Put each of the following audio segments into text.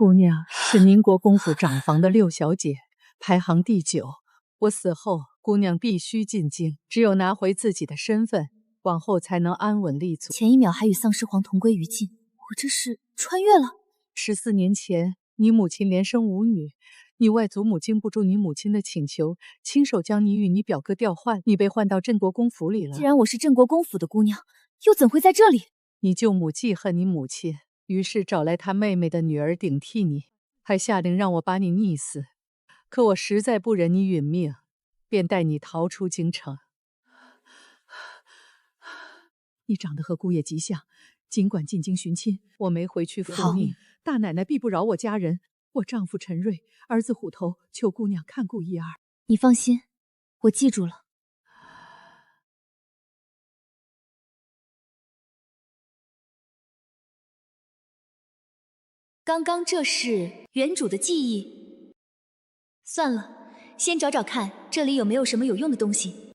姑娘是宁国公府长房的6小姐，排行第9。我死后，姑娘必须进京，只有拿回自己的身份，往后才能安稳立足。前一秒还与丧尸皇同归于尽，我这是穿越了。14年前，你母亲连生5女，你外祖母经不住你母亲的请求，亲手将你与你表哥调换，你被换到镇国公府里了。既然我是镇国公府的姑娘，又怎会在这里？你舅母记恨你母亲，于是找来她妹妹的女儿顶替你，还下令让我把你溺死。可我实在不忍你殒命，便带你逃出京城。你长得和姑爷极像，尽管进京寻亲，我没回去复命，大奶奶必不饶我家人。我丈夫陈瑞，儿子虎头，求姑娘看顾一二。你放心，我记住了。刚刚这是原主的记忆。算了，先找找看这里有没有什么有用的东西。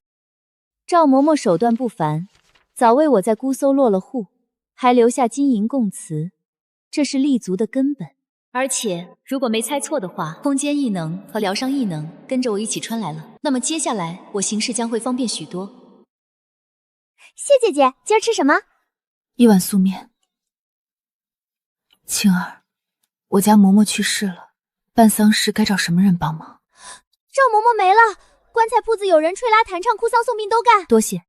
赵嬷嬷手段不凡，早为我在姑搜落了户，还留下金银供词，这是立足的根本。而且如果没猜错的话，空间异能和疗伤异能跟着我一起穿来了，那么接下来我行事将会方便许多。谢姐姐，今儿吃什么？一碗素面。青儿，我家嬷嬷去世了，办丧事该找什么人帮忙？赵嬷嬷没了，棺材铺子有人吹拉弹唱哭丧送殡都干。多谢。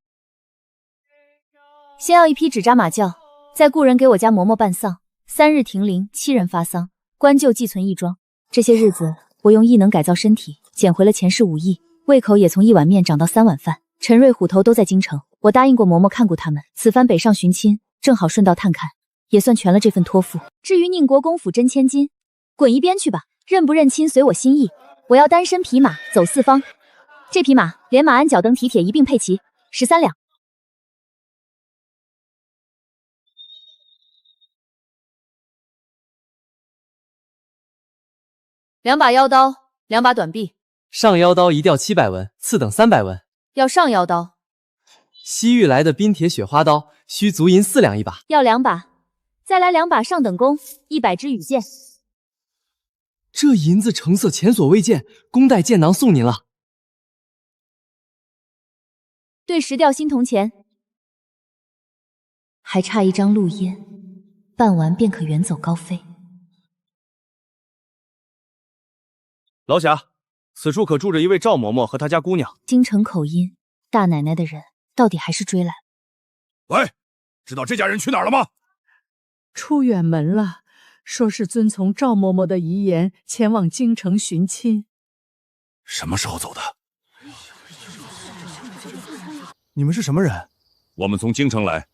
先要一匹纸扎马轿，再雇人给我家嬷嬷办丧，3日停灵，7人发丧，棺柩寄存义庄。这些日子，我用异能改造身体，捡回了前世武艺，胃口也从1碗面长到3碗饭。陈瑞、虎头都在京城，我答应过嬷嬷看顾他们，此番北上寻亲，正好顺道探看，也算全了这份托付。至于宁国公府真千金，滚一边去吧，认不认亲随我心意。我要单身匹马走4方，这匹马连马鞍、脚蹬、蹄铁一并配齐，13两。2把腰刀，2把短臂。上腰刀一吊700文，次等300文。要上腰刀。西域来的冰铁雪花刀，需足银4两一把。要2把，再来2把上等弓，100支羽箭。这银子成色前所未见，弓带箭囊送您了。对10吊新铜钱，还差1张路烟，办完便可远走高飞。老侠，此处可住着一位赵嬷嬷和她家姑娘。京城口音，大奶奶的人到底还是追来。喂，知道这家人去哪儿了吗？出远门了，说是遵从赵嬷嬷的遗言，前往京城寻亲。什么时候走的？你们是什么人？我们从京城来，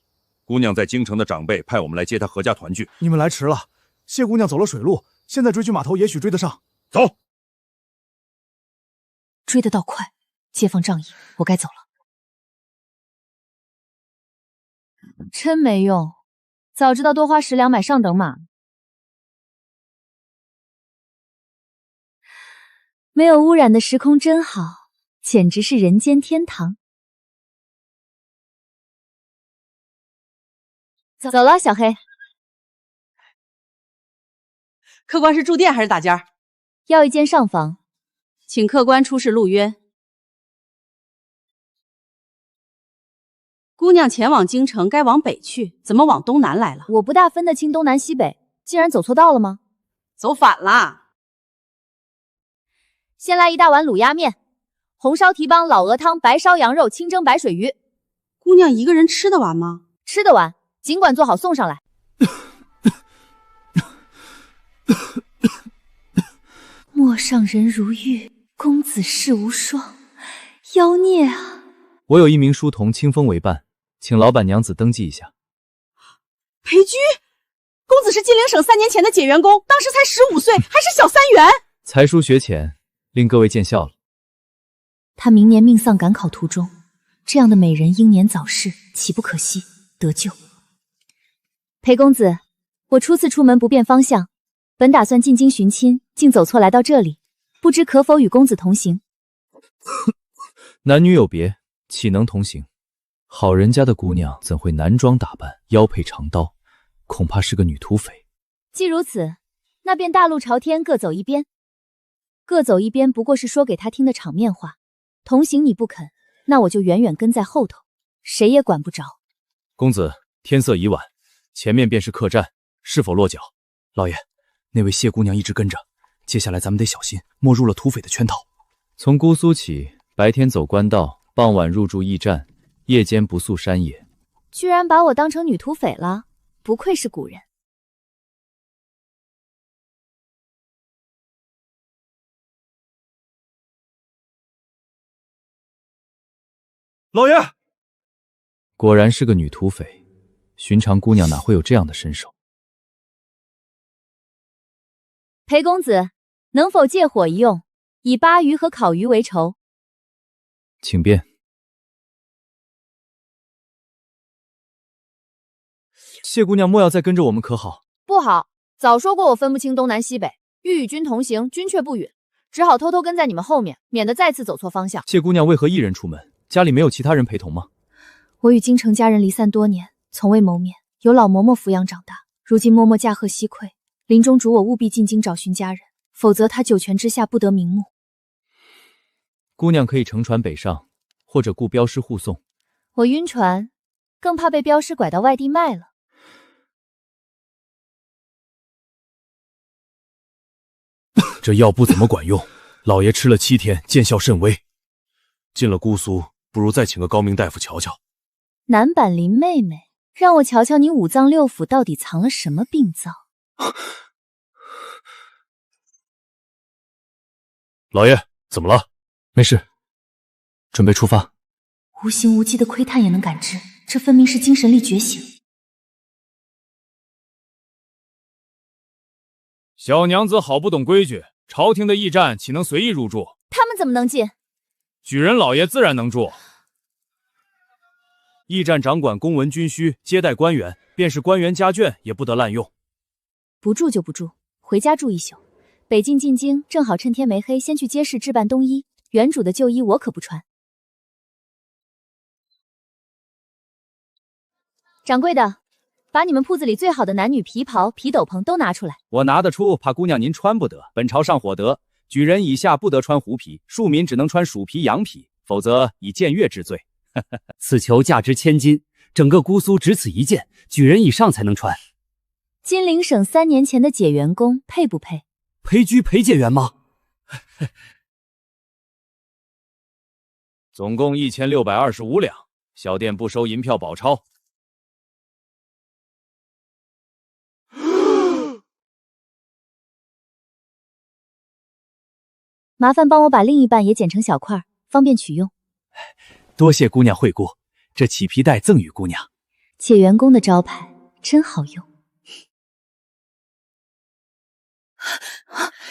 姑娘在京城的长辈派我们来接她阖家团聚。你们来迟了，谢姑娘走了水路，现在追去码头，也许追得上。走。追得倒快，街坊仗义，我该走了。真没用，早知道多花10两买上等马。没有污染的时空真好，简直是人间天堂。走了，小黑。客官是住店还是打尖？要一间上房。请客官出示录约。姑娘前往京城，该往北去，怎么往东南来了？我不大分得清东南西北，竟然走错道了吗？走反了。先来1大碗卤鸭面，红烧蹄膀、老鹅汤、白烧羊肉、清蒸白水鱼。姑娘一个人吃得完吗？吃得完，尽管做好送上来。陌上人如玉，公子世无双，妖孽啊！我有1名书童清风为伴，请老板娘子登记一下。裴居，公子是金陵省3年前的解元公，当时才15岁，还是小3元。才疏学浅，令各位见笑了。他明年命丧赶考途中，这样的美人英年早逝，岂不可惜？得救。裴公子，我初次出门不辨方向，本打算进京寻亲，竟走错来到这里，不知可否与公子同行？男女有别，岂能同行？好人家的姑娘怎会男装打扮，腰佩长刀，恐怕是个女土匪。既如此，那便大路朝天，各走一边。各走一边不过是说给他听的场面话。同行你不肯，那我就远远跟在后头，谁也管不着。公子，天色已晚，前面便是客栈，是否落脚？老爷，那位谢姑娘一直跟着，接下来咱们得小心，莫入了土匪的圈套。从姑苏起，白天走官道，傍晚入住驿站，夜间不宿山野。居然把我当成女土匪了，不愧是古人。老爷，果然是个女土匪，寻常姑娘哪会有这样的身手？裴公子，能否借火一用，以鲅鱼和烤鱼为酬？请便。谢姑娘莫要再跟着我们，可好？不好，早说过我分不清东南西北，欲与君同行，君却不允，只好偷偷跟在你们后面，免得再次走错方向。谢姑娘为何一人出门？家里没有其他人陪同吗？我与京城家人离散多年，从未谋面，由老嬷嬷抚养长大。如今嬷嬷驾鹤西溃，临终嘱我务必进京找寻家人，否则她九泉之下不得瞑目。姑娘可以乘船北上，或者雇镖师护送。我晕船，更怕被镖师拐到外地卖了。这药不怎么管用，老爷吃了7天，见效甚微。进了姑苏，不如再请个高明大夫瞧瞧。南坂林妹妹，让我瞧瞧你五脏六腑到底藏了什么病灶。老爷，怎么了？没事，准备出发。无形无迹的窥探也能感知，这分明是精神力觉醒。小娘子好不懂规矩，朝廷的驿站岂能随意入住？他们怎么能进？举人老爷自然能住。驿站掌管公文军需，接待官员，便是官员家眷也不得滥用。不住就不住，回家住一宿。北进进京，正好趁天没黑，先去街市置办冬衣。原主的旧衣我可不穿。掌柜的，把你们铺子里最好的男女皮袍、皮斗篷都拿出来。我拿得出，怕姑娘您穿不得。本朝上火得，举人以下不得穿狐皮，庶民只能穿鼠皮、羊皮，否则以僭越治罪。此裘价值1000金，整个姑苏只此一件，举人以上才能穿。金陵省3年前的解元宫配不配？裴居裴解元吗？总共1625两，小店不收银票宝钞。麻烦帮我把另一半也剪成小块，方便取用。多谢姑娘惠顾，这起皮带赠与姑娘。解元宫的招牌真好用。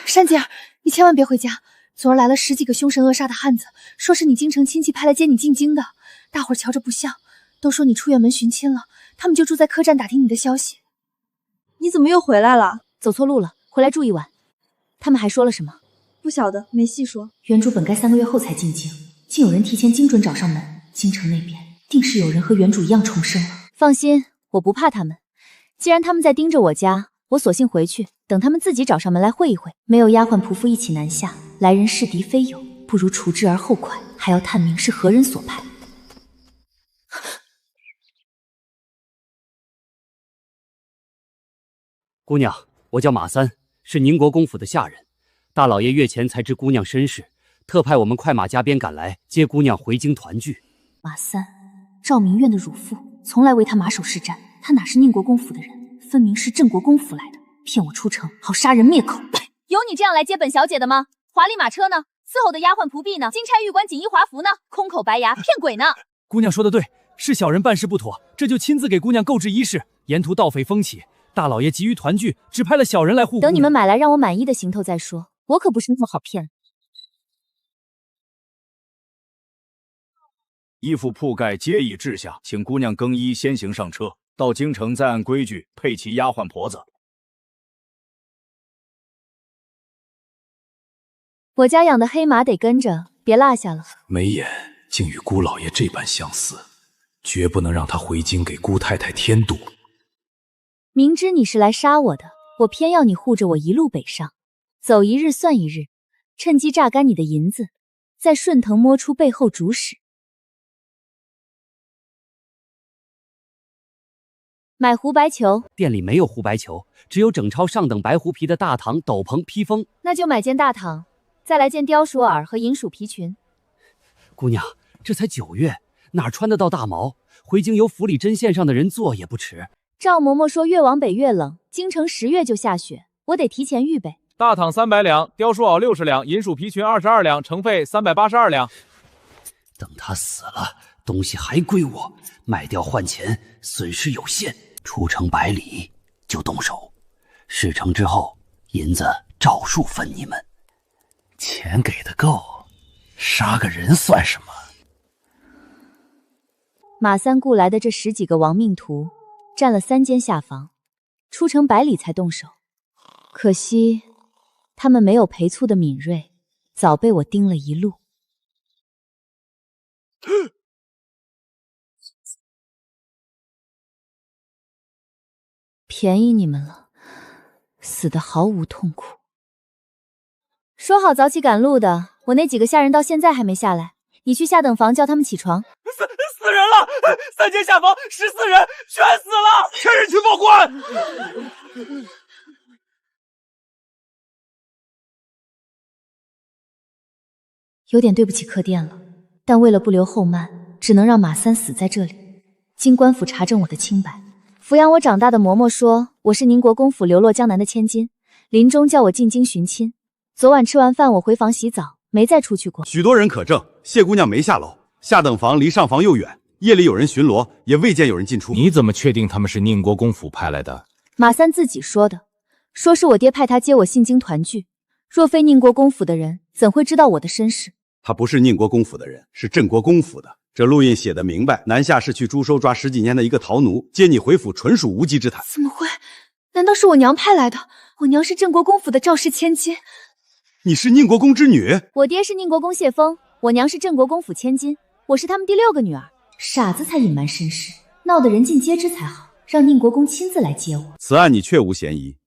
珊姐儿，你千万别回家！昨儿来了10几个凶神恶煞的汉子，说是你京城亲戚派来接你进京的，大伙儿瞧着不像，都说你出远门寻亲了，他们就住在客栈打听你的消息。你怎么又回来了？走错路了，回来住一晚。他们还说了什么？不晓得，没细说。原主本该3个月后才进京，竟有人提前精准找上门，京城那边定是有人和原主一样重生了。放心，我不怕他们。既然他们在盯着我家，我索性回去，等他们自己找上门来会一会。没有丫鬟仆妇一起南下，来人是敌非友，不如除之而后快，还要探明是何人所派。姑娘，我叫马三，是宁国公府的下人。大老爷月前才知姑娘身世，特派我们快马加鞭赶来，接姑娘回京团聚。马三，赵明院的乳父，从来为他马首是瞻。他哪是宁国公府的人，分明是郑国公府来的，骗我出城，好杀人灭口。有你这样来接本小姐的吗？华丽马车呢？伺候的丫鬟仆婢呢？金钗玉冠锦衣华服呢？空口白牙骗鬼呢？姑娘说的对，是小人办事不妥，这就亲自给姑娘购置衣饰。沿途盗匪蜂起，大老爷急于团聚，只派了小人来护。等你们买来让我满意的行头再说，我可不是那么好骗。衣服铺盖皆已置下，请姑娘更衣，先行上车，到京城再按规矩配齐丫鬟婆子。我家养的黑马得跟着，别落下了。眉眼竟与姑老爷这般相似，绝不能让他回京给姑太太添堵。明知你是来杀我的，我偏要你护着我一路北上，走一日算一日，趁机榨干你的银子，再顺藤摸出背后主使。买胡白球，店里没有胡白球，只有整抄上等白狐皮的大氅、斗篷、披风。那就买件大氅，再来件貂鼠耳和银鼠皮裙。姑娘，这才9月，哪穿得到大毛？回京由府里针线上的人做也不迟。赵嬷嬷说越往北越冷，京城10月就下雪，我得提前预备。大氅300两，貂鼠袄60两，银鼠皮裙22两，成费382两。等他死了，东西还归我，卖掉换钱，损失有限。出城100里就动手，事成之后，银子照数分你们。钱给的够，杀个人算什么？马三雇来的这10几个亡命徒，占了3间下房，出城100里才动手。可惜他们没有陪醋的敏锐，早被我盯了一路。便宜你们了，死得毫无痛苦。说好早起赶路的，我那几个下人到现在还没下来，你去下等房叫他们起床。死人了！3间下房14人全死了，派人去报官。有点对不起客店了，但为了不留后慢，只能让马三死在这里。经官府查证我的清白。抚养我长大的嬷嬷说，我是宁国公府流落江南的千金，临终叫我进京寻亲。昨晚吃完饭，我回房洗澡，没再出去过。许多人可证，谢姑娘没下楼，下等房离上房又远，夜里有人巡逻，也未见有人进出。你怎么确定他们是宁国公府派来的？马三自己说的，说是我爹派他接我进京团聚。若非宁国公府的人，怎会知道我的身世？他不是宁国公府的人，是镇国公府的。这录印写得明白，南下是去株洲抓10几年的一个逃奴，接你回府纯属无稽之谈。怎么会？难道是我娘派来的？我娘是镇国公府的赵氏千金。你是宁国公之女？我爹是宁国公谢峰，我娘是镇国公府千金，我是他们第6个女儿。傻子才隐瞒身世，闹得人尽皆知才好，让宁国公亲自来接我。此案你确无嫌疑。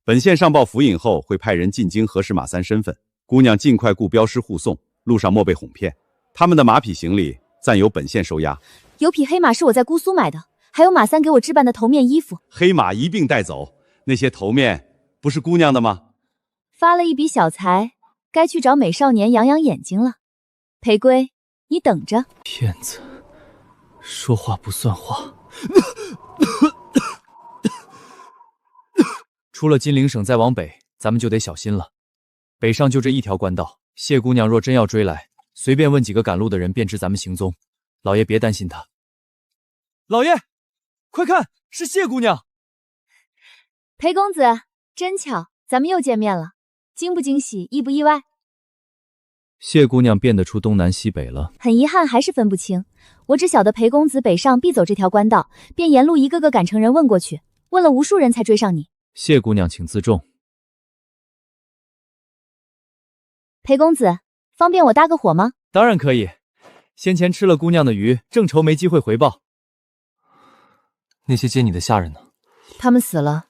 本县上报府尹后，会派人进京核实马三身份。姑娘尽快雇镖师护送，路上莫被哄骗。他们的马匹行李暂由本县收押。有匹黑马是我在姑苏买的，还有马三给我置办的头面衣服。黑马一并带走。那些头面不是姑娘的吗？发了一笔小财，该去找美少年养养眼睛了。裴归，你等着。骗子，说话不算话。出了金陵省再往北，咱们就得小心了。北上就这一条官道，谢姑娘若真要追来，随便问几个赶路的人便知咱们行踪。老爷别担心她。老爷，快看，是谢姑娘。裴公子，真巧，咱们又见面了，惊不惊喜，意不意外？谢姑娘辨得出东南西北了。很遗憾，还是分不清。我只晓得裴公子北上必走这条官道，便沿路一个个赶成人问过去，问了无数人才追上你。谢姑娘请自重。裴公子，方便我搭个伙吗？当然可以，先前吃了姑娘的鱼，正愁没机会回报。那些接你的下人呢？他们死了，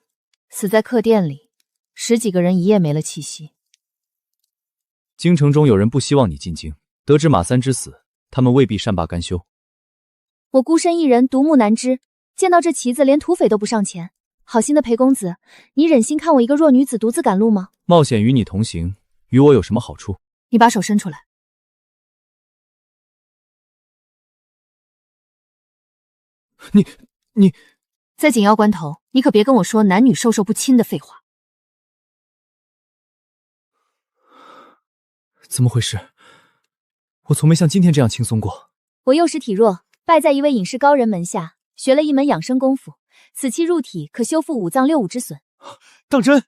死在客店里，10几个人一夜没了气息。京城中有人不希望你进京，得知马三之死，他们未必善罢甘休。我孤身一人，独木难支，见到这旗子，连土匪都不上前。好心的裴公子，你忍心看我一个弱女子独自赶路吗？冒险与你同行，与我有什么好处？你把手伸出来。你在紧要关头，你可别跟我说男女授受不亲的废话。怎么回事？我从没像今天这样轻松过。我幼时体弱，拜在一位隐士高人门下，学了一门养生功夫，此气入体，可修复5脏6腑之损。当真？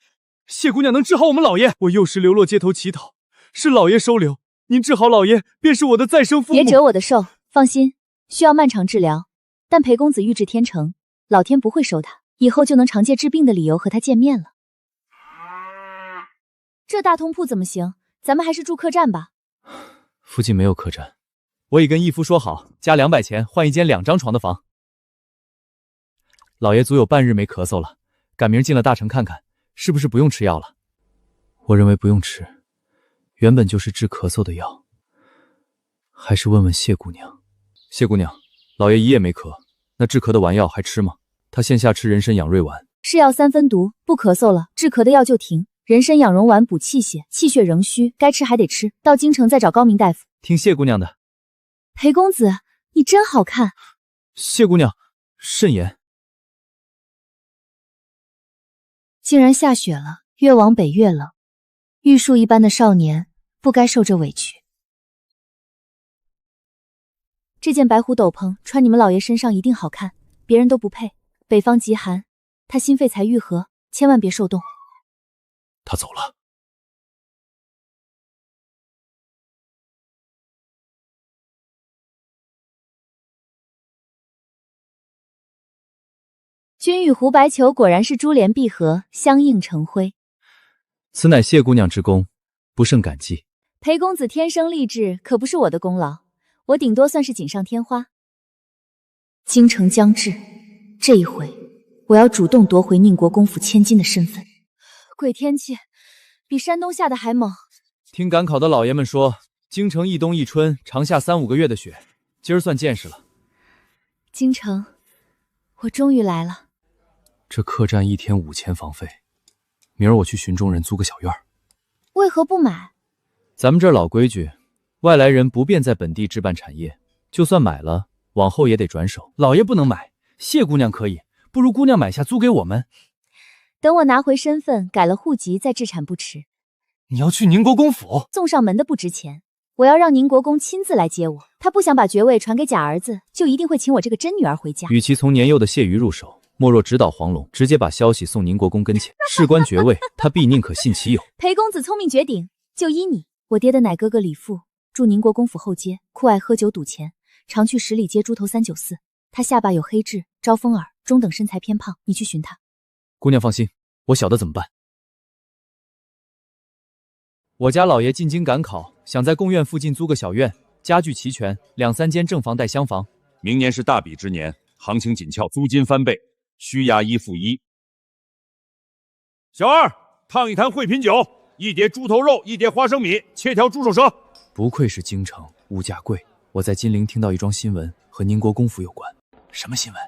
谢姑娘能治好我们老爷？我幼时流落街头乞讨，是老爷收留，您治好老爷，便是我的再生父母。别折我的寿，放心，需要漫长治疗，但裴公子玉质天成，老天不会收他，以后就能常借治病的理由和他见面了。这大通铺怎么行？咱们还是住客栈吧。附近没有客栈，我已跟义夫说好，加200钱换一间2张床的房。老爷足有半日没咳嗽了，赶明儿进了大城看看，是不是不用吃药了？我认为不用吃，原本就是治咳嗽的药。还是问问谢姑娘。谢姑娘，老爷一夜没咳，那治咳的丸药还吃吗？他线下吃人参养瑞丸。是药三分毒，不咳嗽了，治咳的药就停。人参养荣丸补气血，气血仍虚，该吃还得吃。到京城再找高明大夫。听谢姑娘的。裴公子，你真好看。谢姑娘，慎言。竟然下雪了，越往北越冷。玉树一般的少年，不该受这委屈。这件白虎斗篷穿你们老爷身上一定好看，别人都不配。北方极寒，他心肺才愈合，千万别受冻。他走了。君与胡白裘果然是珠联璧合，相映成辉。此乃谢姑娘之功，不胜感激。裴公子天生丽质，可不是我的功劳，我顶多算是锦上添花。京城将至，这一回我要主动夺回宁国公府千金的身份。鬼天气，比山东下的还猛。听赶考的老爷们说，京城一冬一春长下3-5个月的雪，今儿算见识了。京城，我终于来了。这客栈1天5000房费，明儿我去寻中人租个小院儿。为何不买？咱们这儿老规矩，外来人不便在本地置办产业，就算买了，往后也得转手。老爷不能买，谢姑娘可以，不如姑娘买下租给我们。等我拿回身份，改了户籍再置产不迟。你要去宁国公府？送上门的不值钱，我要让宁国公亲自来接我。他不想把爵位传给假儿子，就一定会请我这个真女儿回家。与其从年幼的谢瑜入手，莫若直捣黄龙，直接把消息送宁国公跟前。事关爵位，他必宁可信其有。裴公子聪明绝顶，就依你。我爹的奶哥哥李父住宁国公府后街，酷爱喝酒赌钱，常去10里街猪头394。他下巴有黑痣，招风耳，中等身材偏胖，你去寻他。姑娘放心，我晓得怎么办。我家老爷进京赶考，想在贡院附近租个小院，家具齐全，2-3间正房带厢房。明年是大比之年，行情紧俏，租金翻倍，需押1付1。小二，烫一坛汇品酒，1碟猪头肉，1碟花生米，切条猪手舌。不愧是京城，物价贵。我在金陵听到一桩新闻，和宁国公府有关。什么新闻？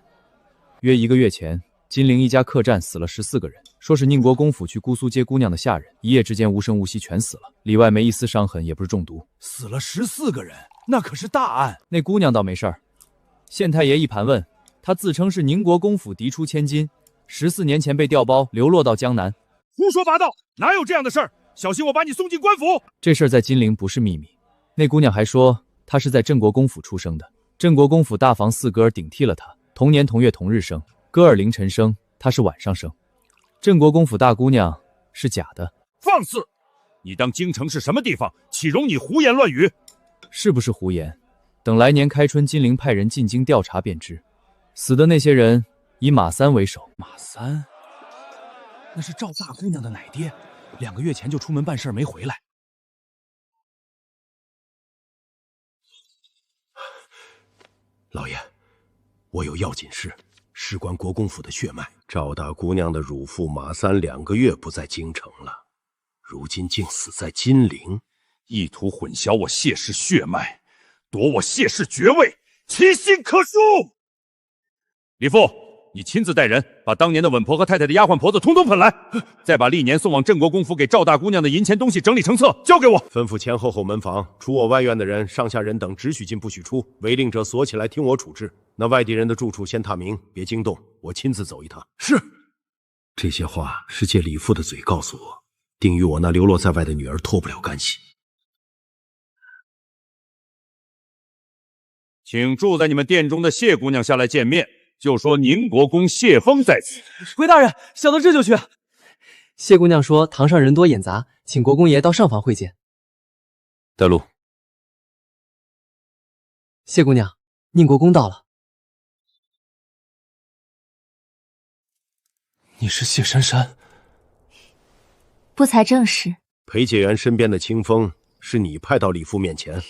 约1个月前，金陵一家客栈死了14个人，说是宁国公府去姑苏接姑娘的下人，一夜之间无声无息全死了，里外没一丝伤痕，也不是中毒。死了14个人，那可是大案。那姑娘倒没事儿，县太爷一盘问，她自称是宁国公府嫡出千金，14年前被调包流落到江南。胡说八道，哪有这样的事儿？小心我把你送进官府！这事儿在金陵不是秘密。那姑娘还说，她是在镇国公府出生的，镇国公府大房4哥儿顶替了她，同年同月同日生，哥儿凌晨生，她是晚上生。镇国公府大姑娘是假的。放肆！你当京城是什么地方？岂容你胡言乱语？是不是胡言？等来年开春，金陵派人进京调查便知。死的那些人以马三为首。马三，那是赵大姑娘的奶爹，2个月前就出门办事没回来。老爷，我有要紧事，事关国公府的血脉。赵大姑娘的乳父马三2个月不在京城了，如今竟死在金陵，意图混淆我谢氏血脉，夺我谢氏爵位，其心可恕。李父，你亲自带人把当年的稳婆和太太的丫鬟婆子统统捧来，再把历年送往镇国公府给赵大姑娘的银钱东西整理成册，交给我。吩咐前后门房，除我外院的人，上下人等只许进不许出，违令者锁起来听我处置。那外地人的住处先踏明，别惊动，我亲自走一趟。是。这些话是借李父的嘴告诉我，定与我那流落在外的女儿脱不了干系。请住在你们殿中的谢姑娘下来见面，就说宁国公谢峰在此。回大人，小的这就去。谢姑娘说堂上人多眼杂，请国公爷到上房会见。带路。谢姑娘，宁国公到了。你是谢珊珊？不才正是。裴解元身边的清风是你派到李父面前。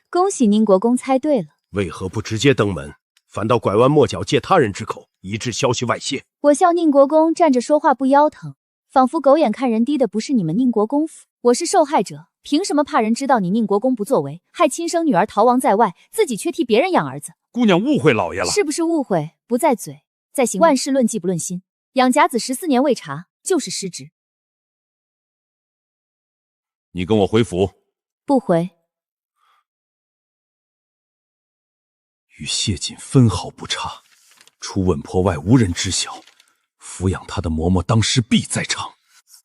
恭喜宁国公猜对了。为何不直接登门，反倒拐弯抹角借他人之口，以致消息外泄？我笑宁国公站着说话不腰疼，仿佛狗眼看人低的不是你们宁国公府，我是受害者，凭什么怕人知道你宁国公不作为，害亲生女儿逃亡在外，自己却替别人养儿子？姑娘误会老爷了，是不是误会？不在嘴，在行。万事论迹不论心，养甲子14年未查，就是失职。你跟我回府。不回。与谢瑾分毫不差，除稳婆外无人知晓。抚养他的嬷嬷当时必在场。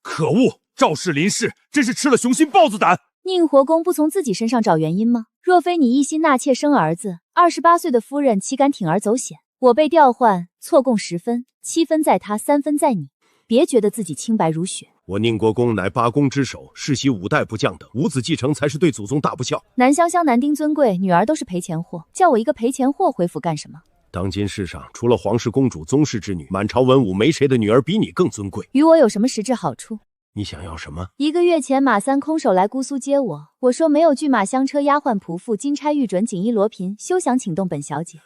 可恶！赵氏林氏真是吃了雄心豹子胆。宁国公不从自己身上找原因吗？若非你一心纳妾生儿子，28岁的夫人岂敢铤而走险？我被调换，错共10分，7分在他，3分在你。别觉得自己清白如雪。我宁国公乃8公之首，世袭5代不降等，无子继承才是对祖宗大不孝。南湘乡男丁尊贵，女儿都是赔钱货，叫我一个赔钱货回府干什么？当今世上，除了皇室公主、宗室之女，满朝文武没谁的女儿比你更尊贵。与我有什么实质好处？你想要什么？1个月前，马三空手来姑苏接我，我说没有拒马香车丫鬟仆妇，金钗玉准锦衣罗嫔，休想请动本小姐。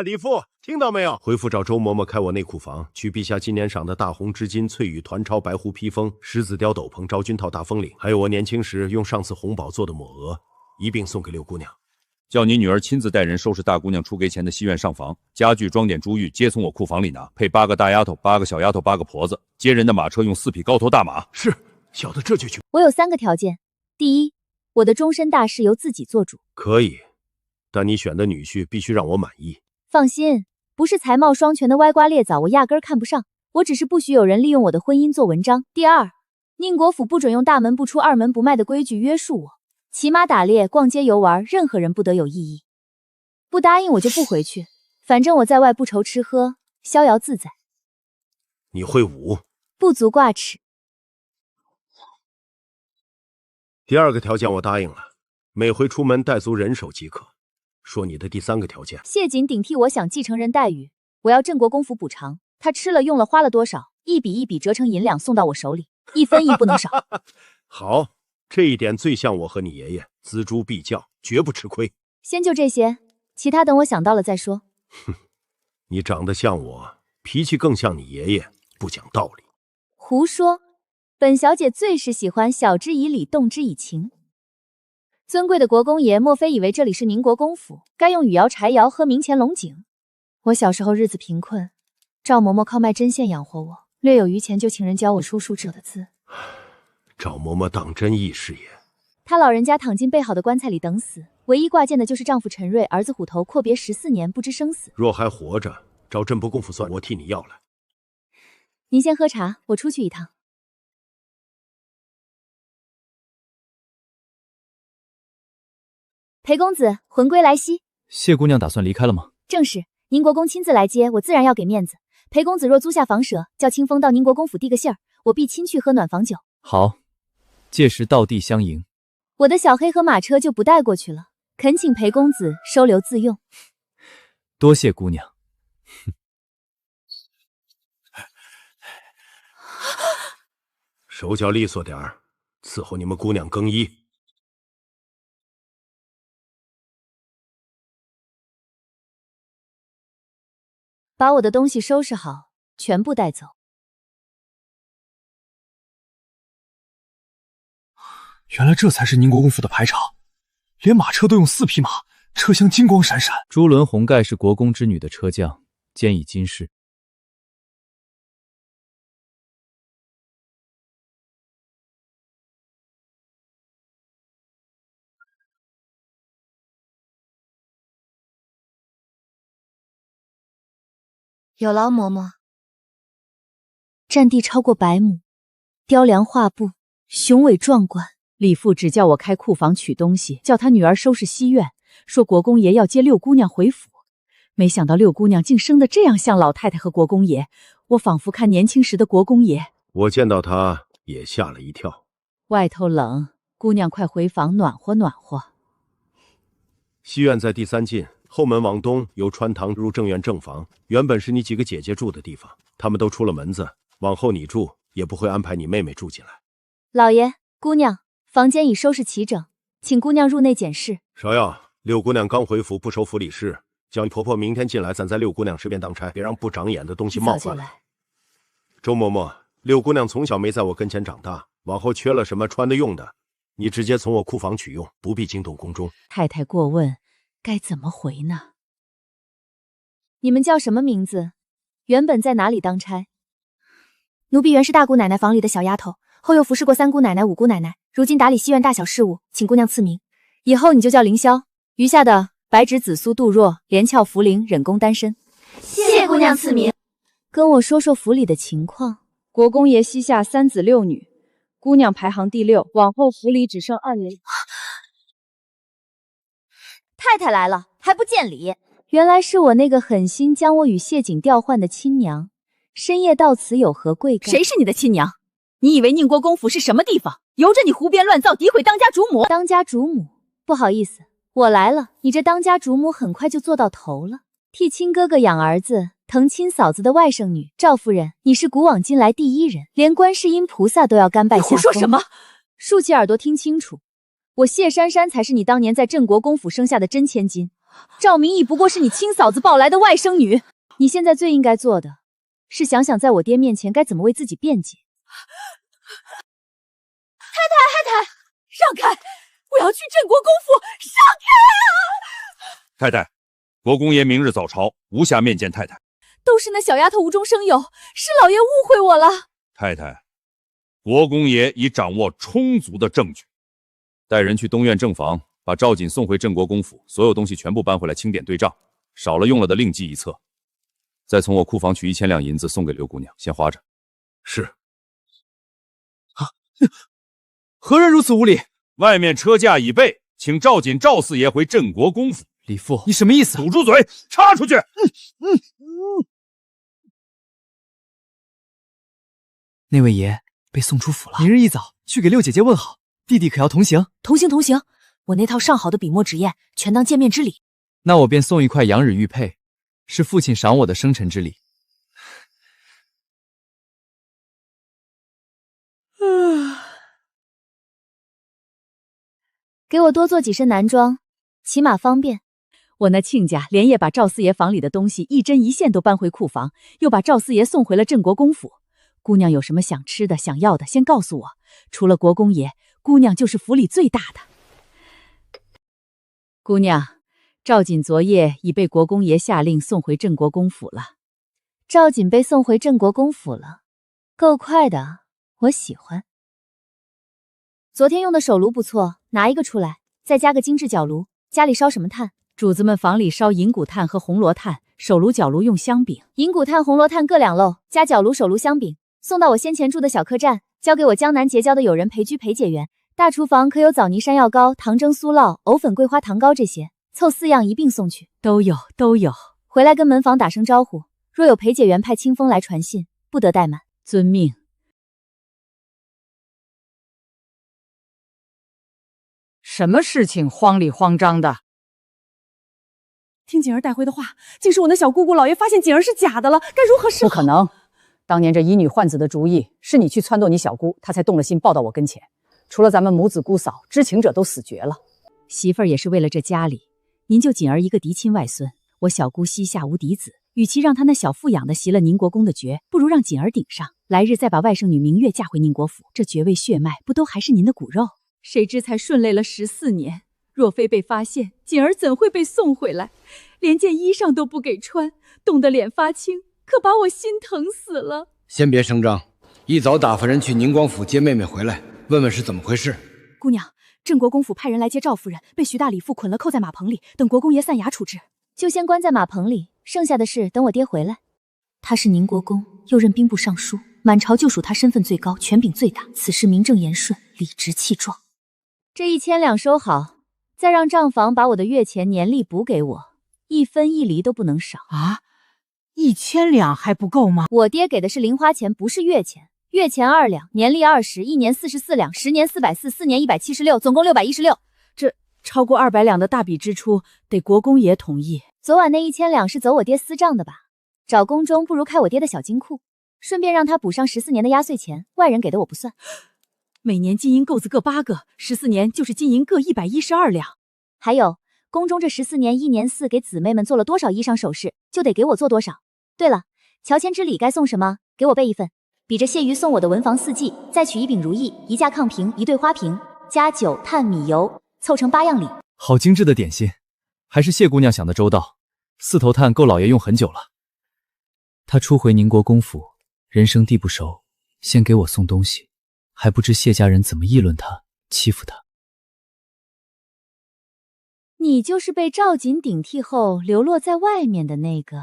李父，听到没有？回府找周嬷嬷开我内库房，取陛下今年赏的大红织金翠羽团超白狐披风、狮子貂斗篷、昭君套大风领，还有我年轻时用上次红宝做的抹额，一并送给六姑娘。叫你女儿亲自带人收拾大姑娘出阁前的西院上房，家具装点珠玉皆从我库房里拿，配8个大丫头、8个小丫头、8个婆子，接人的马车用4匹高头大马。是，小的这就去。我有3个条件：第一，我的终身大事由自己做主。可以，但你选的女婿必须让我满意。放心，不是才貌双全的歪瓜裂枣，我压根儿看不上。我只是不许有人利用我的婚姻做文章。第二，宁国府不准用大门不出二门不迈的规矩约束我。骑马打猎、逛街游玩，任何人不得有异议。不答应我就不回去，反正我在外不愁吃喝，逍遥自在。你会武？不足挂齿。第2个条件我答应了，每回出门带足人手即可。说你的第3个条件。谢瑾顶替我想继承人待遇，我要镇国公府补偿。他吃了用了花了多少，一笔一笔折成银两送到我手里，1分1不能少。好。这一点最像我和你爷爷，锱铢必较，绝不吃亏。先就这些，其他等我想到了再说。哼，你长得像我，脾气更像你爷爷，不讲道理。胡说，本小姐最是喜欢晓之以理，动之以情。尊贵的国公爷，莫非以为这里是宁国公府，该用羽窑柴窑喝明乾龙井？我小时候日子贫困，赵嬷嬷靠卖针线养活我，略有余钱就请人教我书书者的字。赵嬷嬷当真义士也。她老人家躺进备好的棺材里等死，唯一挂件的就是丈夫陈瑞，儿子虎头阔别14年，不知生死。若还活着，找镇伯公府算我替你要来。您先喝茶，我出去一趟。裴公子，魂归来兮。谢姑娘打算离开了吗？正是，宁国公亲自来接，我自然要给面子。裴公子若租下房舍，叫清风到宁国公府递个信儿，我必亲去喝暖房酒。好，届时到地相迎。我的小黑和马车就不带过去了，恳请裴公子收留自用。多谢姑娘。手脚利索点儿，伺候你们姑娘更衣。把我的东西收拾好，全部带走。原来这才是宁国公府的排场，连马车都用4匹马，车厢金光闪闪。朱轮红盖是国公之女的车将，兼以金饰。有劳嬷嬷。占地超过100亩，雕梁画布，雄伟壮观。李父只叫我开库房取东西，叫他女儿收拾西院，说国公爷要接六姑娘回府。没想到六姑娘竟生得这样像老太太和国公爷，我仿佛看年轻时的国公爷。我见到他也吓了一跳。外头冷，姑娘快回房暖和暖和。西院在第3进，后门往东，由穿堂入正院正房。原本是你几个姐姐住的地方，她们都出了门子，往后你住也不会安排你妹妹住进来。老爷，姑娘，房间已收拾齐整，请姑娘入内检视。芍药，六姑娘刚回府，不收府理事，叫你婆婆明天进来，咱在六姑娘身边当差，别让不长眼的东西冒犯了。周嬷嬷，六姑娘从小没在我跟前长大，往后缺了什么穿的用的，你直接从我库房取用，不必惊动宫中。太太过问，该怎么回呢？你们叫什么名字？原本在哪里当差？奴婢原是大姑奶奶房里的小丫头，后又服侍过三姑奶奶、五姑奶奶，如今打理西院大小事务，请姑娘赐名。以后你就叫凌霄，余下的白芷、紫苏、杜若、连翘、茯苓忍功单身。谢姑娘赐名。跟我说说府里的情况。国公爷膝下3子6女，姑娘排行第6，往后府里只剩2人。太太来了，还不见礼？原来是我那个狠心将我与谢景调换的亲娘。深夜到此有何贵干？谁是你的亲娘？你以为宁国公府是什么地方？由着你胡编乱造，诋毁当家主母。当家主母，不好意思，我来了。你这当家主母很快就做到头了，替亲哥哥养儿子，疼亲嫂子的外甥女赵夫人，你是古往今来第一人，连观世音菩萨都要甘拜下风。你胡说什么？竖起耳朵听清楚，我谢珊珊才是你当年在镇国公府生下的真千金，赵明义不过是你亲嫂子抱来的外甥女。你现在最应该做的是想想，在我爹面前该怎么为自己辩解。太太，让开！我要去镇国公府，让开啊！太太，国公爷明日早朝，无暇面见太太。都是那小丫头无中生有，是老爷误会我了。太太，国公爷已掌握充足的证据，带人去东院正房，把赵瑾送回镇国公府，所有东西全部搬回来清点对账，少了用了的另记一册。再从我库房取1000两银子送给刘姑娘，先花着。是。啊，何人如此无礼？外面车驾已备，请赵瑾赵四爷回镇国公府。李父，你什么意思？堵住嘴，插出去！那位爷被送出府了，明日一早去给六姐姐问好。弟弟可要同行？同行，同行。我那套上好的笔墨纸砚，全当见面之礼。那我便送一块羊羽玉佩，是父亲赏我的生辰之礼。给我多做几身男装，起码方便。我那亲家连夜把赵四爷房里的东西一针一线都搬回库房，又把赵四爷送回了镇国公府。姑娘有什么想吃的、想要的，先告诉我。除了国公爷，姑娘就是府里最大的。姑娘，赵瑾昨夜已被国公爷下令送回镇国公府了。赵瑾被送回镇国公府了，够快的，我喜欢。昨天用的手炉不错，拿一个出来，再加个精致角炉。家里烧什么炭？主子们房里烧银骨炭和红罗炭，手炉、角炉用香饼。银骨炭、红罗炭各2漏，加角炉、手炉、香饼，送到我先前住的小客栈，交给我江南结交的友人陪居陪解缘。大厨房可有枣泥山药糕、糖蒸酥酪、藕粉桂花糖糕这些，凑4样一并送去。都有，都有。回来跟门房打声招呼，若有陪解员派清风来传信，不得怠慢。遵命。什么事情慌里慌张的？听锦儿带回的话，竟是我那小姑姑老爷发现锦儿是假的了，该如何是好？不可能，当年这以女换子的主意，是你去撺掇你小姑，她才动了心抱到我跟前。除了咱们母子姑嫂，知情者都死绝了。媳妇儿也是为了这家里，您就锦儿一个嫡亲外孙，我小姑膝下无嫡子，与其让她那小富养的袭了宁国公的爵，不如让锦儿顶上，来日再把外甥女明月嫁回宁国府，这爵位血脉不都还是您的骨肉？谁知才顺累了14年，若非被发现，锦儿怎会被送回来？连件衣裳都不给穿，冻得脸发青，可把我心疼死了。先别声张，一早打发人去宁光府接妹妹回来，问问是怎么回事。姑娘，镇国公府派人来接赵夫人，被徐大李父捆了扣在马棚里，等国公爷散衙处置。就先关在马棚里，剩下的事等我爹回来。他是宁国公，又任兵部尚书，满朝就属他身份最高，权柄最大，此事名正言顺，理直气壮。这1000两收好，再让账房把我的月钱年例补给我，1分1厘都不能少啊！1000两还不够吗？我爹给的是零花钱，不是月钱。月钱2两，年例20，一年44两，10年440， 4年176，总共616。这超过200两的大笔支出，得国公爷同意。昨晚那1000两是走我爹私账的吧？找宫中不如开我爹的小金库，顺便让他补上14年的压岁钱，外人给的我不算。每年金银购子各8个，14年就是金银各112两。还有，宫中这14年1年4给姊妹们做了多少衣裳首饰，就得给我做多少。对了，乔迁之礼该送什么，给我备一份。比着谢鱼送我的文房四季，再取一柄如意，一架炕瓶，一对花瓶，加酒、炭、米、油，凑成8样礼。好精致的点心，还是谢姑娘想的周到。4头炭够老爷用很久了。他初回宁国公府，人生地不熟，先给我送东西，还不知谢家人怎么议论他，欺负他。你就是被赵瑾顶替后流落在外面的那个。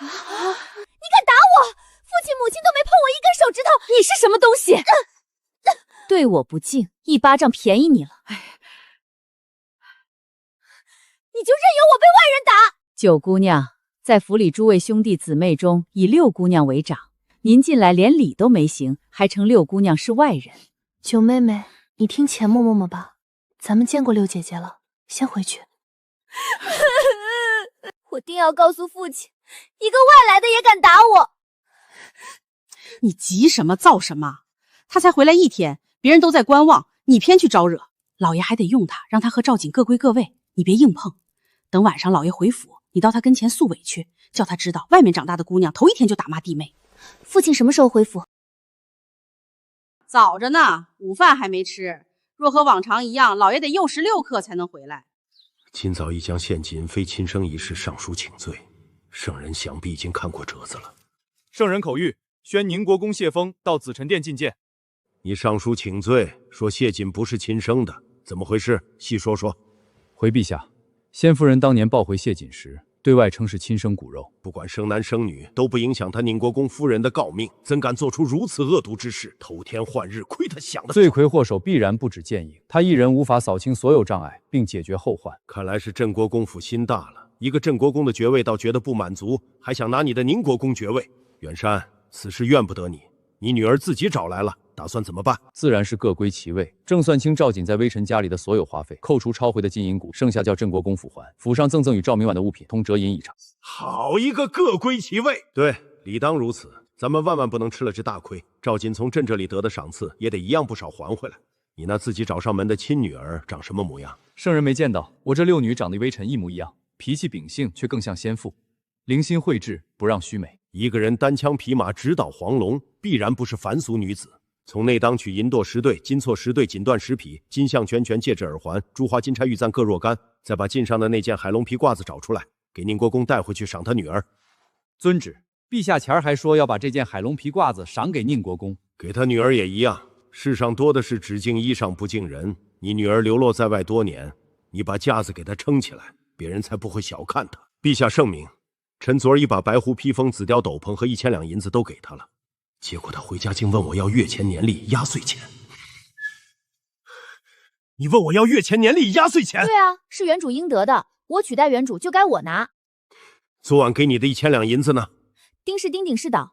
你敢打我！父亲母亲都没碰我一根手指头！你是什么东西？对我不敬，一巴掌便宜你了。你就任由我被外人打！九姑娘，在府里诸位兄弟姊妹中，以六姑娘为长。您进来连礼都没行，还称六姑娘是外人。九妹妹，你听钱嬷嬷吧，咱们见过六姐姐了，先回去。我定要告诉父亲，一个外来的也敢打我！你急什么躁什么？他才回来1天，别人都在观望，你偏去招惹，老爷还得用他，让他和赵瑾各归各位，你别硬碰。等晚上老爷回府，你到他跟前诉委屈，叫他知道外面长大的姑娘头一天就打骂弟妹。父亲什么时候回府？早着呢，午饭还没吃。若和往常一样，老爷得幼时6刻才能回来。今早已将现今非亲生一事上书请罪，圣人想必已经看过折子了。圣人口谕，宣宁国公谢峰到紫宸殿觐见。你上书请罪，说谢瑾不是亲生的，怎么回事？细说说。回陛下，先夫人当年抱回谢瑾时，对外称是亲生骨肉，不管生男生女，都不影响他宁国公夫人的诰命，怎敢做出如此恶毒之事？偷天换日，亏他想的。罪魁祸首必然不止剑影，他一人无法扫清所有障碍，并解决后患。看来是镇国公府心大了，一个镇国公的爵位倒觉得不满足，还想拿你的宁国公爵位。远山，此事怨不得你，你女儿自己找来了，打算怎么办？自然是各归其位，正算清赵瑾在微臣家里的所有花费，扣除抄回的金银谷，剩下叫镇国公府还。府上赠与赵明婉的物品，通折银以偿。好一个各归其位！对，理当如此。咱们万万不能吃了这大亏。赵瑾从朕这里得的赏赐，也得一样不少还回来。你那自己找上门的亲女儿长什么模样？圣人没见到，我这6女长得微臣一模一样，脾气秉性却更像先父，灵心慧智，不让须美。一个人单枪匹马直捣黄龙，必然不是凡俗女子。从内当取银垛10对，金错10对，锦缎10匹，金项圈圈，戒指耳环，珠花金钗玉簪各若干，再把襟上的那件海龙皮褂子找出来，给宁国公带回去赏他女儿。遵旨。陛下前儿还说要把这件海龙皮褂子赏给宁国公，给他女儿也一样。世上多的是只敬衣裳不敬人。你女儿流落在外多年，你把架子给她撑起来，别人才不会小看她。陛下圣明，臣昨儿已把白狐披风、紫貂斗篷和1000两银子都给她了。结果他回家竟问我要月钱年例压岁钱。你问我要月钱年例压岁钱？对啊，是原主应得的，我取代原主就该我拿。昨晚给你的1000两银子呢？丁是丁，鼎是镐，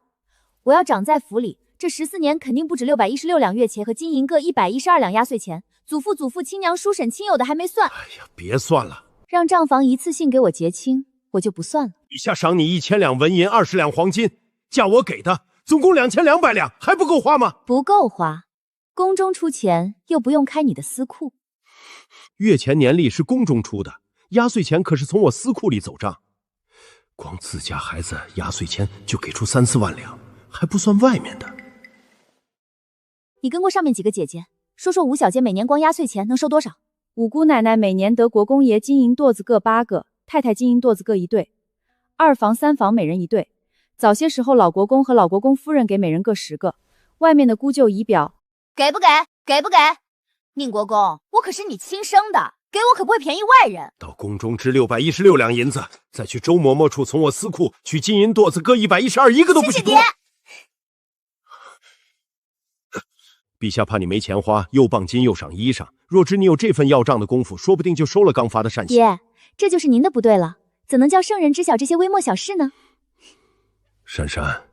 我要长在府里，这14年肯定不止616两月钱和金银各112两压岁钱，祖父、祖父、亲娘、叔婶、亲友的还没算。哎呀，别算了，让账房一次性给我结清，我就不算了。陛下赏你1000两纹银，20两黄金，价我给的。总共2200两，还不够花吗？不够花，宫中出钱，又不用开你的私库。月钱年例是宫中出的，压岁钱可是从我私库里走账。光自家孩子压岁钱就给出3、4万两，还不算外面的。你跟过上面几个姐姐，说说五小姐每年光压岁钱能收多少？五姑奶奶每年得国公爷金银垛子各8个，太太金银垛子各1对，2房3房每人1对。早些时候，老国公和老国公夫人给每人各10个，外面的姑舅姨表给不给？给不给？宁国公，我可是你亲生的，给我可不会便宜外人。到宫中支616两银子，再去周嬷嬷处从我私库取金银垛子各112，一个都不许多。陛下怕你没钱花，又磅金又赏衣裳。若知你有这份要账的功夫，说不定就收了刚发的善心。爷，这就是您的不对了，怎能叫圣人知晓这些微末小事呢？珊珊，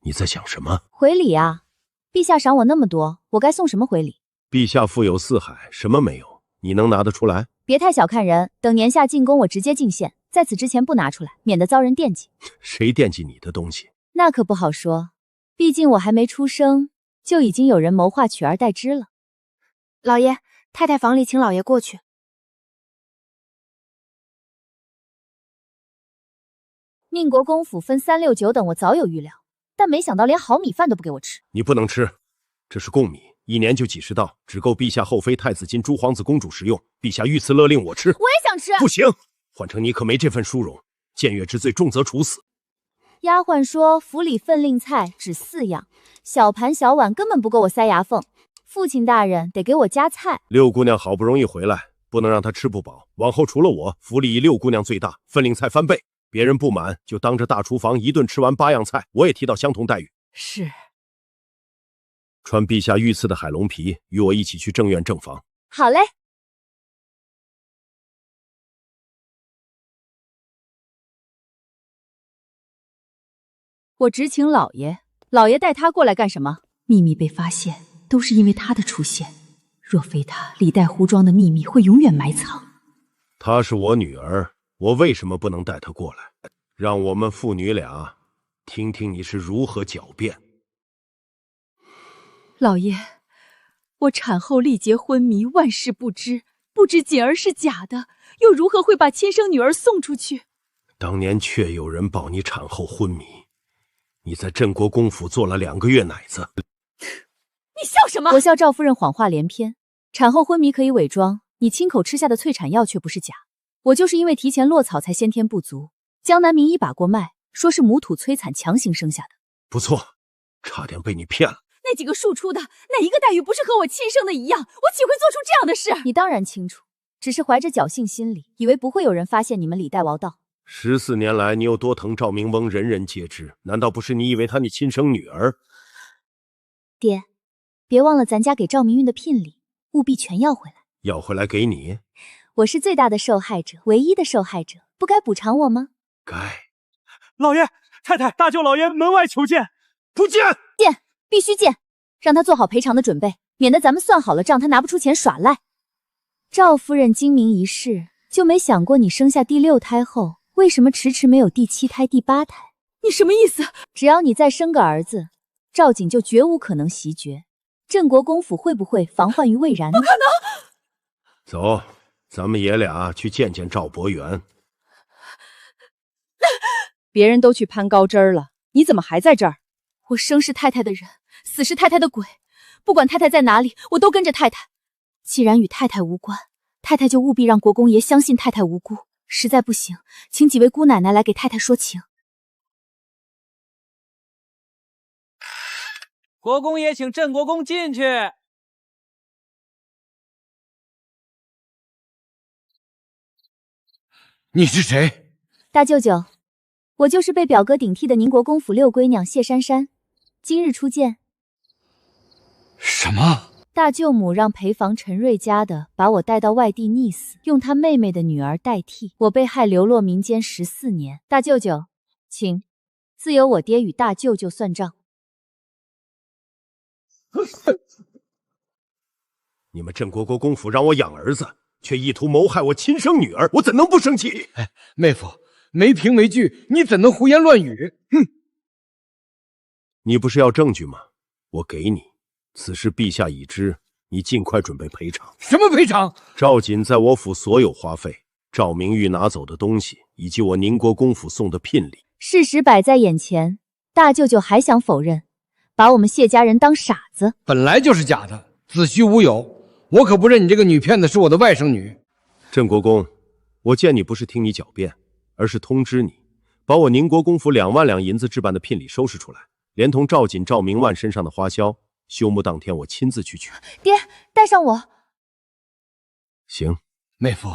你在想什么？回礼啊！陛下赏我那么多，我该送什么回礼？陛下富有四海，什么没有？你能拿得出来？别太小看人，等年下进宫，我直接进献，在此之前不拿出来，免得遭人惦记。谁惦记你的东西？那可不好说，毕竟我还没出生，就已经有人谋划取而代之了。老爷，太太房里请老爷过去。宁国公府分3、6、9等，我早有预料，但没想到连好米饭都不给我吃。你不能吃，这是贡米，1年就几10道，只够陛下后妃太子金珠皇子公主食用。陛下御赐勒令我吃，我也想吃。不行，换成你可没这份殊荣。僭越之罪，重则处死。丫鬟说府里分令菜只4样，小盘小碗根本不够我塞牙缝。父亲大人得给我加菜。六姑娘好不容易回来，不能让她吃不饱。往后除了我，府里以六姑娘最大，分令菜翻倍。别人不满，就当着大厨房一顿吃完8样菜，我也提到相同待遇。是。穿陛下御赐的海龙皮，与我一起去正院正房。好嘞。我只请老爷，老爷带他过来干什么？秘密被发现，都是因为他的出现。若非他，李代胡庄的秘密会永远埋藏。她是我女儿，我为什么不能带她过来？让我们父女俩听听你是如何狡辩。老爷，我产后力竭昏迷，万事不知，不知锦儿是假的，又如何会把亲生女儿送出去？当年确有人报你产后昏迷，你在镇国公府做了2个月奶子。你笑什么？我笑赵夫人谎话连篇。产后昏迷可以伪装，你亲口吃下的催产药却不是假。我就是因为提前落草才先天不足。江南名医把过脉，说是母土催产强行生下的。不错，差点被你骗了。那几个庶出的，哪一个待遇不是和我亲生的一样？我岂会做出这样的事？你当然清楚，只是怀着侥幸心理，以为不会有人发现你们李代王道。14年来，你有多疼赵明翁，人人皆知。难道不是你以为她你亲生女儿？爹，别忘了咱家给赵明运的聘礼，务必全要回来。要回来给你？我是最大的受害者，唯一的受害者，不该补偿我吗？该。老爷、太太、大舅老爷门外求见。不见！见，必须见，让他做好赔偿的准备，免得咱们算好了账，他拿不出钱耍赖。赵夫人精明一世，就没想过你生下第6胎后，为什么迟迟没有第7胎、第8胎？你什么意思？只要你再生个儿子，赵景就绝无可能袭爵。镇国公府会不会防患于未然呢？不可能！走，咱们爷俩去见见赵伯元。别人都去攀高枝了，你怎么还在这儿？我生是太太的人，死是太太的鬼，不管太太在哪里，我都跟着太太。既然与太太无关，太太就务必让国公爷相信太太无辜。实在不行，请几位姑奶奶来给太太说情。国公爷，请镇国公进去。你是谁？大舅舅，我就是被表哥顶替的宁国公府六闺娘谢珊珊，今日初见。什么？大舅母让陪房陈瑞家的把我带到外地溺死，用他妹妹的女儿代替。我被害流落民间14年。大舅舅，请，自有我爹与大舅舅算账。你们镇国公府让我养儿子，却意图谋害我亲生女儿，我怎能不生气？哎，妹夫，没凭没据，你怎能胡言乱语？哼！你不是要证据吗？我给你。此事陛下已知，你尽快准备赔偿。什么赔偿？赵瑾在我府所有花费，赵明玉拿走的东西，以及我宁国公府送的聘礼。事实摆在眼前，大舅舅还想否认，把我们谢家人当傻子。本来就是假的，子虚乌有。我可不认你这个女骗子是我的外甥女。镇国公，我见你不是听你狡辩，而是通知你，把我宁国公府2万两银子置办的聘礼收拾出来，连同赵瑾、赵明万身上的花销，休沐当天我亲自去取。爹，带上我。行，妹夫，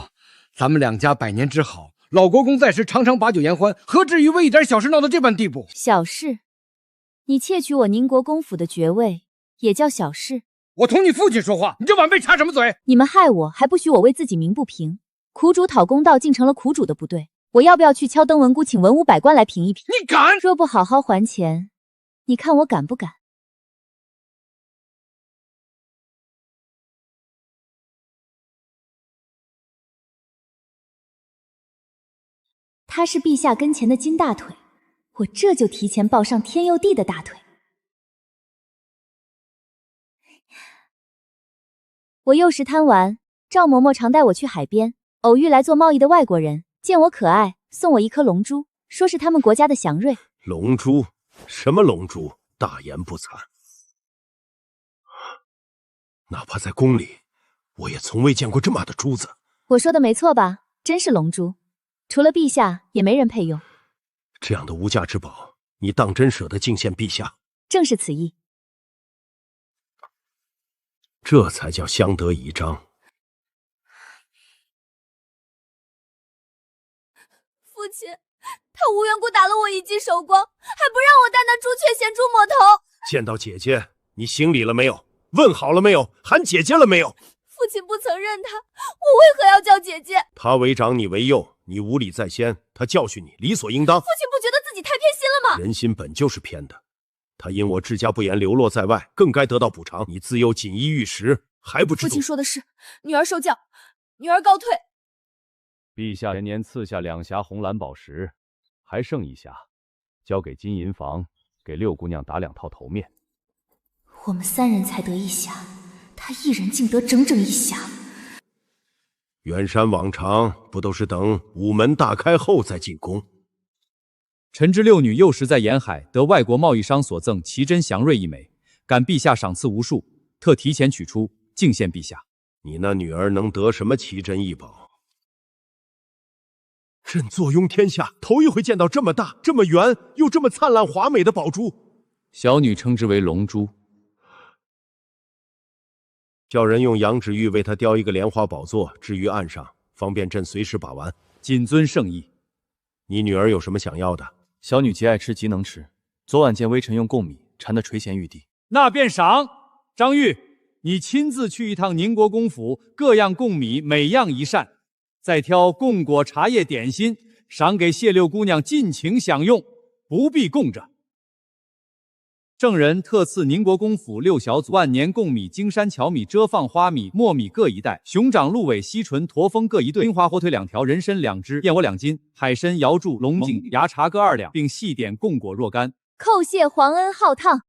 咱们两家100年之好，老国公在时常常把酒言欢，何至于为一点小事闹到这般地步？小事？你窃取我宁国公府的爵位，也叫小事？我同你父亲说话，你这晚辈插什么嘴？你们害我，还不许我为自己鸣不平。苦主讨公道，竟成了苦主的不对。我要不要去敲灯文姑，请文武百官来评一评？你敢？若不好好还钱，你看我敢不敢？他是陛下跟前的金大腿，我这就提前抱上天佑地的大腿。我幼时贪玩，赵嬷嬷常带我去海边，偶遇来做贸易的外国人，见我可爱，送我一颗龙珠，说是他们国家的祥瑞。龙珠？什么龙珠？大言不惭！哪怕在宫里，我也从未见过这么大的珠子。我说的没错吧？真是龙珠，除了陛下，也没人配用。这样的无价之宝，你当真舍得进献陛下？正是此意。这才叫相得益彰。父亲，他无缘故打了我一记手光，还不让我戴那朱雀咸猪抹头。见到姐姐，你行礼了没有？问好了没有？喊姐姐了没有？父亲不曾认他，我为何要叫姐姐？他为长，你为幼，你无礼在先，他教训你，理所应当。父亲不觉得自己太偏心了吗？人心本就是偏的，他因我治家不严流落在外，更该得到补偿。你自幼锦衣玉食，还不知足。父亲说的是，女儿受教，女儿告退。陛下前年赐下2匣红蓝宝石，还剩1匣，交给金银房，给六姑娘打2套头面。我们3人才得1匣，他一人竟得整整1匣。远山往常不都是等午门大开后再进宫？臣之6女幼时在沿海得外国贸易商所赠奇珍祥瑞1枚，感陛下赏赐无数，特提前取出，敬献陛下。你那女儿能得什么奇珍异宝？朕坐拥天下，头一回见到这么大、这么圆又这么灿烂华美的宝珠。小女称之为龙珠。叫人用羊脂玉为她雕一个莲花宝座，置于案上，方便朕随时把玩。谨遵圣意。你女儿有什么想要的？小女极爱吃，极能吃。昨晚见微臣用贡米缠得垂涎欲滴。那便赏。张玉，你亲自去一趟宁国公府，各样贡米每样1扇。再挑贡果、茶叶、点心，赏给谢六姑娘尽情享用，不必供着。圣人特赐宁国公府6小组万年贡米、京山荞米、遮放花米、糯米各1袋，熊掌、鹿尾、西唇、驼峰各1对，金华火腿2条，人参2只，燕窝2斤，海参、瑶柱、龙井、芽茶各2两，并细点贡果若干。叩谢皇恩浩荡。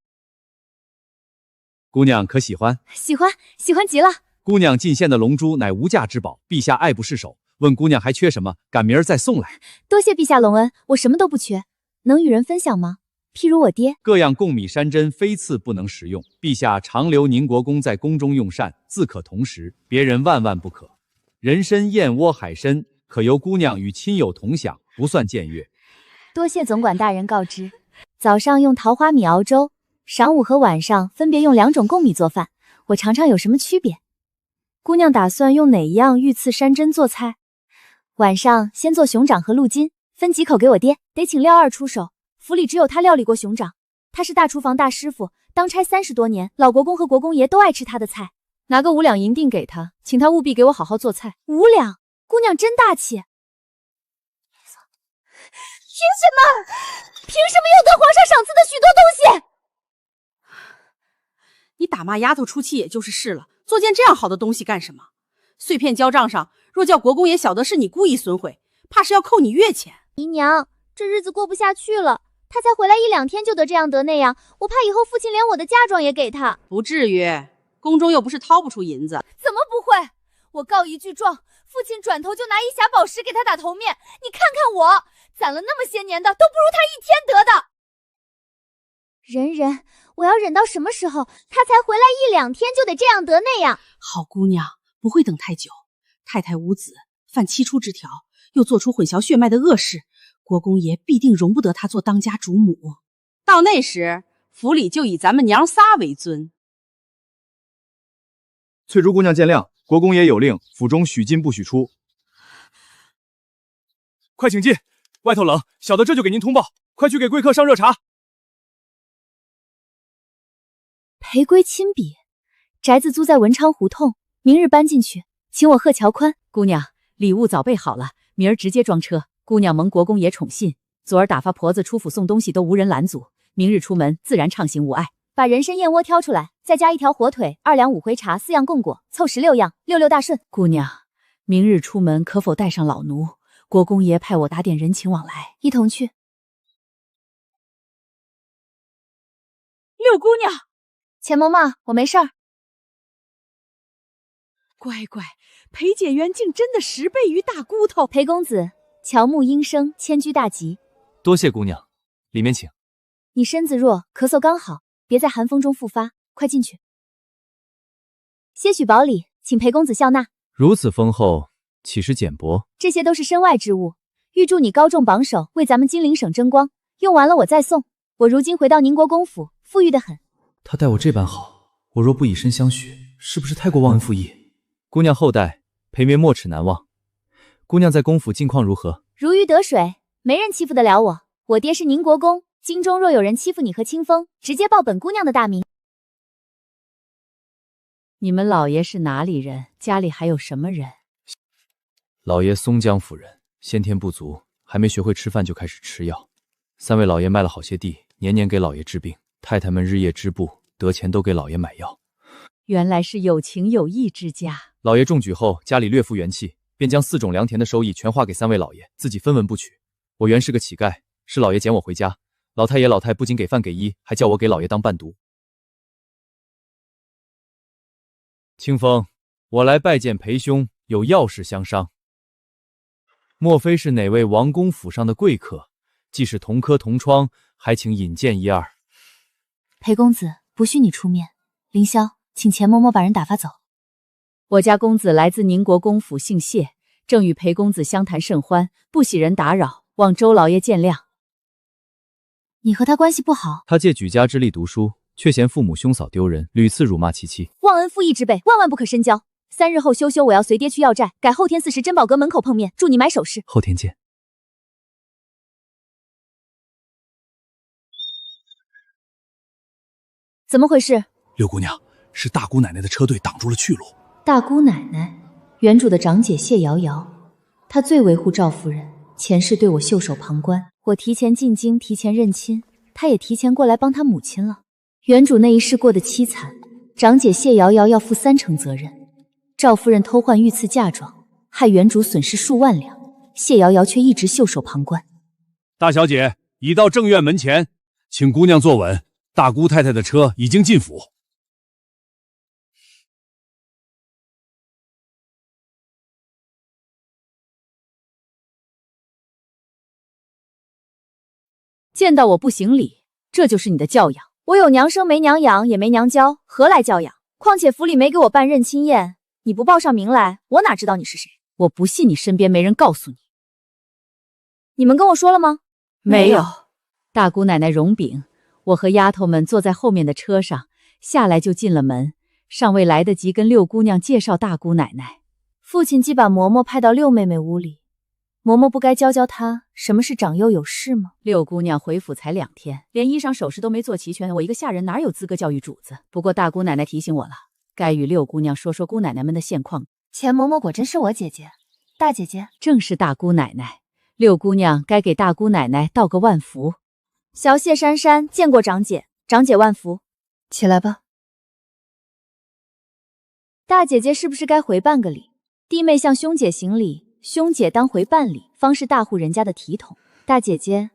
姑娘可喜欢？喜欢，喜欢极了。姑娘进献的龙珠乃无价之宝，陛下爱不释手。问姑娘还缺什么，赶明儿再送来。多谢陛下隆恩，我什么都不缺，能与人分享吗？譬如我爹。各样贡米山珍非赐不能食用，陛下常留宁国公在宫中用膳，自可同食，别人万万不可。人参、燕窝、海参可由姑娘与亲友同享，不算僭越。多谢总管大人告知。早上用桃花米熬粥，晌午和晚上分别用2种贡米做饭，我尝尝有什么区别。姑娘打算用哪一样御赐山珍做菜？晚上先做熊掌和鹿筋，分几口给我爹，得请廖二出手。府里只有他料理过熊掌，他是大厨房大师傅，当差30多年，老国公和国公爷都爱吃他的菜。拿个5两银锭给他，请他务必给我好好做菜。5两，姑娘真大气。凭什么？凭什么又得皇上赏赐的许多东西？你打骂丫头出气也就是是了，做件这样好的东西干什么？碎片交账上，若叫国公爷晓得是你故意损毁，怕是要扣你月钱。姨娘，这日子过不下去了。他才回来1、2天就得这样得那样，我怕以后父亲连我的嫁妆也给他。不至于，宫中又不是掏不出银子。怎么不会？我告一句状，父亲转头就拿1匣宝石给他打头面。你看看我，攒了那么些年的，都不如他1天得的。忍，我要忍到什么时候？他才回来1、2天就得这样得那样。好姑娘，不会等太久。太太无子，犯7出之条，又做出混淆血脉的恶事，国公爷必定容不得她做当家主母。到那时，府里就以咱们娘仨为尊。翠珠姑娘见谅，国公爷有令，府中许进不许出。快请进，外头冷，小的这就给您通报。快去给贵客上热茶。裴归亲笔，宅子租在文昌胡同，明日搬进去，请我贺乔宽。姑娘，礼物早备好了，明儿直接装车。姑娘蒙国公爷宠信，昨儿打发婆子出府送东西都无人拦阻，明日出门自然畅行无碍。把人参燕窝挑出来，再加1条火腿，2两5回茶，4样贡果，凑16样，66大顺。姑娘，明日出门可否带上老奴？国公爷派我打点人情往来，一同去。六姑娘，钱嬷嬷，我没事儿。乖乖，裴解元竟真的10倍于大姑头。裴公子，乔木应生，迁居大吉，多谢姑娘，里面请。你身子弱，咳嗽刚好，别在寒风中复发，快进去。些许薄礼，请裴公子笑纳。如此丰厚，岂是简薄？这些都是身外之物，预祝你高中榜首，为咱们金陵省争光。用完了我再送。我如今回到宁国公府，富裕得很。他待我这般好，我若不以身相许，是不是太过忘恩负义？姑娘厚待，裴绵没齿难忘。姑娘在公府近况如何？如鱼得水，没人欺负得了我。我爹是宁国公，京中若有人欺负你和清风，直接报本姑娘的大名。你们老爷是哪里人？家里还有什么人？老爷松江府人，先天不足，还没学会吃饭就开始吃药。3位老爷卖了好些地，年年给老爷治病，太太们日夜织布，得钱都给老爷买药。原来是有情有义之家。老爷中举后，家里略复元气，便将4种良田的收益全花给3位老爷，自己分文不取。我原是个乞丐，是老爷捡我回家。老太爷老太不仅给饭给衣，还叫我给老爷当伴读。清风，我来拜见裴兄，有要事相商。莫非是哪位王公府上的贵客？既是同科同窗，还请引荐一二。裴公子，不需你出面。凌霄，请钱嬷嬷把人打发走。我家公子来自宁国公府，姓谢，正与裴公子相谈甚欢，不喜人打扰，望周老爷见谅。你和他关系不好？他借举家之力读书，却嫌父母兄嫂丢人，屡次辱骂其妻。忘恩负义之辈，万万不可深交。3日后羞羞，我要随爹去要债，改后天4时珍宝阁门口碰面，祝你买首饰。后天见。怎么回事？六姑娘，是大姑奶奶的车队挡住了去路。大姑奶奶，原主的长姐谢瑶瑶，她最维护赵夫人，前世对我袖手旁观，我提前进京，提前认亲，她也提前过来帮她母亲了。原主那一世过得凄惨，长姐谢瑶瑶要负30%责任。赵夫人偷换御赐嫁妆，害原主损失数万两，谢瑶瑶却一直袖手旁观。大小姐已到正院门前，请姑娘坐稳。大姑太太的车已经进府。见到我不行礼，这就是你的教养？我有娘生没娘养，也没娘教，何来教养？况且府里没给我办认亲宴，你不报上名来，我哪知道你是谁？我不信你身边没人告诉你。你们跟我说了吗？没有。大姑奶奶容禀。我和丫头们坐在后面的车上，下来就进了门，尚未来得及跟六姑娘介绍大姑奶奶。父亲既把嬷嬷派到六妹妹屋里，嬷嬷不该教教她什么是长幼有事吗？六姑娘回府才2天，连衣裳首饰都没做齐全，我一个下人哪有资格教育主子？不过大姑奶奶提醒我了，该与六姑娘说说姑奶奶们的现况。钱嬷嬷果真是我姐姐，大姐姐正是大姑奶奶，六姑娘该给大姑奶奶道个万福。小谢珊珊见过长姐，长姐万福。起来吧。大姐姐是不是该回办个礼？弟妹向兄姐行礼，兄姐当回办礼，方是大户人家的体统。大姐姐，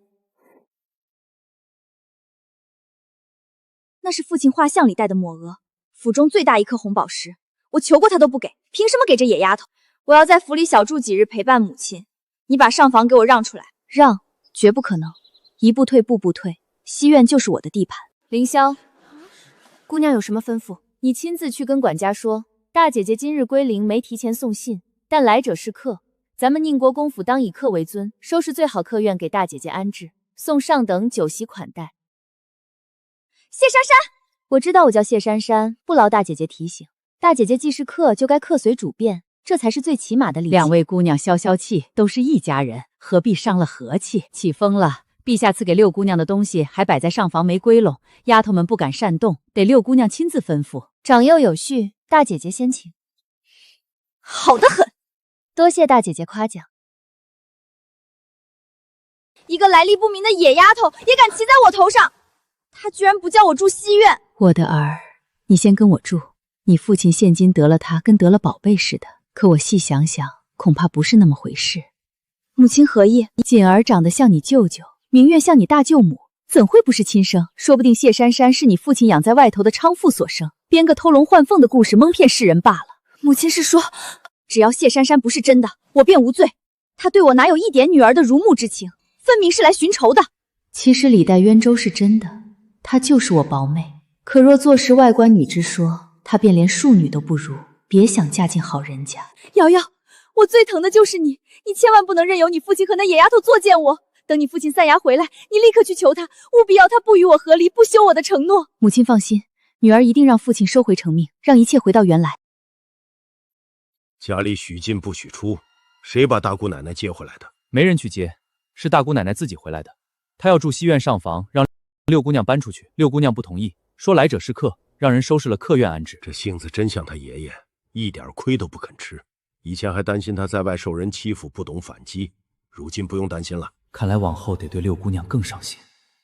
那是父亲画像里戴的抹额，府中最大一颗红宝石，我求过他都不给，凭什么给这野丫头？我要在府里小住几日陪伴母亲，你把上房给我让出来。让，绝不可能。一步退，步步退，西院就是我的地盘。凌霄，姑娘有什么吩咐？你亲自去跟管家说，大姐姐今日归陵没提前送信，但来者是客，咱们宁国公府当以客为尊，收拾最好客院给大姐姐安置，送上等酒席款待。谢珊珊，我知道我叫谢珊珊，不劳大姐姐提醒。大姐姐既是客，就该客随主便，这才是最起码的礼节。2位姑娘消消气，都是一家人，何必伤了和气？起风了。陛下赐给六姑娘的东西还摆在上房没归拢，丫头们不敢擅动，得六姑娘亲自吩咐。长幼有序，大姐姐先请。好得很，多谢大姐姐夸奖。一个来历不明的野丫头也敢骑在我头上，她居然不叫我住西院。我的儿，你先跟我住。你父亲现今得了她，跟得了宝贝似的。可我细想想，恐怕不是那么回事。母亲何意？锦儿长得像你舅舅。明月像你大舅母，怎会不是亲生？说不定谢珊珊是你父亲养在外头的娼妇所生，编个偷龙换凤的故事蒙骗世人罢了。母亲是说，只要谢珊珊不是真的，我便无罪。她对我哪有一点女儿的如沐之情？分明是来寻仇的。其实李代渊州是真的，她就是我胞妹。可若坐实外观女之说，她便连庶女都不如，别想嫁进好人家。瑶瑶，我最疼的就是你，你千万不能任由你父亲和那野丫头作践我。等你父亲散牙回来，你立刻去求他，务必要他不与我和离，不休我的承诺。母亲放心，女儿一定让父亲收回成命，让一切回到原来。家里许进不许出，谁把大姑奶奶接回来的？没人去接，是大姑奶奶自己回来的。她要住西院上房，让六姑娘搬出去。六姑娘不同意，说来者是客，让人收拾了客院安置。这性子真像他爷爷，一点亏都不肯吃。以前还担心他在外受人欺负，不懂反击，如今不用担心了。看来往后得对六姑娘更上心。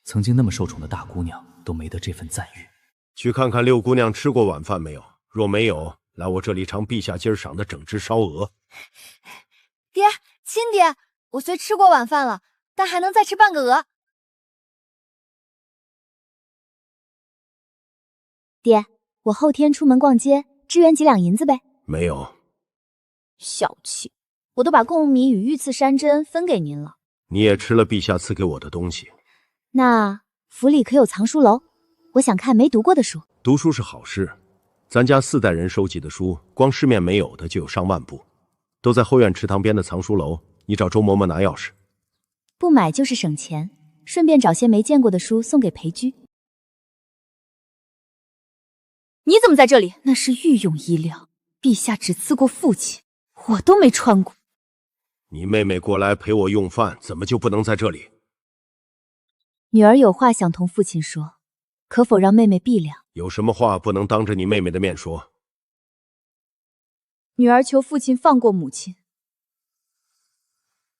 曾经那么受宠的大姑娘都没得这份赞誉。去看看六姑娘吃过晚饭没有？若没有，来我这里尝陛下今儿赏的整只烧鹅。爹，亲爹，我虽吃过晚饭了，但还能再吃半个鹅。爹，我后天出门逛街，支援几两银子呗。没有。小气，我都把贡米与御赐山珍分给您了。你也吃了陛下赐给我的东西。那府里可有藏书楼？我想看没读过的书。读书是好事，咱家4代人收集的书，光市面没有的就有上万部，都在后院池塘边的藏书楼。你找周嬷嬷拿钥匙。不买就是省钱，顺便找些没见过的书送给裴居。你怎么在这里？那是御用衣料，陛下只赐过父亲，我都没穿过。你妹妹过来陪我用饭，怎么就不能在这里？女儿有话想同父亲说，可否让妹妹避两？有什么话不能当着你妹妹的面说？女儿求父亲放过母亲。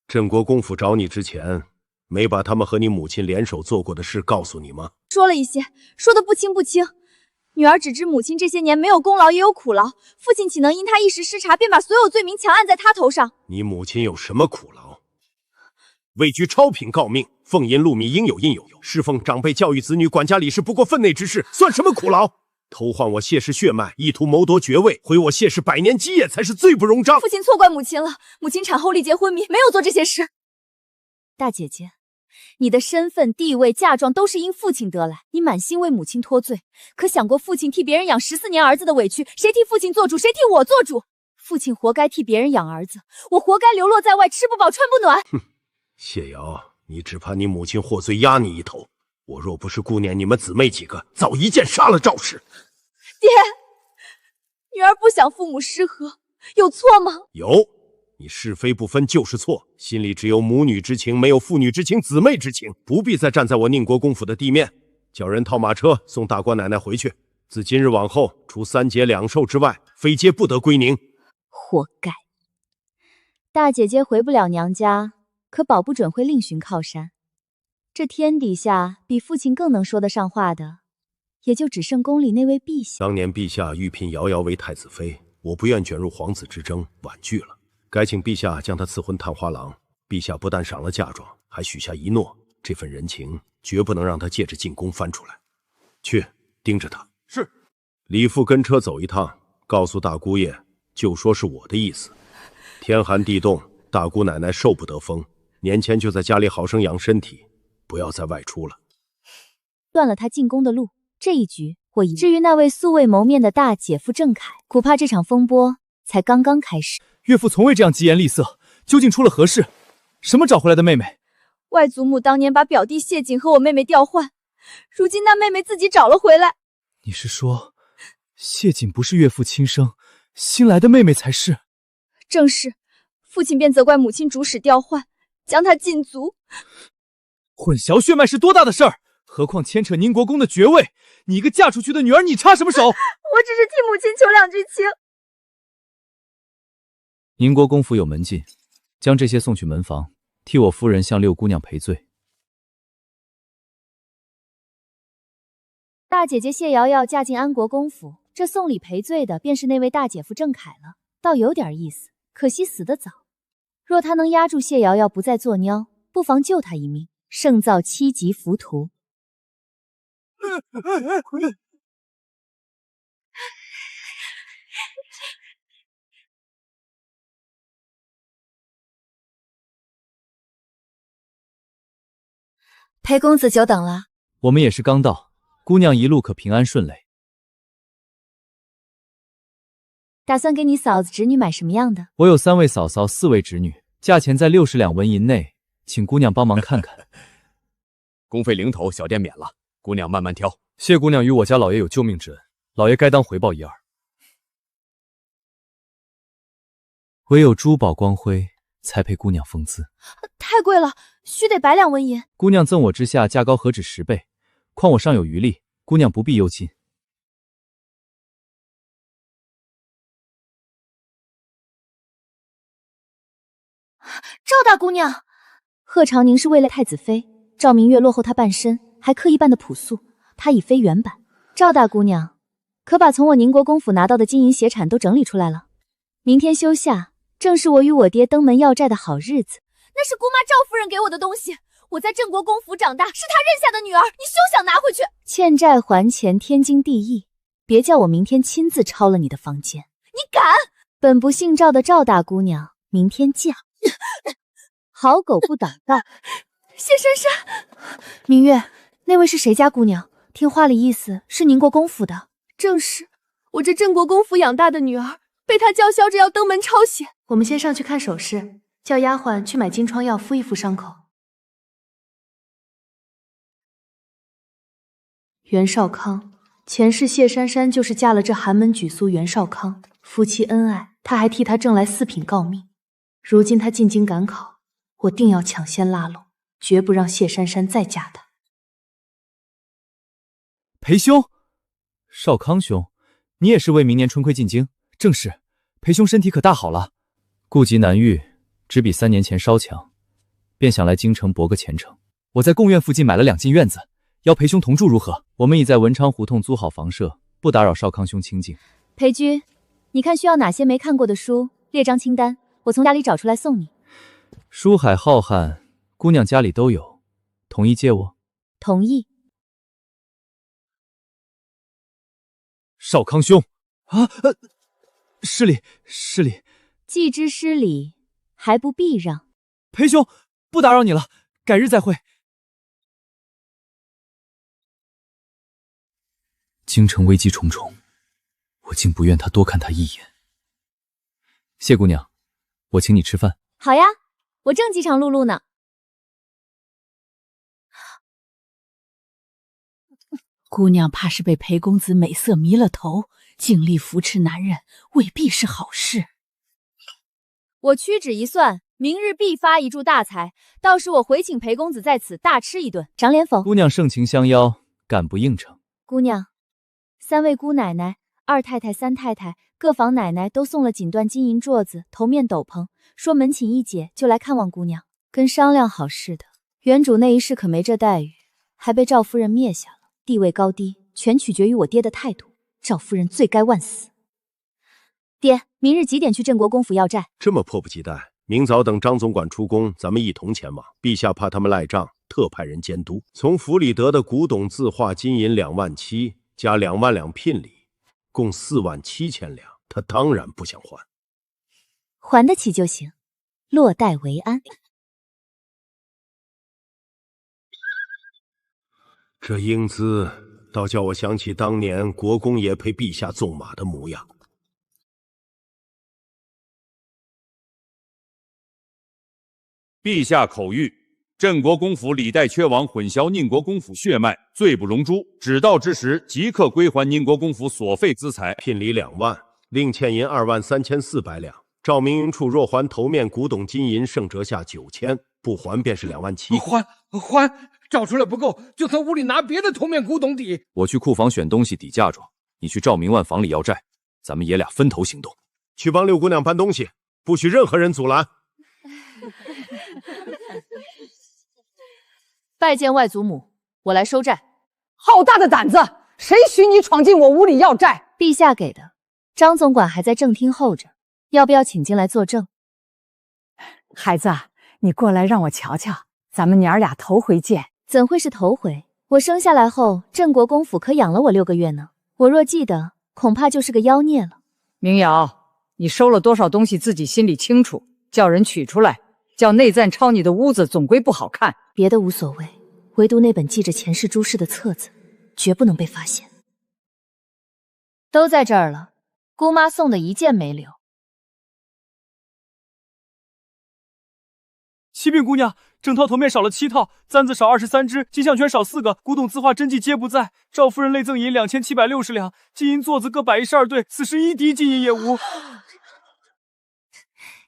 镇国公府找你之前，没把他们和你母亲联手做过的事告诉你吗？说了一些，说的不清不清。女儿只知母亲这些年没有功劳也有苦劳，父亲岂能因她一时失察，便把所有罪名强按在她头上？你母亲有什么苦劳？位居超品诰命，俸银禄米应有应有，侍奉长辈教育子女，管家理事不过分内之事，算什么苦劳？偷换我谢氏血脉，意图谋夺爵位，毁我谢氏百年基业，才是罪不容彰。父亲错怪母亲了，母亲产后力竭昏迷，没有做这些事。大姐姐，你的身份、地位、嫁妆都是因父亲得来，你满心为母亲脱罪，可想过父亲替别人养14年儿子的委屈？谁替父亲做主，谁替我做主？父亲活该替别人养儿子，我活该流落在外，吃不饱穿不暖。哼，谢瑶，你只怕你母亲获罪压你一头。我若不是顾念你们姊妹几个，早一剑杀了赵氏。爹，女儿不想父母失和，有错吗？有，你是非不分就是错，心里只有母女之情，没有父女之情、姊妹之情，不必再站在我宁国公府的地面。叫人套马车送大官奶奶回去。自今日往后，除3节2寿之外，非皆不得归宁。活该！大姐姐回不了娘家，可保不准会另寻靠山。这天底下比父亲更能说得上话的，也就只剩宫里那位陛下。当年陛下欲聘瑶瑶为太子妃，我不愿卷入皇子之争，婉拒了。该请陛下将她赐婚探花郎。陛下不但赏了嫁妆，还许下一诺，这份人情绝不能让她借着进宫翻出来。去，盯着她。是。李父跟车走一趟，告诉大姑爷，就说是我的意思。天寒地冻，大姑奶奶受不得风，年前就在家里好生养身体，不要再外出了。断了他进宫的路，这一局我赢。至于那位素未谋面的大姐夫郑恺，恐怕这场风波才刚刚开始。岳父从未这样疾言厉色，究竟出了何事？什么找回来的妹妹？外祖母当年把表弟谢景和我妹妹调换，如今那妹妹自己找了回来。你是说，谢瑾不是岳父亲生，新来的妹妹才是？正是，父亲便责怪母亲主使调换，将她禁足。混淆血脉是多大的事儿？何况牵扯宁国公的爵位，你一个嫁出去的女儿，你插什么手？我只是替母亲求2句情。宁国公府有门禁，将这些送去门房，替我夫人向六姑娘赔罪。大姐姐谢瑶瑶嫁进安国公府，这送礼赔罪的便是那位大姐夫郑恺了，倒有点意思。可惜死得早，若他能压住谢瑶瑶不再作喵，不妨救她一命，胜造7级浮屠。裴公子久等了。我们也是刚到，姑娘一路可平安顺累。打算给你嫂子侄女买什么样的？我有3位嫂嫂，4位侄女，价钱在60两纹银内，请姑娘帮忙看看。公费零头，小店免了，姑娘慢慢挑。谢姑娘与我家老爷有救命之恩，老爷该当回报一二。唯有珠宝光辉，才配姑娘风姿。太贵了，须得100两纹银。姑娘赠我之下，价高何止10倍，况我尚有余力，姑娘不必忧心。赵大姑娘，贺长宁是为了太子妃，赵明月落后她半身，还刻意扮的朴素，她已非原版。赵大姑娘，可把从我宁国公府拿到的金银血产都整理出来了。明天休假，正是我与我爹登门要债的好日子。那是姑妈赵夫人给我的东西，我在郑国公府长大，是她认下的女儿，你休想拿回去。欠债还钱，天经地义，别叫我明天亲自抄了你的房间。你敢！本不姓赵的赵大姑娘，明天见。好狗不挡道。谢珊珊，明月，那位是谁家姑娘？听话里意思是宁国公府的。正是，我这郑国公府养大的女儿，被他叫嚣着要登门抄写。我们先上去看首饰，叫丫鬟去买金疮药敷一敷伤口。袁绍康，前世谢珊珊就是嫁了这寒门举俗袁绍康，夫妻恩爱，他还替他挣来4品诰命。如今他进京赶考，我定要抢先拉拢，绝不让谢珊珊再嫁他。裴兄，少康兄，你也是为明年春亏进京？正是，裴兄身体可大好了。顾及难遇，只比3年前稍强，便想来京城博个前程。我在贡院附近买了2进院子，邀裴兄同住如何？我们已在文昌胡同租好房舍，不打扰少康兄清静。裴居，你看需要哪些没看过的书，列张清单，我从家里找出来送你。书海浩瀚，姑娘家里都有，同意借我？同意。少康兄，失礼，失礼。既知失礼，还不避让。裴兄，不打扰你了，改日再会。京城危机重重，我竟不愿他多看他一眼。谢姑娘，我请你吃饭。好呀，我正饥肠辘辘呢。姑娘怕是被裴公子美色迷了头，尽力扶持男人未必是好事。我屈指一算，明日必发一柱大财，到时我回请裴公子在此大吃一顿，赏脸否？姑娘盛情相邀，敢不应承？姑娘，3位姑奶奶、2太太、3太太各房奶奶都送了锦缎金银镯子、头面斗篷，说门寝一解就来看望姑娘，跟商量好似的。原主那一世可没这待遇，还被赵夫人灭下了。地位高低全取决于我爹的态度，赵夫人罪该万死。爹，明日几点去镇国公府要债？这么迫不及待，明早等张总管出宫，咱们一同前往。陛下怕他们赖账，特派人监督。从府里得的古董字画金银27000，加2万两聘礼，共47000两。他当然不想还，还得起就行，落袋为安。这英姿倒叫我想起当年国公爷陪陛下纵马的模样。陛下口谕：镇国公府李代缺王混淆宁国公府血脉，罪不容诛。旨到之时，即刻归还宁国公府所废资财。聘礼2万，另欠银23400两。赵明云处若还头面古董金银，剩折下9000，不还便是2万7。还！找出来不够，就从屋里拿别的头面古董抵。我去库房选东西抵嫁妆，你去赵明万房里要债，咱们爷俩分头行动。去帮六姑娘搬东西，不许任何人阻拦。拜见外祖母，我来收债。好大的胆子！谁许你闯进我屋里要债？陛下给的。张总管还在正厅候着，要不要请进来作证？孩子，你过来让我瞧瞧，咱们娘俩头回见。怎会是头回？我生下来后，镇国公府可养了我6个月呢。我若记得，恐怕就是个妖孽了。明瑶，你收了多少东西自己心里清楚，叫人取出来，叫内赞抄你的屋子总归不好看。别的无所谓，唯独那本记着前世诸事的册子，绝不能被发现。都在这儿了，姑妈送的一件没留。启禀姑娘，整套头面少了7套，簪子少23只，金项圈少4个，古董字画真迹皆不在。赵夫人类赠银2760两，金银座子各112对，41滴金银也无。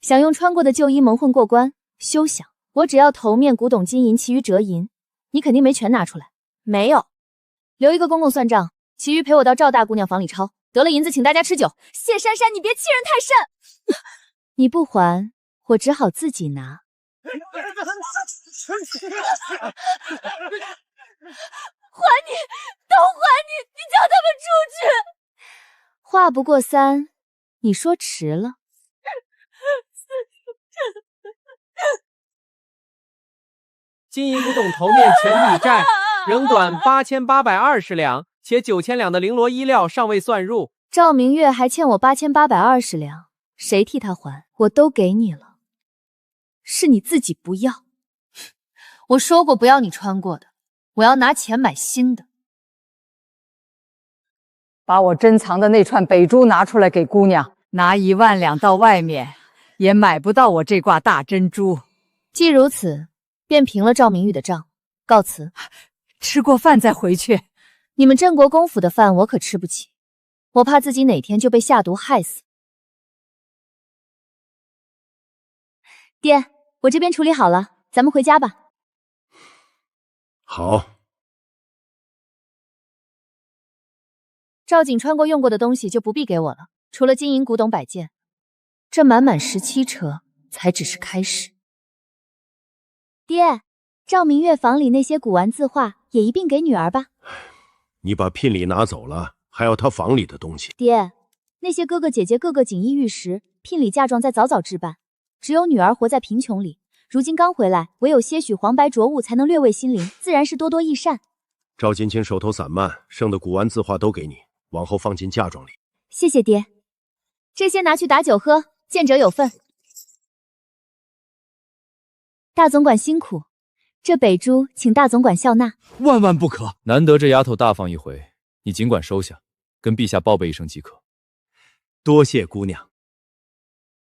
想用穿过的旧衣蒙混过关，休想！我只要头面、古董、金银，其余折银。你肯定没全拿出来。没有，留一个公公算账，其余陪我到赵大姑娘房里抄。得了银子，请大家吃酒。谢珊珊，你别欺人太甚。你不还，我只好自己拿。还你，都还你！你叫他们出去。话不过3，你说迟了。金银古董头面全抵债，仍短8820两，且9000两的绫罗衣料尚未算入。赵明月还欠我8820两，谁替他还？我都给你了，是你自己不要。我说过不要你穿过的，我要拿钱买新的。把我珍藏的那串北珠拿出来给姑娘，拿1万两到外面，也买不到我这挂大珍珠。既如此，便平了赵明玉的账，告辞。吃过饭再回去。你们镇国公府的饭我可吃不起，我怕自己哪天就被下毒害死。爹，我这边处理好了，咱们回家吧。好。赵景穿过用过的东西就不必给我了，除了金银古董摆件，这满满17车才只是开始。爹，赵明月房里那些古玩字画也一并给女儿吧。你把聘礼拿走了，还要他房里的东西。爹，那些哥哥姐姐个个锦衣玉食，聘礼嫁妆再早早置办，只有女儿活在贫穷里，如今刚回来，唯有些许黄白浊物才能略慰心灵，自然是多多益善。赵金清手头散漫，剩的古玩字画都给你，往后放进嫁妆里。谢谢爹，这些拿去打酒喝，见者有份。大总管辛苦，这北珠请大总管笑纳。万万不可！难得这丫头大方一回，你尽管收下，跟陛下报备一声即可。多谢姑娘。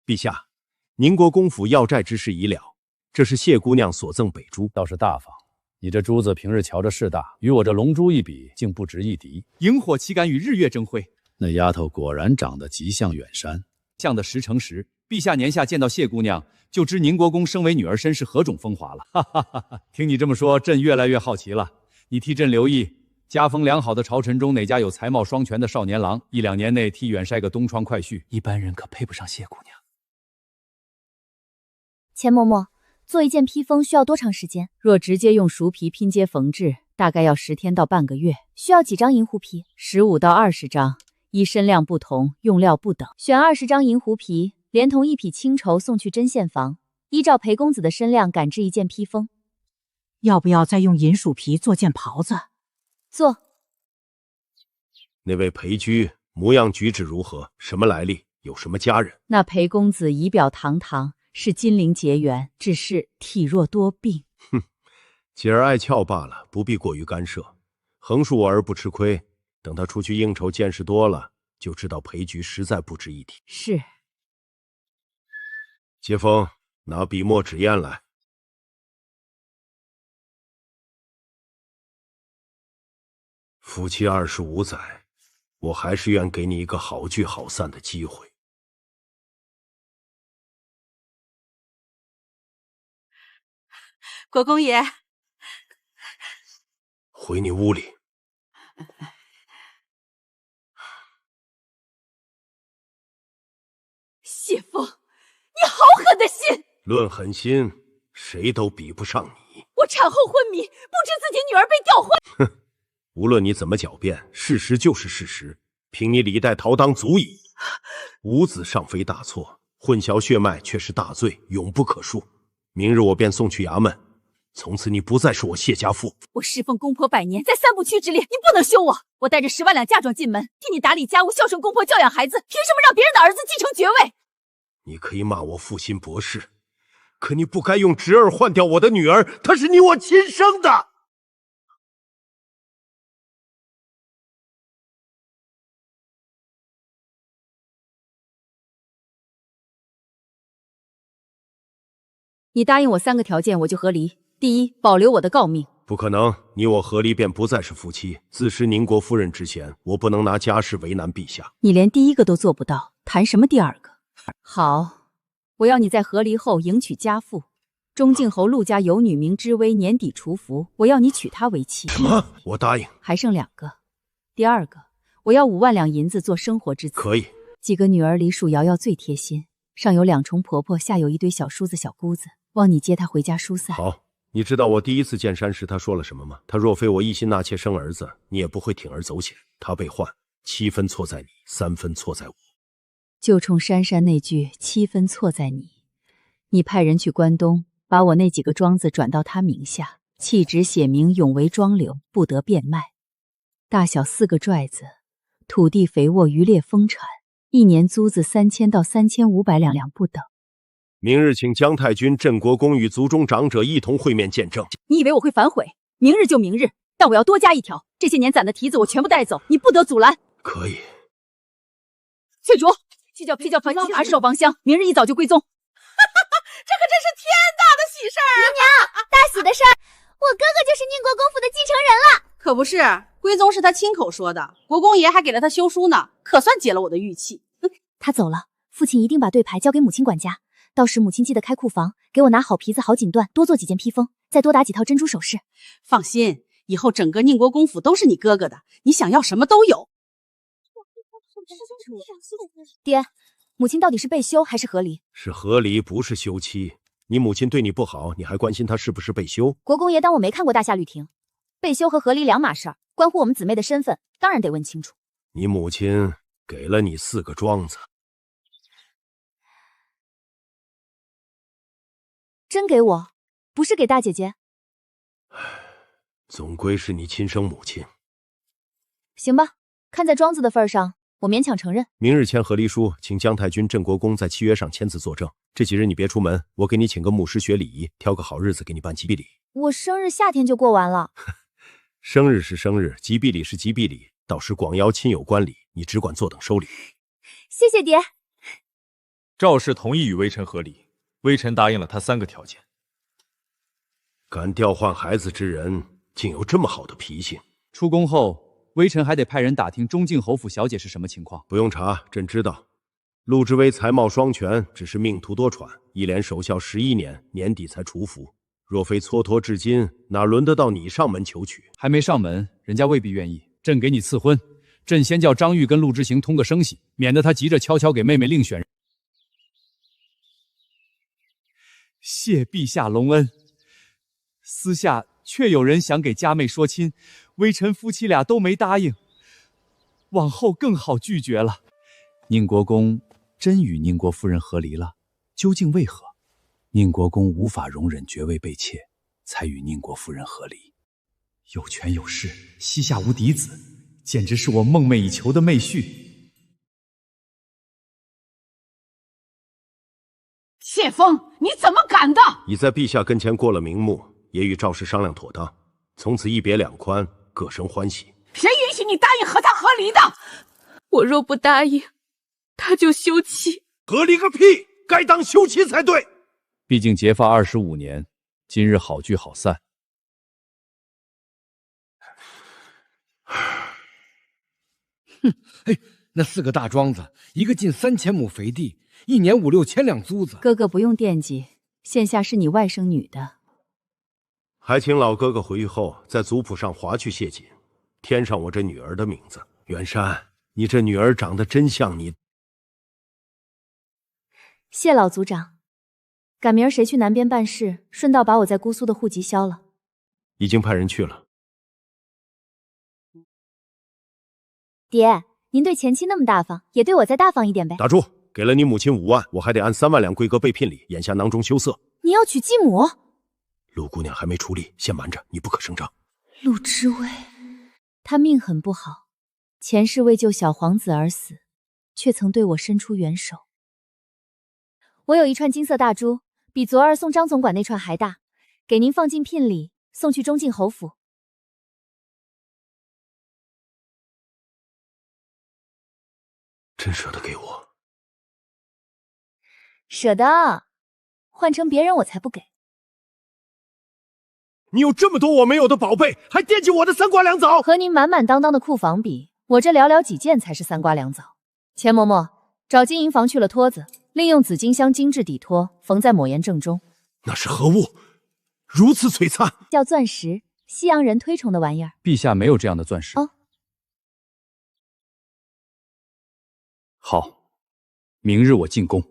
陛下，宁国公府要债之事已了，这是谢姑娘所赠北珠，倒是大方。你这珠子平日瞧着势大，与我这龙珠一比，竟不值一提。萤火岂敢与日月争辉？那丫头果然长得极像远山，像的10成10。陛下年下见到谢姑娘，就知宁国公生为女儿身是何种风华了。哈哈哈哈！听你这么说，朕越来越好奇了。你替朕留意，家风良好的朝臣中哪家有才貌双全的少年郎，1、2年内替远筛个东窗快婿。一般人可配不上谢姑娘。钱嬷嬷，做一件披风需要多长时间？若直接用熟皮拼接缝制，大概要10天到半个月。需要几张银狐皮？15到20张，依身量不同，用料不等。选20张银狐皮，连同1匹青绸送去针线房，依照裴公子的身量赶制一件披风。要不要再用银鼠皮做件袍子？做。那位裴居模样举止如何？什么来历？有什么家人？那裴公子仪表堂堂，是金陵结缘，只是体弱多病。哼，姐儿爱俏罢了，不必过于干涉。横竖我儿不吃亏，等他出去应酬见识多了，就知道裴局实在不值一提。是。接风，拿笔墨纸砚来。夫妻25载，我还是愿给你一个好聚好散的机会。国公爷，回你屋里。谢风，你好狠的心！论狠心，谁都比不上你。我产后昏迷，不知自己女儿被调换。哼，无论你怎么狡辩，事实就是事实。凭你李代陶当足矣。无子尚非大错，混淆血脉却是大罪，永不可恕。明日我便送去衙门，从此你不再是我谢家妇。我侍奉公婆100年，在3不屈之列，你不能休我。我带着10万两嫁妆进门，替你打理家务，孝顺公婆，教养孩子，凭什么让别人的儿子继承爵位？你可以骂我负心薄事，可你不该用侄儿换掉我的女儿，她是你我亲生的。你答应我3个条件，我就和离。第一，保留我的诰命。不可能，你我和离便不再是夫妻。自是宁国夫人之前，我不能拿家事为难陛下。你连第1个都做不到，谈什么第2个？好，我要你在和离后迎娶家父。中靖侯陆家有女名之薇，年底除服，我要你娶她为妻。什么？我答应。还剩2个。第2个，我要5万两银子做生活之资。可以。几个女儿里属瑶瑶最贴心，上有2重婆婆，下有一堆小叔子小姑子，望你接她回家疏散。好。你知道我第1次见山时他说了什么吗？他若非我一心纳妾生儿子，你也不会铤而走险。他被换，7分错在你，3分错在我。就冲珊珊那句7分错在你，你派人去关东，把我那几个庄子转到他名下，契纸写明永为庄柳，不得变卖。大小4个拽子，土地肥沃，渔猎丰产，1年租子3000到3500两不等。明日请姜太君、镇国公与族中长者一同会面见证。你以为我会反悔？明日就明日，但我要多加1条，这些年攒的蹄子我全部带走，你不得阻拦。可以。翠竹，去叫盆茶手帮香，明日一早就归宗。这可真是天大的喜事儿！姨娘，大喜的事儿，我哥哥就是宁国公府的继承人了。可不是，归宗是他亲口说的，国公爷还给了他休书呢，可算解了我的郁气。他走了，父亲一定把对牌交给母亲管家。到时母亲记得开库房，给我拿好皮子、好锦缎，多做几件披风，再多打几套珍珠首饰。放心，以后整个宁国公府都是你哥哥的，你想要什么都有。爹，母亲到底是被休还是和离？是和离，不是休妻。你母亲对你不好，你还关心她是不是被休？国公爷当我没看过《大夏律庭》，被休和和离两码事儿，关乎我们姊妹的身份，当然得问清楚。你母亲给了你4个庄子。真给我，不是给大姐姐。总归是你亲生母亲。行吧，看在庄子的份上，我勉强承认。明日签和离书，请姜太君、镇国公在契约上签字作证。这几日你别出门，我给你请个牧师学礼仪，挑个好日子给你办吉庇礼。我生日夏天就过完了。生日是生日，吉庇礼是吉庇礼，到时广邀亲友观礼，你只管坐等收礼。谢谢爹。赵氏同意与微臣和离。微臣答应了他3个条件。敢调换孩子之人，竟有这么好的脾性。出宫后，微臣还得派人打听中靖侯府小姐是什么情况。不用查，朕知道。陆之威才貌双全，只是命途多舛，一连守孝11年，年底才除服。若非蹉跎至今，哪轮得到你上门求娶？还没上门，人家未必愿意。朕给你赐婚，朕先叫张玉跟陆之行通个声息，免得他急着悄悄给妹妹另选人。谢陛下隆恩。私下却有人想给家妹说亲，微臣夫妻俩都没答应，往后更好拒绝了。宁国公真与宁国夫人和离了，究竟为何？宁国公无法容忍爵位被窃，才与宁国夫人和离。有权有势，膝下无嫡子，简直是我梦寐以求的妹婿。谢峰，你怎么敢的？已在陛下跟前过了名目，也与赵氏商量妥当，从此一别两宽，各生欢喜。谁允许你答应和他和离的？我若不答应，他就休妻。和离个屁！该当休妻才对。毕竟结发25年，今日好聚好散。哼，哎，那4个大庄子，一个近3000亩肥地。1年5、6千两租子，哥哥不用惦记，现下是你外甥女的。还请老哥哥回去后，在族谱上划去谢锦，添上我这女儿的名字。袁山，你这女儿长得真像你。谢老族长，赶明儿谁去南边办事，顺道把我在姑苏的户籍销了。已经派人去了。爹，您对前妻那么大方，也对我再大方一点呗。打住！给了你母亲5万，我还得按3万两规格备聘礼，眼下囊中羞涩。你要娶继母？陆姑娘还没出力，先瞒着，你不可声张。陆之威，他命很不好，前世为救小皇子而死，却曾对我伸出援手。我有一串金色大珠，比昨儿送张总管那串还大，给您放进聘礼，送去中靖侯府。真舍得给我？舍得。换成别人我才不给。你有这么多我没有的宝贝，还惦记我的三瓜两枣？和您满满当当的库房比，我这寥寥几件才是三瓜两枣。钱嬷嬷，找金银房去了托子，另用紫金镶精致底托缝在抹檐正中。那是何物？如此璀璨，叫钻石，西洋人推崇的玩意儿。陛下没有这样的钻石。哦，好，明日我进宫。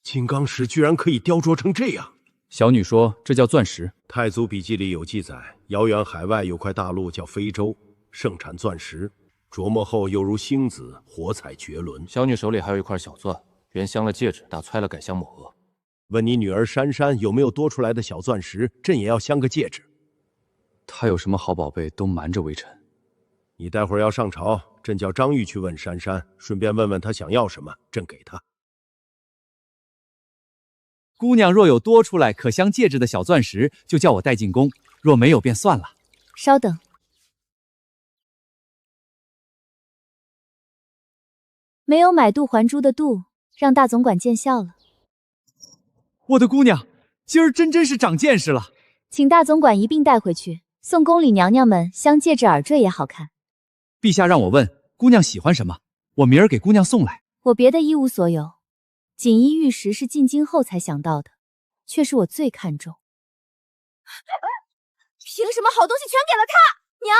金刚石居然可以雕琢成这样。小女说这叫钻石。太祖笔记里有记载，遥远海外有块大陆叫非洲，盛产钻石，琢磨后犹如星子，火彩绝伦。小女手里还有一块小钻，原镶了戒指，打揣了改镶抹额。问你女儿珊珊有没有多出来的小钻石，朕也要镶个戒指。她有什么好宝贝都瞒着微臣。你待会儿要上朝，朕叫张玉去问珊珊，顺便问问她想要什么，朕给她。姑娘若有多出来可镶戒指的小钻石，就叫我带进宫；若没有，便算了。稍等，没有买椟还珠的椟，让大总管见笑了。我的姑娘，今儿真是长见识了。请大总管一并带回去，送宫里娘娘们镶戒指、耳坠也好看。陛下让我问姑娘喜欢什么，我明儿给姑娘送来。我别的一无所有，锦衣玉食是进京后才想到的，却是我最看重。凭什么好东西全给了他？娘，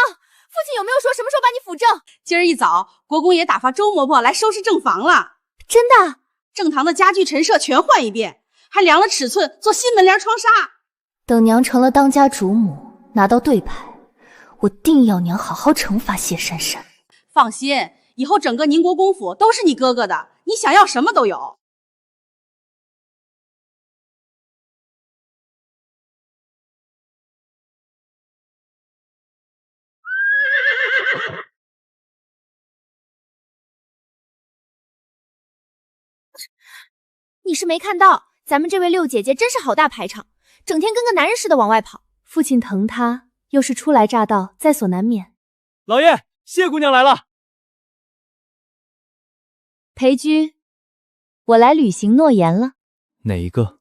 父亲有没有说什么时候把你辅正？今儿一早，国公爷打发周嬷嬷来收拾正房了。真的？正堂的家具陈设全换一遍，还量了尺寸做新门帘窗纱。等娘成了当家主母，拿到对牌，我定要娘好好惩罚谢珊珊。放心，以后整个宁国公府都是你哥哥的，你想要什么都有。你是没看到，咱们这位六姐姐真是好大排场，整天跟个男人似的往外跑。父亲疼她，又是初来乍到，在所难免。老爷，谢姑娘来了。裴居，我来履行诺言了。哪一个？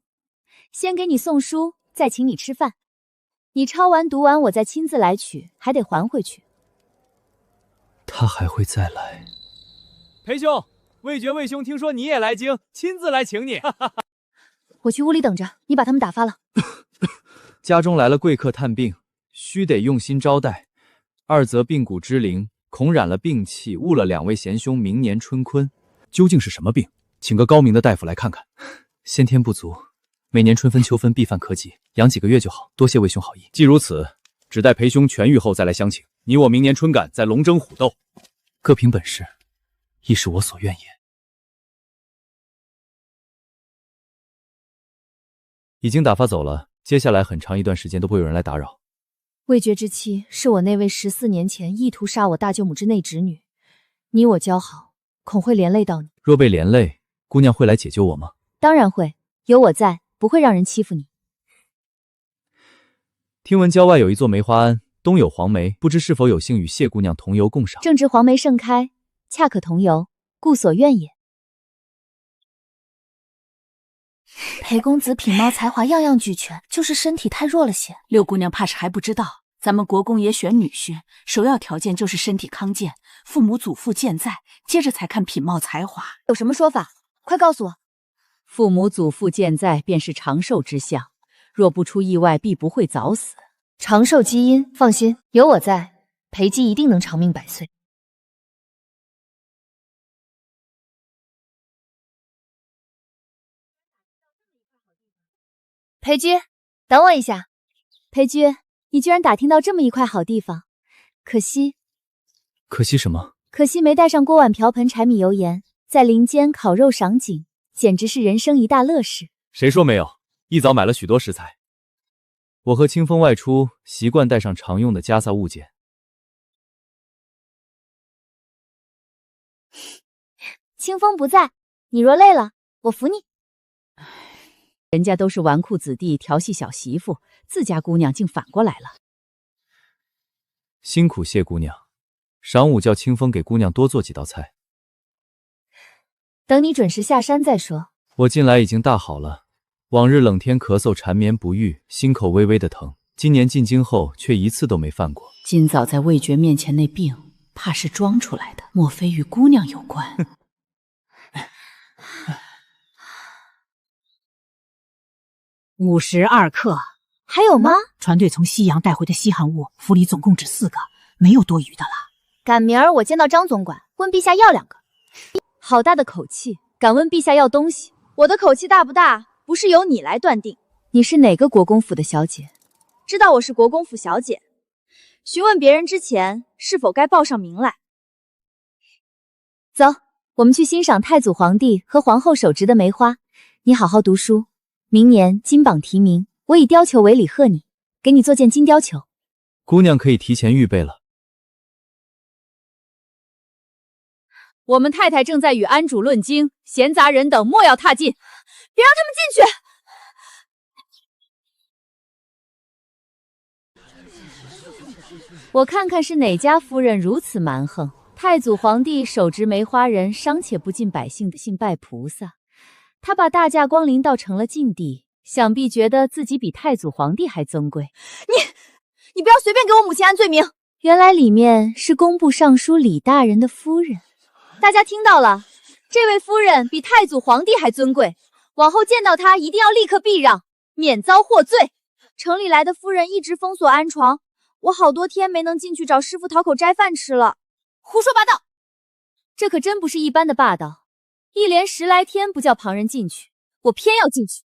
先给你送书，再请你吃饭。你抄完读完，我再亲自来取，还得还回去。他还会再来。裴兄，魏爵魏兄听说你也来京，亲自来请你。我去屋里等着，你把他们打发了。家中来了贵客探病，须得用心招待。二则病骨之灵，恐染了病气，误了两位贤兄明年春坤。究竟是什么病？请个高明的大夫来看看。先天不足，每年春分秋分必犯咳疾，养几个月就好。多谢魏兄好意。既如此，只待裴兄痊愈后再来相请。你我明年春赶再龙争虎斗，各凭本事，亦是我所愿也。已经打发走了，接下来很长一段时间都不会有人来打扰。魏爵之妻是我那位14年前意图杀我大舅母之内侄女，你我交好，恐会连累到你。若被连累，姑娘会来解救我吗？当然会，有我在，不会让人欺负你。听闻郊外有一座梅花庵，东有黄梅，不知是否有幸与谢姑娘同游共赏？正值黄梅盛开，恰可同游，故所愿也。裴公子品貌才华样样俱全，就是身体太弱了些。六姑娘怕是还不知道，咱们国公爷选女婿，首要条件就是身体康健，父母祖父健在，接着才看品貌才华。有什么说法？快告诉我。父母祖父健在，便是长寿之象，若不出意外，必不会早死。长寿基因，放心，有我在，裴姬一定能长命百岁。裴居，等我一下。裴居，你居然打听到这么一块好地方，可惜什么？可惜没带上锅碗瓢盆、柴米油盐，在林间烤肉赏景，简直是人生一大乐事。谁说没有？一早买了许多食材。我和清风外出，习惯带上常用的家撒物件。清风不在，你若累了，我扶你。人家都是纨绔子弟调戏小媳妇，自家姑娘竟反过来了。辛苦谢姑娘，晌午叫清风给姑娘多做几道菜。等你准时下山再说。我近来已经大好了，往日冷天咳嗽缠绵不愈，心口微微的疼，今年进京后却一次都没犯过。今早在魏爵面前那病，怕是装出来的，莫非与姑娘有关？52克，还有吗？船队从西洋带回的稀罕物，府里总共只4个，没有多余的了。赶明儿我见到张总管，问陛下要2个。好大的口气，敢问陛下要东西？我的口气大不大，不是由你来断定。你是哪个国公府的小姐？知道我是国公府小姐，询问别人之前，是否该报上名来？走，我们去欣赏太祖皇帝和皇后手植的梅花。你好好读书，明年金榜题名，我以貂裘为礼贺你，给你做件金貂裘。姑娘可以提前预备了。我们太太正在与安主论经，闲杂人等莫要踏进，别让他们进去。我看看是哪家夫人如此蛮横。太祖皇帝手植梅花人，尚且不尽百姓的信拜菩萨，他把大驾光临倒成了禁地，想必觉得自己比太祖皇帝还尊贵。你不要随便给我母亲安罪名。原来里面是工部尚书李大人的夫人。大家听到了，这位夫人比太祖皇帝还尊贵，往后见到她一定要立刻避让，免遭获罪。城里来的夫人一直封锁安床，我好多天没能进去找师傅讨口斋饭吃了。胡说八道！这可真不是一般的霸道，一连10来天不叫旁人进去，我偏要进去。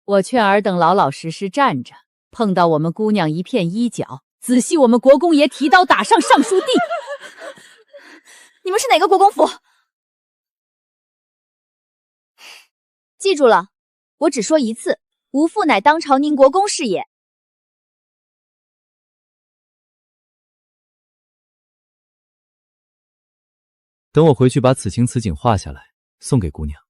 我劝尔等老老实实站着，碰到我们姑娘一片衣角，仔细我们国公爷提刀打上尚书地。你们是哪个国公府？记住了，我只说一次，吾父乃当朝宁国公是也。等我回去把此情此景画下来，送给姑娘。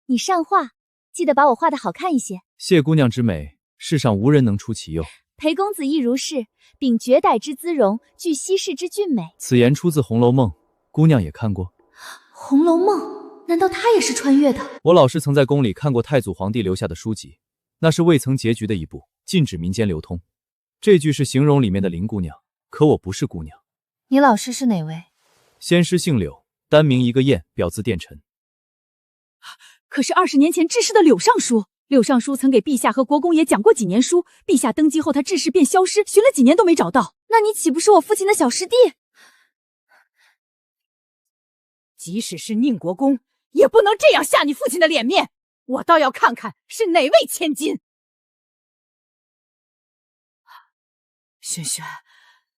你善画，记得把我画得好看一些。谢姑娘之美，世上无人能出其右。裴公子亦如是，秉绝代之姿容，具稀世之俊美。此言出自《红楼梦》，姑娘也看过。《红楼梦》难道它也是穿越的？我老师曾在宫里看过太祖皇帝留下的书籍，那是未曾结局的一部，禁止民间流通。这句是形容里面的林姑娘，可我不是姑娘。你老师是哪位？先师姓柳，单名一个燕，表字殿臣。可是20年前致仕的柳尚书，柳尚书曾给陛下和国公爷讲过几年书，陛下登基后他致仕便消失，寻了几年都没找到。那你岂不是我父亲的小师弟？即使是宁国公，也不能这样下你父亲的脸面。我倒要看看是哪位千金。轩轩，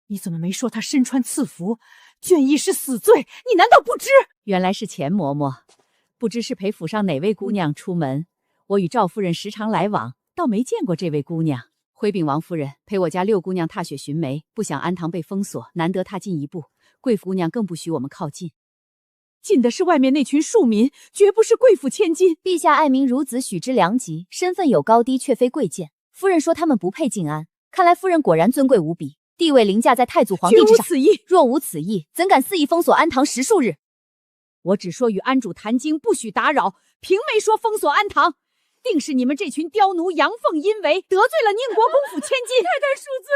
你怎么没说他身穿赐服，卷衣是死罪？你难道不知？原来是钱嬷嬷，不知是陪府上哪位姑娘出门。我与赵夫人时常来往，倒没见过这位姑娘。回禀王夫人，陪我家6姑娘踏雪寻梅，不想安堂被封锁，难得踏进一步。贵府姑娘更不许我们靠近。进的是外面那群庶民，绝不是贵府千金。陛下爱民如子，许之良极，身份有高低，却非贵贱。夫人说他们不配进安，看来夫人果然尊贵无比，地位凌驾在太祖皇帝之上。绝无此意。若无此意，怎敢肆意封锁安堂10数日？我只说与安主谈经，不许打扰，凭没说封锁安堂。定是你们这群刁奴阳奉阴违，得罪了宁国公府千金。太太恕罪，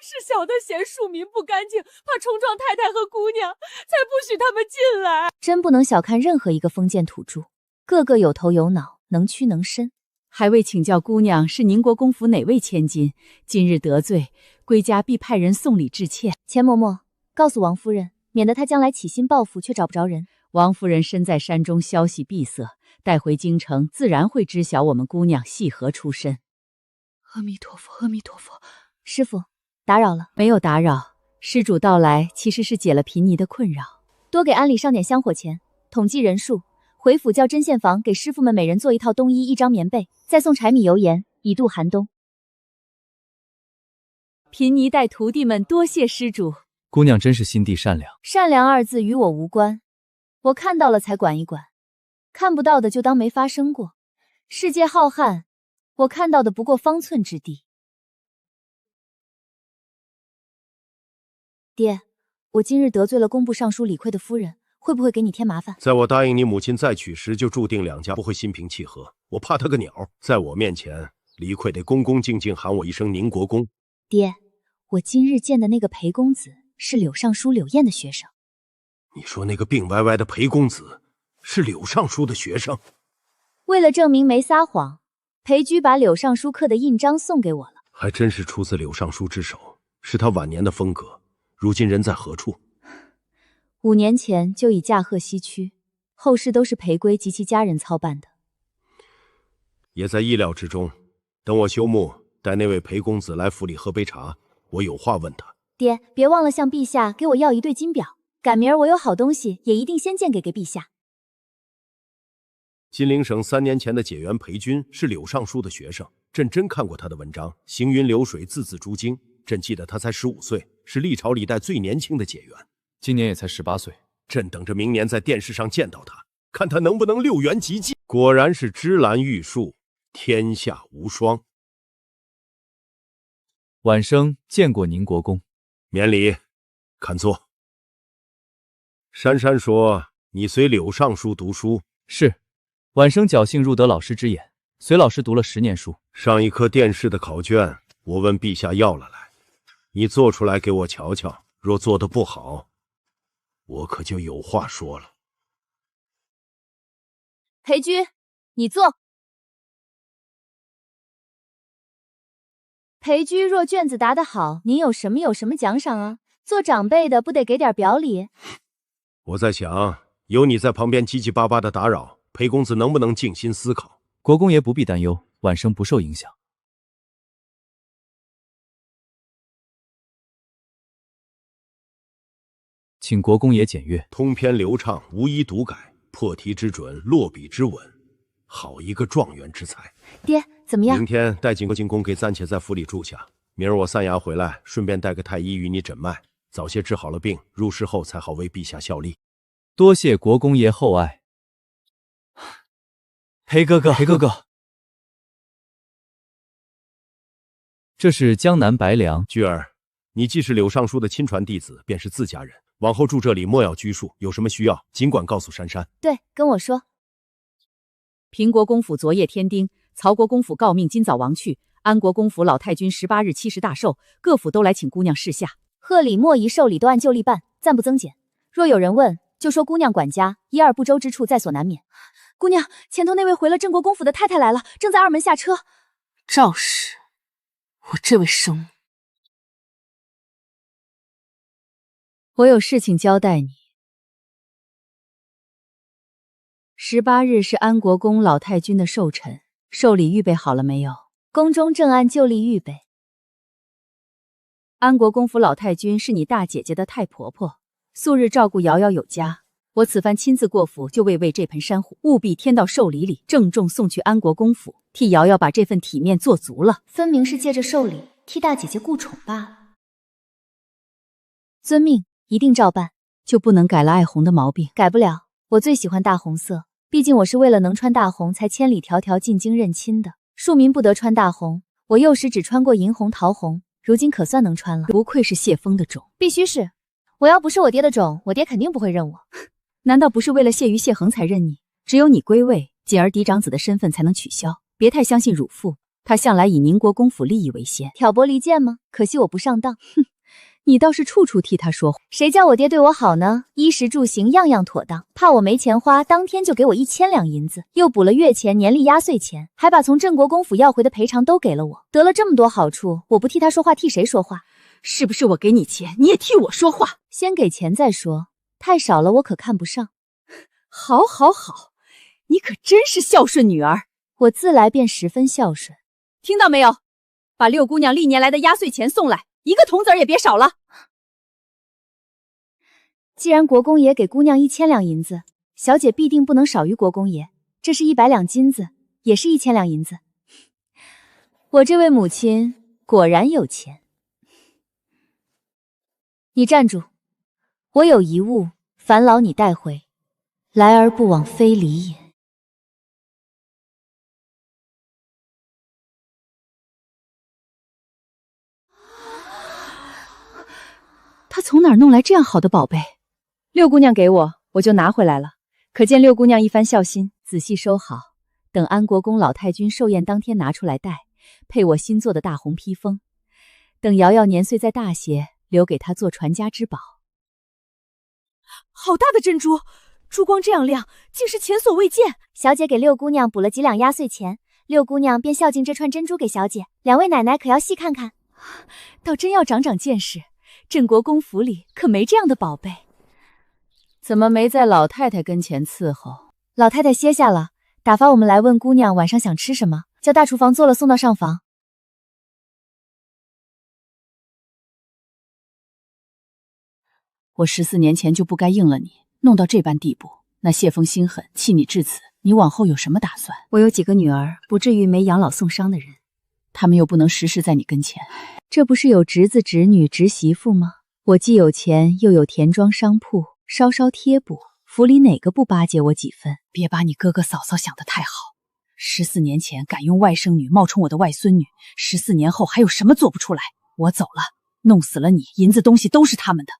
是小的嫌庶民不干净，怕冲撞太太和姑娘，才不许他们进来。真不能小看任何一个封建土著，个个有头有脑，能屈能伸。还未请教姑娘是宁国公府哪位千金，今日得罪，归家必派人送礼致歉。钱嬷嬷，告诉王夫人，免得她将来起心报复，却找不着人。王夫人身在山中，消息闭塞，待回京城，自然会知晓我们姑娘系何出身。阿弥陀佛，阿弥陀佛。师傅，打扰了。没有打扰，施主到来其实是解了贫尼的困扰。多给安里上点香火钱，统计人数，回府叫针线房给师傅们每人做1套冬衣，1张棉被，再送柴米油盐，以度寒冬。贫尼带徒弟们多谢施主。姑娘真是心地善良。善良2字与我无关，我看到了才管一管，看不到的就当没发生过。世界浩瀚，我看到的不过方寸之地。爹，我今日得罪了工部尚书李悝的夫人，会不会给你添麻烦？在我答应你母亲再娶时，就注定两家不会心平气和。我怕他个鸟，在我面前，李逵得恭恭敬敬喊我一声宁国公。爹，我今日见的那个裴公子是柳尚书柳燕的学生。你说那个病歪歪的裴公子是柳尚书的学生？为了证明没撒谎，裴居把柳尚书刻的印章送给我了。还真是出自柳尚书之手，是他晚年的风格。如今人在何处？5年前就已驾鹤西区，后事都是裴归及其家人操办的。也在意料之中。等我休沐，带那位裴公子来府里喝杯茶，我有话问他。爹，别忘了向陛下给我要一对金表，赶明儿我有好东西，也一定先荐给陛下。金陵省3年前的解元裴君是柳尚书的学生，朕真看过他的文章，行云流水，字字珠玑。朕记得他才15岁，是历朝历代最年轻的解元。今年也才18岁。朕等着明年在电视上见到他，看他能不能6元及进。果然是芝兰玉树，天下无双。晚生见过宁国公。免礼，看坐。珊珊说你随柳尚书读书。是，晚生侥幸入得老师之眼，随老师读了10年书。上一科殿试的考卷，我问陛下要了来，你做出来给我瞧瞧，若做得不好，我可就有话说了。裴居，你坐。裴居若卷子答得好，您有什么奖赏啊？做长辈的不得给点表礼？我在想，有你在旁边叽叽巴巴的打扰，裴公子能不能静心思考？国公爷不必担忧，晚生不受影响。请国公爷检阅。通篇流畅，无一读改，破题之准，落笔之稳，好一个状元之才。爹，怎么样？明天带景公给暂且在府里住下，明儿我散衙回来，顺便带个太医与你诊脉，早些治好了病，入仕后才好为陛下效力。多谢国公爷厚爱。裴哥哥，这是江南白粮。菊儿，你既是柳尚书的亲传弟子，便是自家人，往后住这里莫要拘束，有什么需要尽管告诉珊珊。对，跟我说。平国公府昨夜添丁，曹国公府告命今早亡去，安国公府老太君18日70大寿，各府都来请姑娘示下。贺礼、莫仪、寿礼都按旧例办，暂不增减。若有人问，就说姑娘管家一二不周之处在所难免。姑娘，前头那位回了郑国公府的太太来了，正在2门下车。赵氏，我这位生母，我有事情交代你。18日是安国公老太君的寿辰，寿礼预备好了没有？宫中正按旧例预备。安国公府老太君是你大姐姐的太婆婆，素日照顾瑶瑶有加。我此番亲自过府，就为这盆珊瑚，务必添到寿礼里，郑重送去安国公府，替瑶瑶把这份体面做足了。分明是借着寿礼替大姐姐顾宠罢了。遵命，一定照办。就不能改了爱红的毛病？改不了，我最喜欢大红色，毕竟我是为了能穿大红才千里迢迢进京认亲的。庶民不得穿大红，我幼时只穿过银红、桃红，如今可算能穿了。不愧是谢峰的种，必须是。我要不是我爹的种，我爹肯定不会认我。难道不是为了谢于谢恒才认你？只有你归位，进而嫡长子的身份才能取消。别太相信汝父，他向来以宁国公府利益为先，挑拨离间吗？可惜我不上当。哼，你倒是处处替他说话。谁叫我爹对我好呢？衣食住行样样妥当，怕我没钱花，当天就给我1000两银子，又补了月钱、年例压岁钱，还把从郑国公府要回的赔偿都给了我。得了这么多好处，我不替他说话，替谁说话？是不是我给你钱，你也替我说话？先给钱再说，太少了我可看不上。好，你可真是孝顺女儿。我自来便十分孝顺。听到没有？把六姑娘历年来的压岁钱送来，一个铜子儿也别少了。既然国公爷给姑娘1000两银子，小姐必定不能少于国公爷。这是100两金子，也是1000两银子。我这位母亲果然有钱。你站住！我有一物，烦劳你带回。来而不往非礼也。他从哪儿弄来这样好的宝贝？六姑娘给我，我就拿回来了。可见六姑娘一番孝心，仔细收好，等安国公老太君寿宴当天拿出来戴，配我新做的大红披风。等瑶瑶年岁再大些，留给她做传家之宝。好大的珍珠，珠光这样亮，竟是前所未见。小姐给六姑娘补了几两压岁钱，六姑娘便孝敬这串珍珠给小姐，两位奶奶可要细看看。倒真要长长见识，镇国公府里可没这样的宝贝。怎么没在老太太跟前伺候？老太太歇下了，打发我们来问姑娘晚上想吃什么，叫大厨房做了送到上房。我14年前就不该应了你，弄到这般地步。那谢峰心狠，弃你至此，你往后有什么打算？我有几个女儿，不至于没养老送伤的人。他们又不能时时在你跟前。这不是有侄子侄女侄媳妇吗？我既有钱，又有田庄商铺，稍稍贴补，府里哪个不巴结我几分？别把你哥哥嫂嫂想得太好。14年前敢用外甥女冒充我的外孙女，14年后还有什么做不出来？我走了，弄死了你，银子东西都是他们的。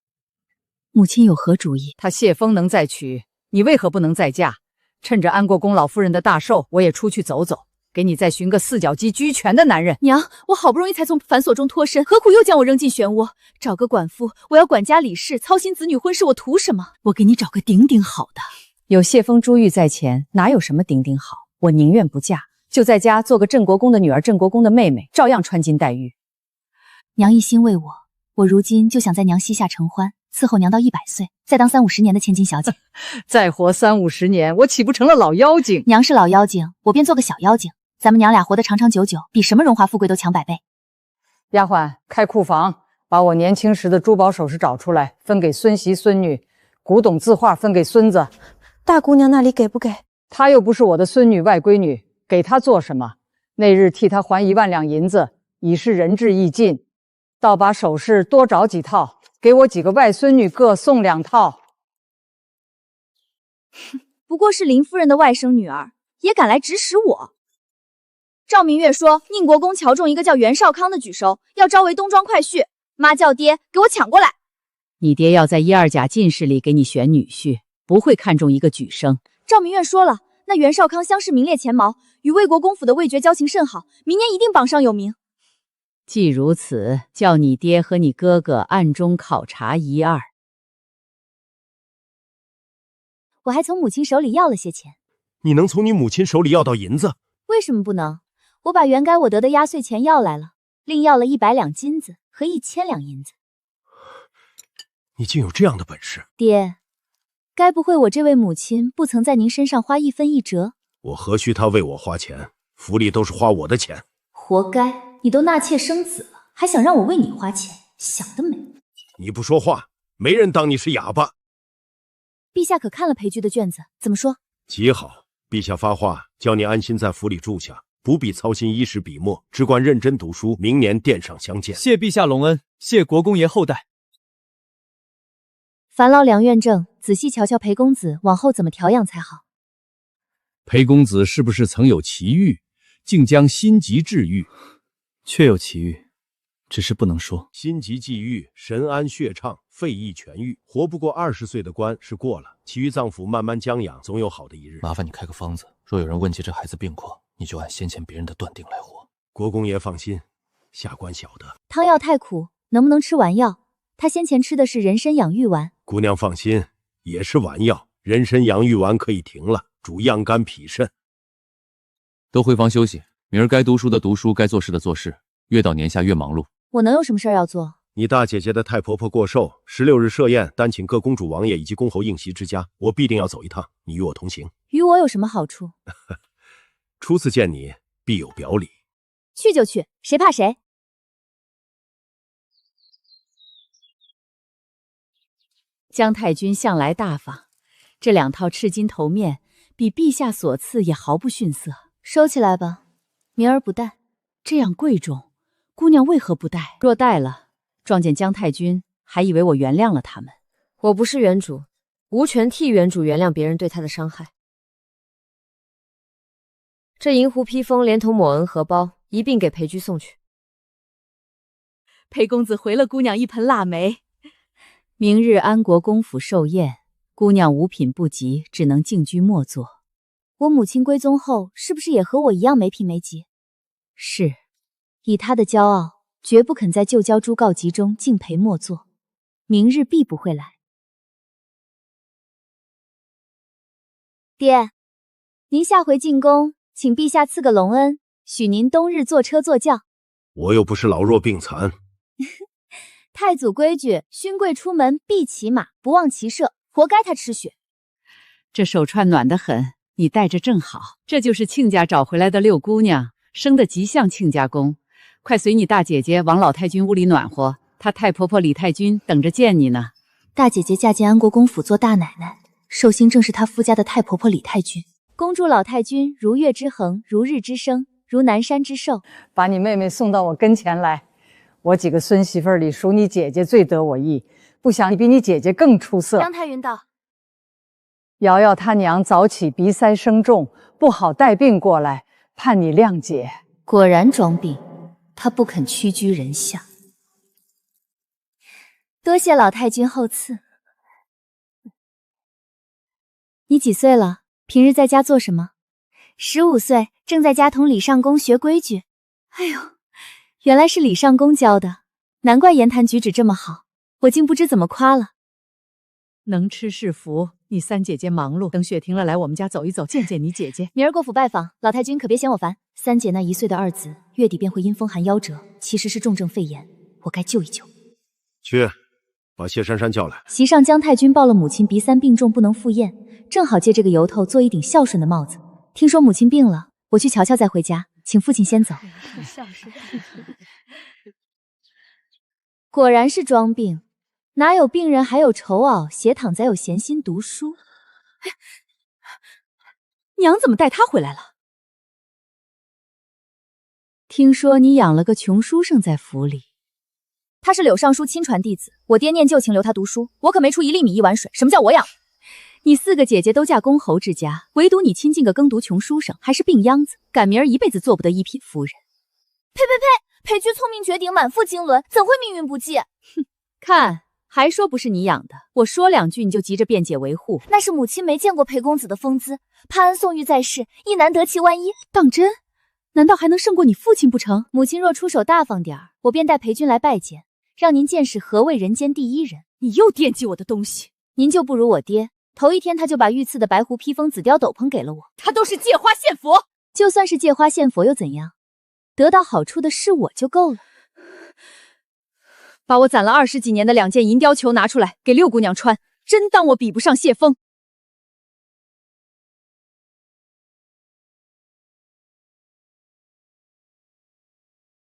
母亲有何主意？他谢峰能再娶，你为何不能再嫁？趁着安国公老夫人的大寿，我也出去走走，给你再寻个四脚鸡居全的男人。娘，我好不容易才从繁琐中脱身，何苦又将我扔进漩涡？找个管夫，我要管家理事，操心子女婚事，我图什么？我给你找个顶顶好的。有谢峰珠玉在前，哪有什么顶顶好？我宁愿不嫁，就在家做个镇国公的女儿，镇国公的妹妹，照样穿金戴玉。娘一心为我，我如今就想在娘膝下承欢，伺候娘到100岁，再当30-50年的千金小姐。再活30-50年，我岂不成了老妖精？娘是老妖精，我便做个小妖精，咱们娘俩活得长长久久，比什么荣华富贵都强100倍。丫鬟，开库房，把我年轻时的珠宝首饰找出来，分给孙媳孙女，古董字画分给孙子。大姑娘那里给不给？她又不是我的孙女外闺女，给她做什么？那日替她还1万两银子，已是仁至义尽。倒把首饰多找几套，给我几个外孙女各送2套。不过是林夫人的外甥女儿，也敢来指使我。赵明月说，宁国公瞧中一个叫袁绍康的举手，要招为东庄快婿。妈叫爹，给我抢过来。你爹要在1、2甲进士里给你选女婿，不会看中一个举生。赵明月说了，那袁绍康乡试名列前茅，与魏国公府的魏爵交情甚好，明年一定榜上有名。既如此，叫你爹和你哥哥暗中考察1、2。我还从母亲手里要了些钱。你能从你母亲手里要到银子？为什么不能？我把原该我得的压岁钱要来了，另要了100两金子和1000两银子。你竟有这样的本事！爹，该不会我这位母亲不曾在您身上花1分1折？我何须他为我花钱？府里都是花我的钱。活该！你都纳妾生子了，还想让我为你花钱，想得美！你不说话，没人当你是哑巴。陛下可看了裴剧的卷子，怎么说？极好，陛下发话，叫你安心在府里住下，不必操心衣食笔墨，只管认真读书，明年殿上相见。谢陛下隆恩，谢国公爷厚待。烦劳梁院正仔细瞧瞧裴公子往后怎么调养才好。裴公子是不是曾有奇遇，竟将心疾治愈？确有奇遇，只是不能说。心疾际愈，神安血畅，肺亦痊愈。活不过20岁的关是过了，其余脏腑慢慢将养，总有好的一日。麻烦你开个方子，若有人问起这孩子病况，你就按先前别人的断定来活。国公爷放心，下官晓得。汤药太苦，能不能吃丸药？他先前吃的是人参养郁丸。姑娘放心，也是丸药，人参养郁丸可以停了，主样肝脾肾。都回房休息，明儿该读书的读书，该做事的做事，越到年下越忙碌。我能有什么事儿要做？你大姐姐的太婆婆过寿，16日设宴，单请各公主王爷以及公侯应席之家，我必定要走一趟，你与我同行。与我有什么好处？初次见你，必有表礼。去就去，谁怕谁？姜太君向来大方，这2套赤金头面比陛下所赐也毫不逊色。收起来吧，明儿不戴。这样贵重，姑娘为何不戴？若戴了，撞见姜太君，还以为我原谅了他们。我不是原主，无权替原主原谅别人对他的伤害。这银狐披风连同抹额荷包一并给裴居送去。裴公子回了姑娘一盆腊梅。明日安国公府寿宴，姑娘五品不及，只能静居默坐。我母亲归宗后，是不是也和我一样没品没级？是，以她的骄傲，绝不肯在旧交诸告急中静陪默坐。明日必不会来。爹，您下回进宫，请陛下赐个隆恩，许您冬日坐车坐轿。我又不是老弱病残。太祖规矩，勋贵出门必骑马，不忘骑射，活该他吃血。这手串暖得很，你戴着正好。这就是亲家找回来的六姑娘，生得极像亲家公。快随你大姐姐往老太君屋里暖和，她太婆婆李太君等着见你呢。大姐姐嫁进安国公府做大奶奶，寿星正是她夫家的太婆婆李太君。恭祝老太君如月之恒，如日之升，如南山之寿。把你妹妹送到我跟前来。我几个孙媳妇里，属你姐姐最得我意，不想你比你姐姐更出色。杨太云道：瑶瑶她娘早起鼻塞声重，不好带病过来，盼你谅解。果然装病，她不肯屈居人下。多谢老太君厚赐。你几岁了？平日在家做什么？15岁，正在家同李尚宫学规矩。哎呦，原来是李尚宫教的，难怪言谈举止这么好，我竟不知怎么夸了。能吃是福，你三姐姐忙碌，等雪停了来我们家走一走，见见你姐姐。明儿过府拜访，老太君可别嫌我烦。三姐那1岁的二子，月底便会因风寒夭折，其实是重症肺炎，我该救一救。去，把谢珊珊叫来。席上姜太君报了母亲鼻3病重，不能赴宴，正好借这个由头做一顶孝顺的帽子。听说母亲病了，我去瞧瞧再回家，请父亲先走。果然是装病，哪有病人还有愁熬，斜躺才有闲心读书。娘怎么带他回来了？听说你养了个穷书生在府里。他是柳尚书亲传弟子，我爹念旧情留他读书，我可没出1粒米1碗水，什么叫我养？你4个姐姐都嫁公侯之家，唯独你亲近个耕读穷书生，还是病秧子，赶明儿一辈子做不得1品夫人。呸！裴居聪明绝顶，满腹经纶，怎会命运不济？哼，看还说不是你养的，我说2句你就急着辩解维护。那是母亲没见过裴公子的风姿，潘安宋玉在世，亦难得其万一。当真？难道还能胜过你父亲不成？母亲若出手大方点儿，我便带裴君来拜见，让您见识何谓人间第一人。你又惦记我的东西，您就不如我爹。头1天他就把御赐的白狐披风紫貂斗篷给了我，他都是借花献佛。就算是借花献佛又怎样？得到好处的是我就够了。把我攒了20几年的2件银貂裘拿出来给六姑娘穿，真当我比不上谢峰？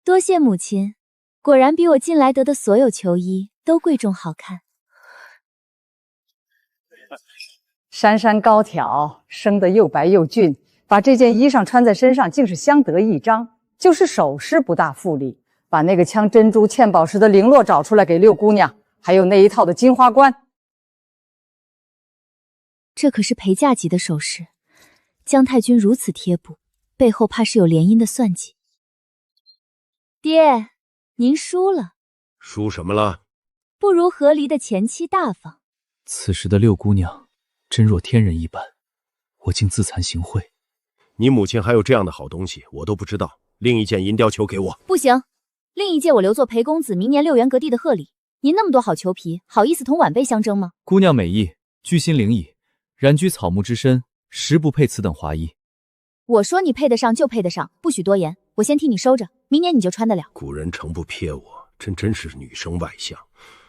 多谢母亲，果然比我近来得的所有球衣都贵重好看。珊珊高挑，生得又白又俊，把这件衣裳穿在身上，竟是相得益彰。就是首饰不大富丽，把那个镶珍珠嵌宝石的绫罗找出来给六姑娘，还有那一套的金花冠。这可是陪嫁级的首饰，姜太君如此贴补，背后怕是有联姻的算计。爹，您输了。输什么了？不如和离的前妻大方。此时的六姑娘真若天人一般，我竟自惭形秽。你母亲还有这样的好东西，我都不知道。另一件银貂裘给我。不行，另一件我留作裴公子明年6元阁第的贺礼。您那么多好裘皮，好意思同晚辈相争吗？姑娘美意，居心灵矣，然居草木之身，实不配此等华衣。我说你配得上就配得上，不许多言。我先替你收着，明年你就穿得了。古人诚不撇我，真是女生外向。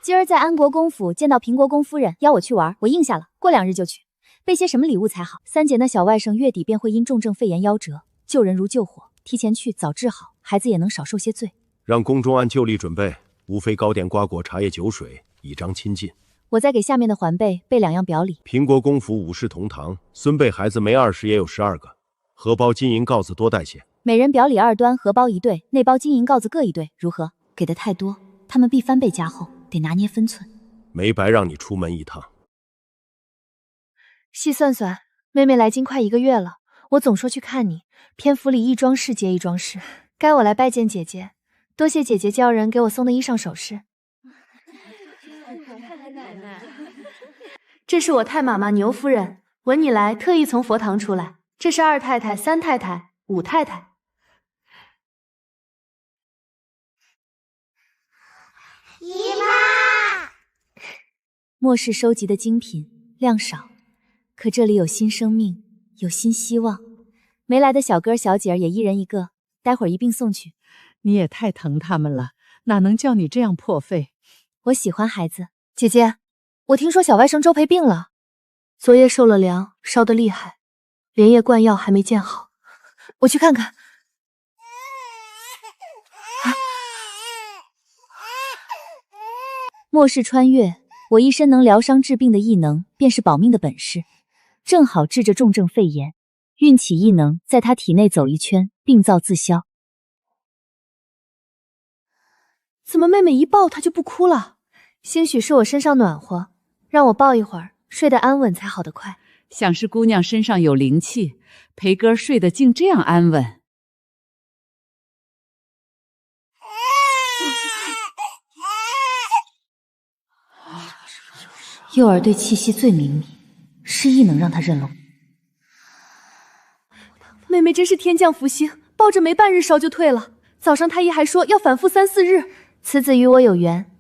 今儿在安国公府见到平国公夫人，邀我去玩，我应下了，过2日就去。备些什么礼物才好？三姐那小外甥月底便会因重症肺炎夭折，救人如救火，提前去早治好，孩子也能少受些罪。让宫中按旧例准备，无非糕点、瓜果、茶叶、酒水，以彰亲近。我再给下面的环辈备2样表里。平国公府5世同堂，孙辈孩子没20也有12个，荷包、金银告子多带些。每人表里2端，荷包1对，内包金银告子各1对，如何？给的太多，他们必翻倍加厚，得拿捏分寸。没白让你出门一趟。细算算，妹妹来京快1个月了，我总说去看你，偏府里一桩事接一桩事，该我来拜见姐姐。多谢姐姐教人给我送的衣裳首饰。这是我太妈妈牛夫人，闻你来特意从佛堂出来。这是二太太、三太太、五太太。姨妈，末世收集的精品量少，可这里有新生命，有新希望。没来的小哥小姐儿也一人一个，待会儿一并送去。你也太疼他们了，哪能叫你这样破费？我喜欢孩子。姐姐，我听说小外甥周培病了，昨夜受了凉，烧得厉害，连夜灌药还没见好，我去看看。末世穿越，我一身能疗伤治病的异能，便是保命的本事。正好治着重症肺炎，运起异能，在他体内走一圈，病灶自消。怎么妹妹一抱她就不哭了？兴许是我身上暖和，让我抱一会儿，睡得安稳才好得快。想是姑娘身上有灵气，裴哥睡得竟这样安稳。幼儿对气息最灵敏，是异能让他认了。妹妹真是天降福星，抱着没半日烧就退了。早上太医还说要反复3、4日。此子与我有缘，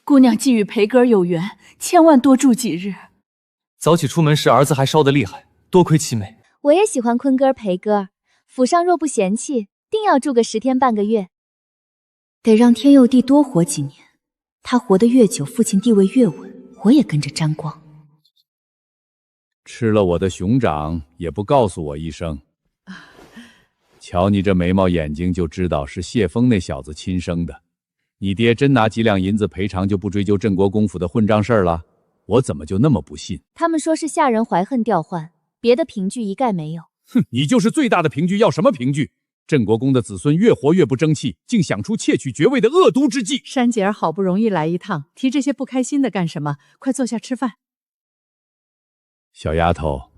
姑娘既与裴哥有缘，千万多住几日。早起出门时，儿子还烧得厉害，多亏七妹。我也喜欢坤哥裴哥，府上若不嫌弃，定要住个10天半个月。得让天佑帝多活几年，他活得越久，父亲地位越稳，我也跟着沾光。吃了我的熊掌也不告诉我一声。瞧你这眉毛眼睛，就知道是谢峰那小子亲生的。你爹真拿几两银子赔偿，就不追究镇国公府的混账事儿了？我怎么就那么不信？他们说是下人怀恨调换，别的凭据一概没有。哼，你就是最大的凭据，要什么凭据？镇国公的子孙越活越不争气，竟想出窃取爵位的恶毒之计。珊姐儿好不容易来一趟，提这些不开心的干什么？快坐下吃饭。小丫头，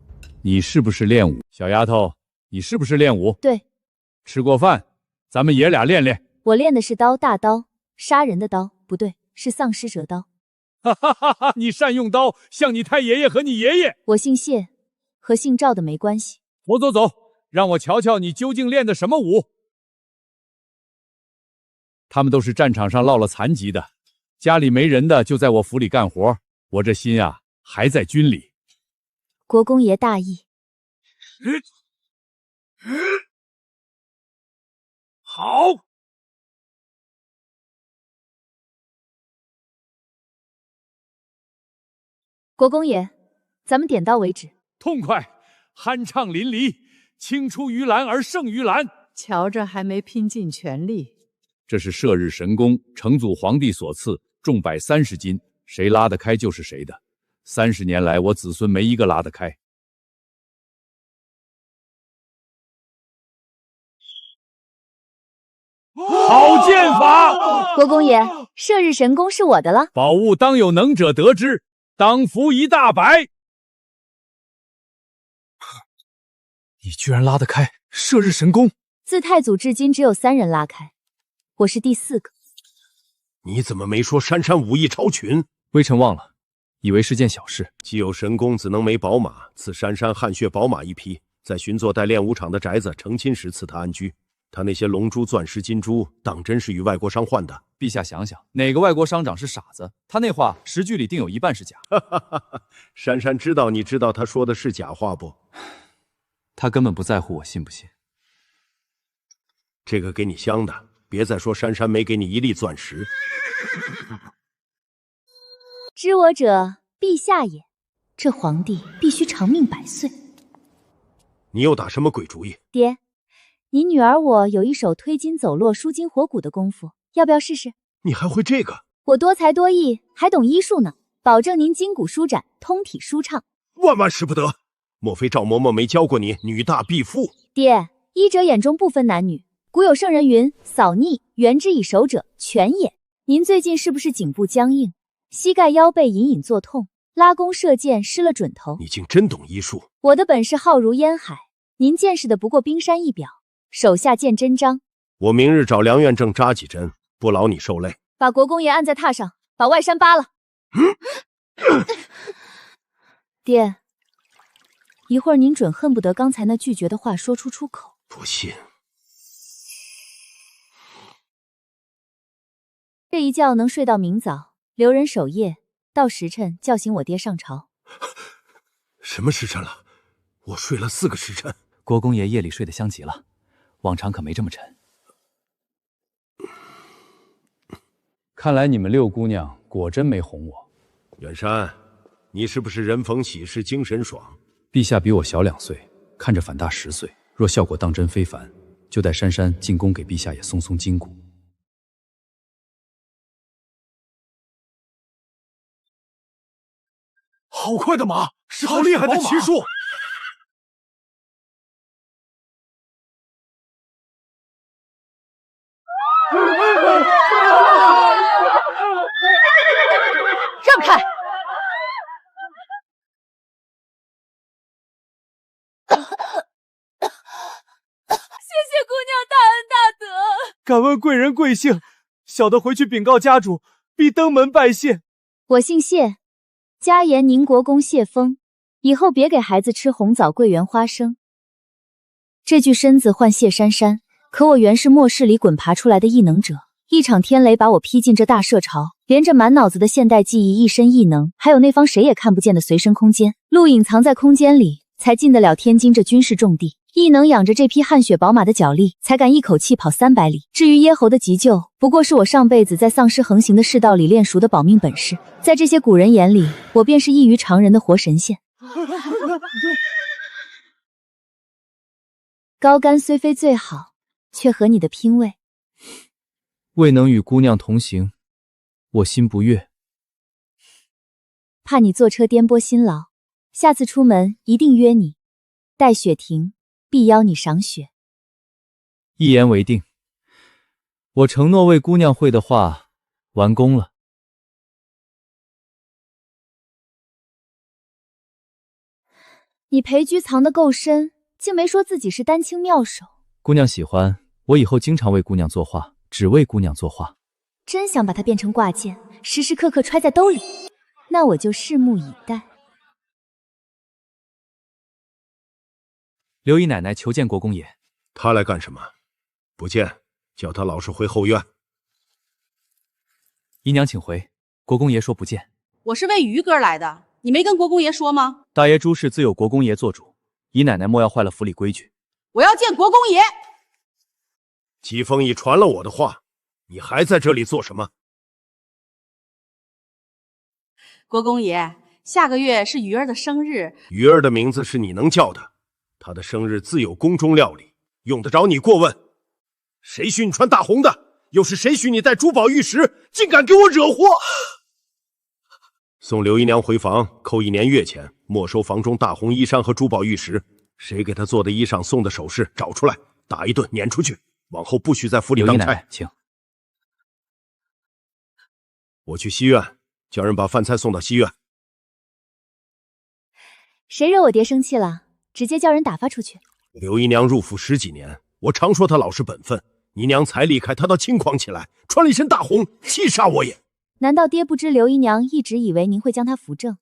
你是不是练武？小丫头，你是不是练武？对。吃过饭，咱们爷俩练练。我练的是刀，大刀，杀人的刀，不对，是丧尸折刀。哈哈哈哈！你善用刀，像你太爷爷和你爷爷。我姓谢，和姓赵的没关系。走，让我瞧瞧你究竟练的什么武。他们都是战场上落了残疾的，家里没人的就在我府里干活，我这心啊还在军里。国公爷大义。好。国公爷，咱们点到为止。痛快，酣畅淋漓，青出于蓝而胜于蓝。瞧着还没拼尽全力。这是射日神功，成祖皇帝所赐，重百30斤，谁拉得开就是谁的。30年来，我子孙没一个拉得开。好剑法！国公爷，射日神功是我的了。宝物当有能者得之，当服1大百。你居然拉得开射日神功！自太祖至今只有3人拉开，我是第4个。你怎么没说珊珊武艺超群？微臣忘了，以为是件小事。既有神功，子能没宝马，赐珊珊汗血宝马1匹，在巡作带练武场的宅子成亲时赐他安居。他那些龙珠、钻石、金珠，当真是与外国商换的？陛下想想，哪个外国商长是傻子？他那话10句里定有1半是假。珊珊知道，你知道他说的是假话不？他根本不在乎我信不信。这个给你镶的，别再说珊珊没给你1粒钻石。知我者，陛下也。这皇帝必须长命100岁。你又打什么鬼主意？爹，你女儿我有一手推金走络、舒筋活骨的功夫，要不要试试？你还会这个？我多才多艺，还懂医术呢，保证您筋骨舒展，通体舒畅。万万使不得！莫非赵嬷嬷没教过你女大必妇？爹，医者眼中不分男女，古有圣人云：扫逆援之以手者，全也。您最近是不是颈部僵硬，膝盖腰背隐隐作痛，拉弓射箭失了准头？你竟真懂医术！我的本事浩如烟海，您见识的不过冰山一角。手下见真章。我明日找梁院正扎几针，不劳你受累。把国公爷按在榻上，把外衫扒了。爹，一会儿您准恨不得刚才那拒绝的话说出口。不信。这一觉能睡到明早，留人守夜，到时辰叫醒我爹上朝。什么时辰了？我睡了4个时辰。国公爷夜里睡得香极了，往常可没这么沉。看来你们六姑娘果真没哄我。远山，你是不是人逢喜事精神爽？陛下比我小2岁，看着反大10岁。若效果当真非凡，就带珊珊进宫给陛下也松松筋骨。好快的马，是好厉害的骑术！让开！谢谢姑娘大恩大德，敢问贵人贵姓？小的回去禀告家主，必登门拜谢。我姓谢，家言宁国公谢峰，以后别给孩子吃红枣桂圆花生。这具身子唤谢珊珊，可我原是末世里滚爬出来的异能者。一场天雷把我劈进这大社巢，连着满脑子的现代记忆，一身异能，还有那方谁也看不见的随身空间，路隐藏在空间里，才进得了天津这军事重地。异能养着这匹汗血宝马的脚力，才敢一口气跑300里。至于咽喉的急救，不过是我上辈子在丧尸横行的世道里练熟的保命本事。在这些古人眼里，我便是异于常人的活神仙。高干虽非最好，却合你的品味。未能与姑娘同行，我心不悦。怕你坐车颠簸辛劳，下次出门一定约你。待雪停，必邀你赏雪。一言为定。我承诺为姑娘会的话完工了。你裴居藏得够深，竟没说自己是丹青妙手。姑娘喜欢，我以后经常为姑娘作画，只为姑娘作画。真想把它变成挂件，时时刻刻揣在兜里。那我就拭目以待。刘姨奶奶求见国公爷。他来干什么？不见，叫他老实回后院。姨娘请回，国公爷说不见。我是为于哥来的，你没跟国公爷说吗？大爷诸事自有国公爷做主，姨奶奶莫要坏了府里规矩。我要见国公爷。季风已传了我的话，你还在这里做什么？国公爷，下个月是鱼儿的生日。鱼儿的名字是你能叫的，她的生日自有宫中料理，用得着你过问？谁许你穿大红的？又是谁许你戴珠宝玉石？竟敢给我惹祸！送刘姨娘回房，扣1年月钱，没收房中大红衣衫和珠宝玉石。谁给她做的衣裳、送的首饰，找出来，打一顿，撵出去。往后不许在府里当差。请。我去西院，叫人把饭菜送到西院。谁惹我爹生气了？直接叫人打发出去。刘姨娘入府10几年，我常说她老实本分。姨娘才离开，她倒轻狂起来，穿了一身大红，气煞我也。难道爹不知刘姨娘一直以为您会将她扶正？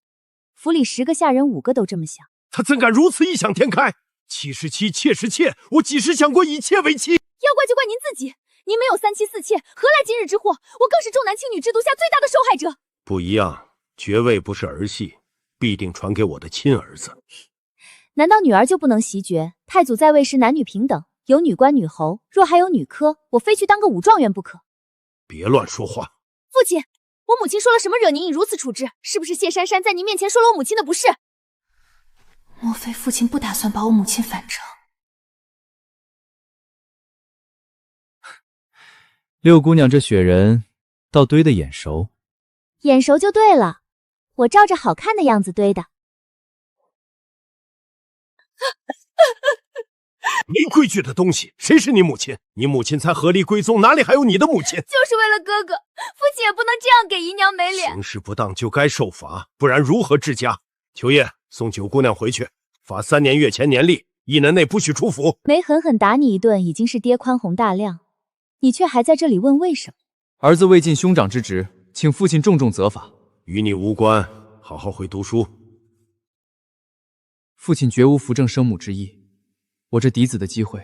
府里10个下人5个都这么想。她怎敢如此异想天开？妻是妻，妾是妾，我几时想过以妾为妻？要怪就怪您自己，您没有3妻4妾，何来今日之祸？我更是重男轻女制度下最大的受害者。不一样，爵位不是儿戏，必定传给我的亲儿子。难道女儿就不能袭爵？太祖在位时男女平等，有女官女侯，若还有女科，我非去当个武状元不可。别乱说话。父亲，我母亲说了什么惹您以如此处置？是不是谢珊珊在您面前说了我母亲的不是？莫非父亲不打算把我母亲反正？六姑娘这雪人倒堆得眼熟。眼熟就对了，我照着好看的样子堆的。没规矩的东西，谁是你母亲？你母亲才和立归宗，哪里还有你的母亲？就是为了哥哥，父亲也不能这样给姨娘没脸。行事不当就该受罚，不然如何治家？秋叶，送9姑娘回去，罚3年月钱年例，1年内不许出府。没狠狠打你一顿，已经是爹宽宏大量，你却还在这里问为什么？儿子未尽兄长之职，请父亲重重责罚。与你无关，好好会读书。父亲绝无扶正生母之意，我这嫡子的机会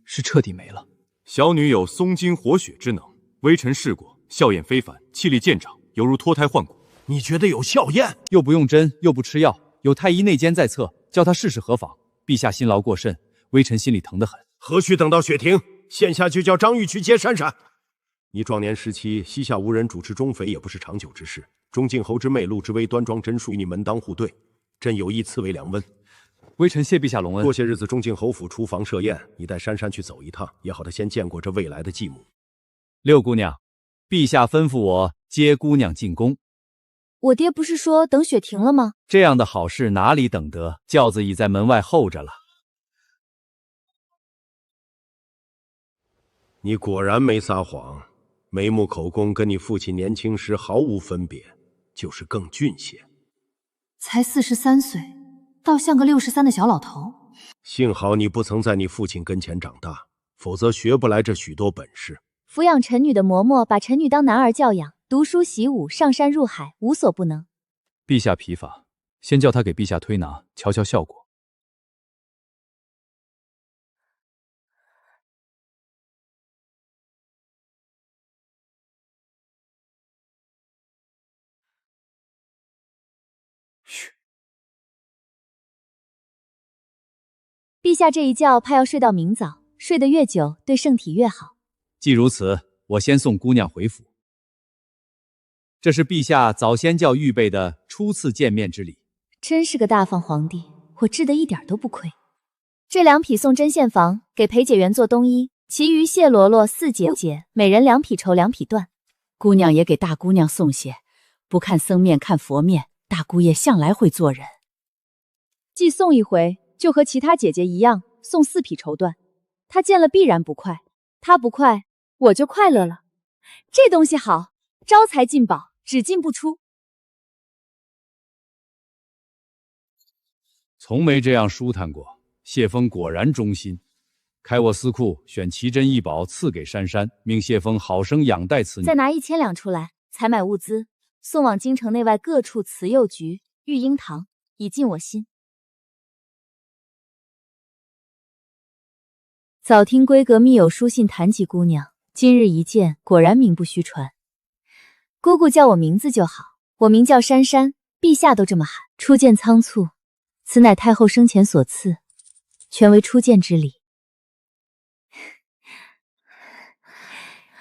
是彻底没了。小女有松筋活血之能，微臣试过，效验非凡，气力渐长，犹如脱胎换骨。你觉得有效验？又不用针，又不吃药，有太医内监在侧，叫他试试何妨？陛下辛劳过甚，微臣心里疼得很。何须等到雪停，现下就叫张玉去接珊珊。你壮年时期膝下无人主持中肥，也不是长久之事。钟敬侯之妹陆之薇端庄真淑与你门当户对，朕有意赐为良温。微臣谢陛下隆恩。过些日子钟敬侯府厨房设宴，你带珊珊去走一趟，也好他先见过这未来的继母。六姑娘，陛下吩咐我接姑娘进宫。我爹不是说等雪停了吗？这样的好事哪里等得？轿子已在门外候着了。你果然没撒谎，眉目口供跟你父亲年轻时毫无分别，就是更俊些。才43岁，倒像个63的小老头。幸好你不曾在你父亲跟前长大，否则学不来这许多本事。抚养臣女的嬷嬷把臣女当男儿教养，读书习武，上山入海，无所不能。陛下疲乏，先叫他给陛下推拿，瞧瞧效果。陛下这一觉怕要睡到明早，睡得越久，对圣体越好。既如此，我先送姑娘回府。这是陛下早先叫预备的初次见面之礼。真是个大方皇帝，我治得一点都不亏。这2匹送针线房，给裴解元做冬衣，其余谢罗罗、四姐姐每人2匹绸2匹缎。姑娘也给大姑娘送些，不看僧面看佛面，大姑爷向来会做人。既送一回，就和其他姐姐一样，送4匹绸缎。她见了必然不快，她不快，我就快乐了。这东西好，招财进宝，只进不出。从没这样舒坦过。谢峰果然忠心，开我司库选奇珍异宝赐给珊珊，命谢峰好生养待此女。再拿1000两出来，采买物资，送往京城内外各处慈幼局、育婴堂，以尽我心。早听闺阁密有书信谈及姑娘，今日一见，果然名不虚传。姑姑叫我名字就好，我名叫珊珊，陛下都这么喊。初见仓促，此乃太后生前所赐，全为初见之礼。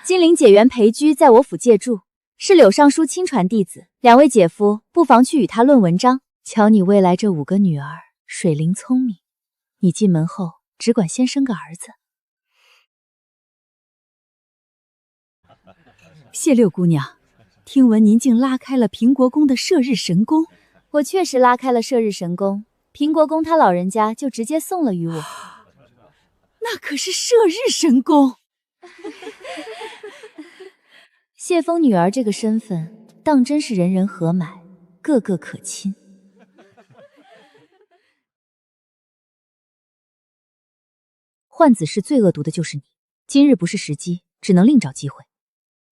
金陵解元裴居在我府借住，是柳尚书亲传弟子，2位姐夫不妨去与他论文章。瞧你未来这5个女儿，水灵聪明，你进门后只管先生个儿子。谢六姑娘，听闻您竟拉开了平国公的射日神功。我确实拉开了射日神功，平国公他老人家就直接送了于我。那可是射日神功。谢峰女儿这个身份，当真是人人合买，个个可亲。换子氏最恶毒的就是你，今日不是时机，只能另找机会。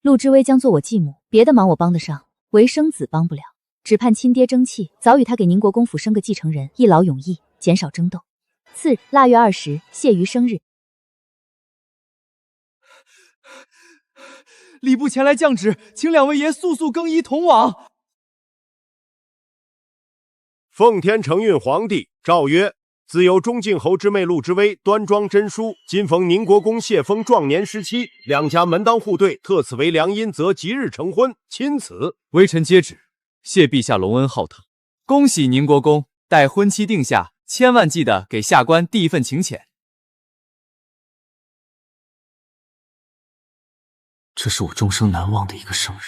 陆之薇将做我继母，别的忙我帮得上，唯生子帮不了，只盼亲爹争气，早与他给宁国公府生个继承人，一劳永逸，减少争斗。次日腊月20，谢于生日。礼部前来降旨，请2位爷速速更衣同往。奉天承运皇帝诏曰：自由钟敬侯之妹陆之薇端庄真淑，今逢宁国公谢峰壮年时期，2家门当户对，特此为良姻，则即日成婚。钦此。微臣接旨，谢陛下隆恩浩特，恭喜宁国公。待婚期定下，千万记得给下官递一份请柬。这是我终生难忘的一个生日。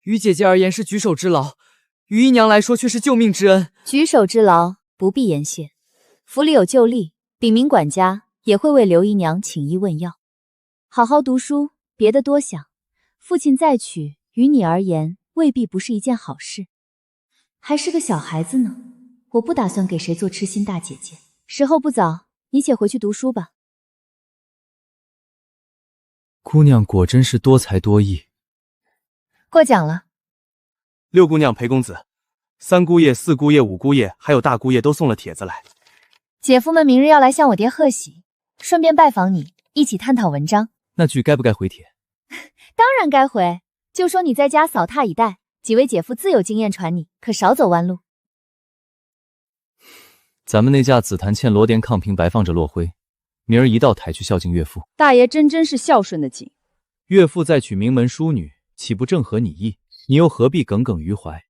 于姐姐而言是举手之劳，于姨娘来说却是救命之恩。举手之劳不必言谢，府里有旧例，禀明管家也会为刘姨娘请医问药。好好读书，别的多想。父亲再娶，于你而言未必不是一件好事。还是个小孩子呢，我不打算给谁做痴心大姐姐。时候不早，你且回去读书吧。姑娘果真是多才多艺，获奖了。六姑娘、裴公子、三姑爷、四姑爷、五姑爷，还有大姑爷都送了帖子来。姐夫们明日要来向我爹贺喜，顺便拜访你，一起探讨文章。那句该不该回帖？当然该回，就说你在家扫榻以待，几位姐夫自有经验传你，可少走弯路。咱们那架紫檀嵌螺钿炕瓶白放着落灰，明儿一道抬去孝敬岳父。大爷真是孝顺的紧。岳父再娶名门淑女，岂不正合你意？你又何必耿耿于怀？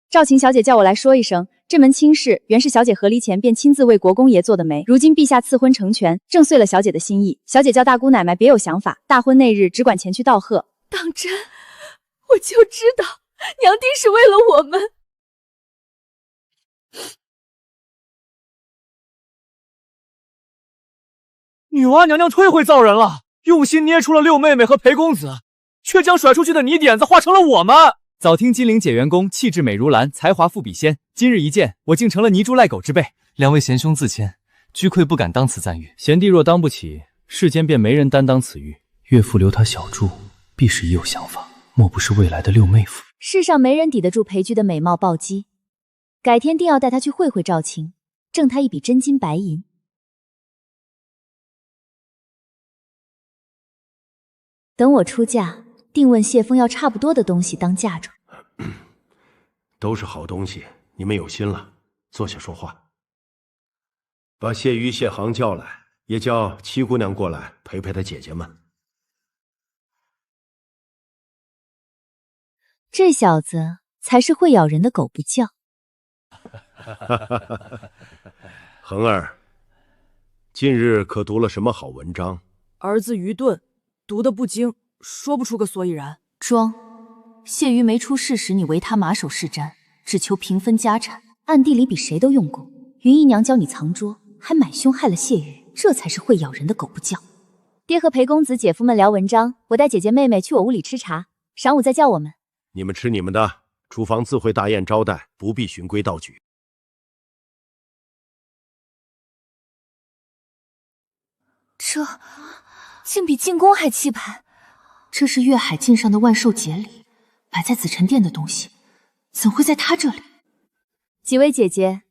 赵琴小姐叫我来说一声，这门亲事原是小姐和离前便亲自为国公爷做的媒，如今陛下赐婚成全，正遂了小姐的心意。小姐叫大姑奶奶别有想法，大婚那日只管前去道贺。当真，我就知道娘定是为了我们。女娲娘娘忒会造人了，用心捏出了六妹妹和裴公子，却将甩出去的泥点子化成了我们。早听金陵解元宫气质美如兰，才华富比仙，今日一见，我竟成了泥猪赖狗之辈。两位贤兄自谦，居愧不敢当此赞誉。贤弟若当不起，世间便没人担当此誉。岳父留他小住，必是已有想法，莫不是未来的六妹夫？世上没人抵得住裴居的美貌暴击，改天定要带他去会会赵晴，挣他一笔真金白银。等我出嫁，定问谢峰要差不多的东西当嫁妆。都是好东西，你们有心了，坐下说话。把谢瑜、谢航叫来，也叫七姑娘过来陪陪她姐姐们。这小子才是会咬人的狗不叫。恒儿，近日可读了什么好文章？儿子愚钝，读得不精，说不出个所以然。庄，谢瑜没出事时，你为他马首是瞻，只求平分家产，暗地里比谁都用功。云姨娘教你藏拙，还买凶害了谢瑜，这才是会咬人的狗不叫。爹和裴公子姐夫们聊文章，我带姐姐妹妹去我屋里吃茶，晌午再叫我们。你们吃你们的，厨房自会大宴招待，不必循规蹈矩。这竟比进宫还气派。这是月海镜上的万寿节礼，摆在紫宸殿的东西，怎会在他这里？几位姐姐、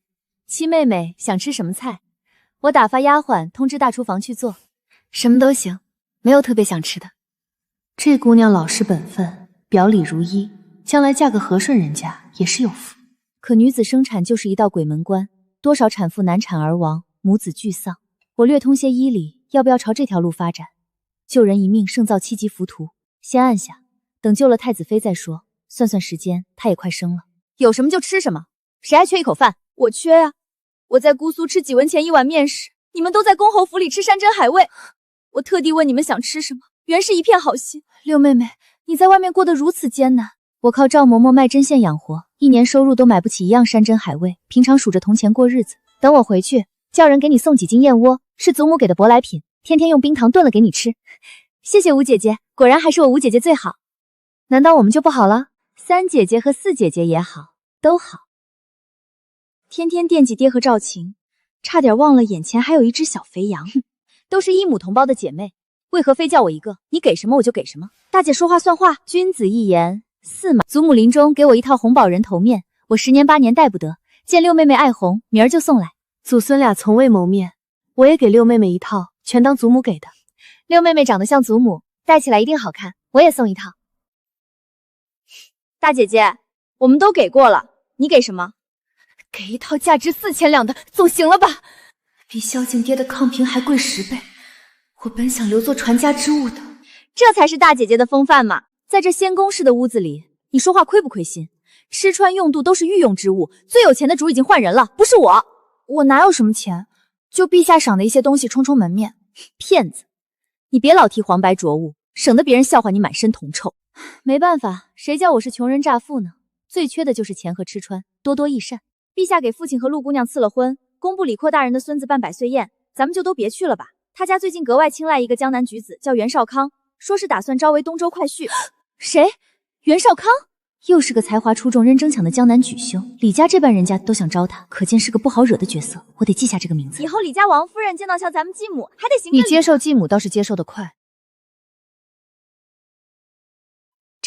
七妹妹想吃什么菜？我打发丫鬟通知大厨房去做。什么都行，没有特别想吃的。这姑娘老实本分，表里如一，将来嫁个和顺人家也是有福。可女子生产就是一道鬼门关，多少产妇难产而亡，母子俱丧。我略通些医理，要不要朝这条路发展？救人一命胜造七级浮屠，先按下，等救了太子妃再说。算算时间，她也快生了。有什么就吃什么，谁还缺一口饭？我缺呀！我在姑苏吃几文钱一碗面时，你们都在公侯府里吃山珍海味。我特地问你们想吃什么，原是一片好心。六妹妹，你在外面过得如此艰难，我靠赵嬷嬷卖针线养活，一年收入都买不起一样山珍海味，平常数着铜钱过日子。等我回去，叫人给你送几斤燕窝，是祖母给的舶来品，天天用冰糖炖了给你吃。谢谢吴姐姐，果然还是我吴姐姐最好。难道我们就不好了？三姐姐和四姐姐也好，都好。天天惦记爹和赵晴，差点忘了眼前还有一只小肥羊。都是一母同胞的姐妹，为何非叫我一个？你给什么我就给什么。大姐说话算话，君子一言驷马。祖母临终给我一套红宝人头面，我10年8年戴不得，见六妹妹爱红，明儿就送来。祖孙俩从未谋面，我也给六妹妹一套，全当祖母给的。六妹妹长得像祖母，戴起来一定好看，我也送一套。大姐姐，我们都给过了，你给什么？给一套价值4000两的，总行了吧？比萧敬爹的炕瓶还贵10倍，我本想留作传家之物的。这才是大姐姐的风范嘛！在这仙宫式的屋子里，你说话亏不亏心？吃穿用度都是御用之物，最有钱的主已经换人了，不是我。我哪有什么钱？就陛下赏的一些东西充充门面。骗子！你别老提黄白浊物，省得别人笑话你满身铜臭。没办法，谁叫我是穷人乍富呢？最缺的就是钱和吃穿，多多益善。陛下给父亲和陆姑娘赐了婚，工部李阔大人的孙子办100岁宴，咱们就都别去了吧。他家最近格外青睐一个江南举子，叫袁绍康，说是打算招为东周快婿。谁？袁绍康？又是个才华出众、人争抢的江南举兄，李家这般人家都想招他，可见是个不好惹的角色。我得记下这个名字。以后李家王夫人见到像咱们继母，还得行。你接受继母倒是接受得快。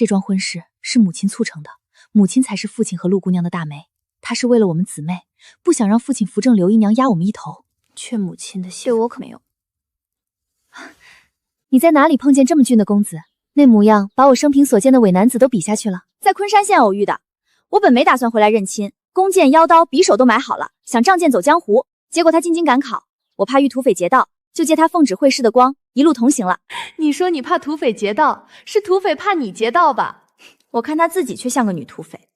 这桩婚事是母亲促成的，母亲才是父亲和陆姑娘的大媒。她是为了我们姊妹，不想让父亲扶正刘姨娘压我们一头。劝母亲的心，对我可没有。你在哪里碰见这么俊的公子？那模样把我生平所见的伪男子都比下去了。在昆山县偶遇的，我本没打算回来认亲，弓箭、腰刀、匕首都买好了，想仗剑走江湖。结果他进京赶考，我怕遇土匪劫道，就借他奉旨会试的光，一路同行了。你说你怕土匪劫道，是土匪怕你劫道吧？我看他自己却像个女土匪。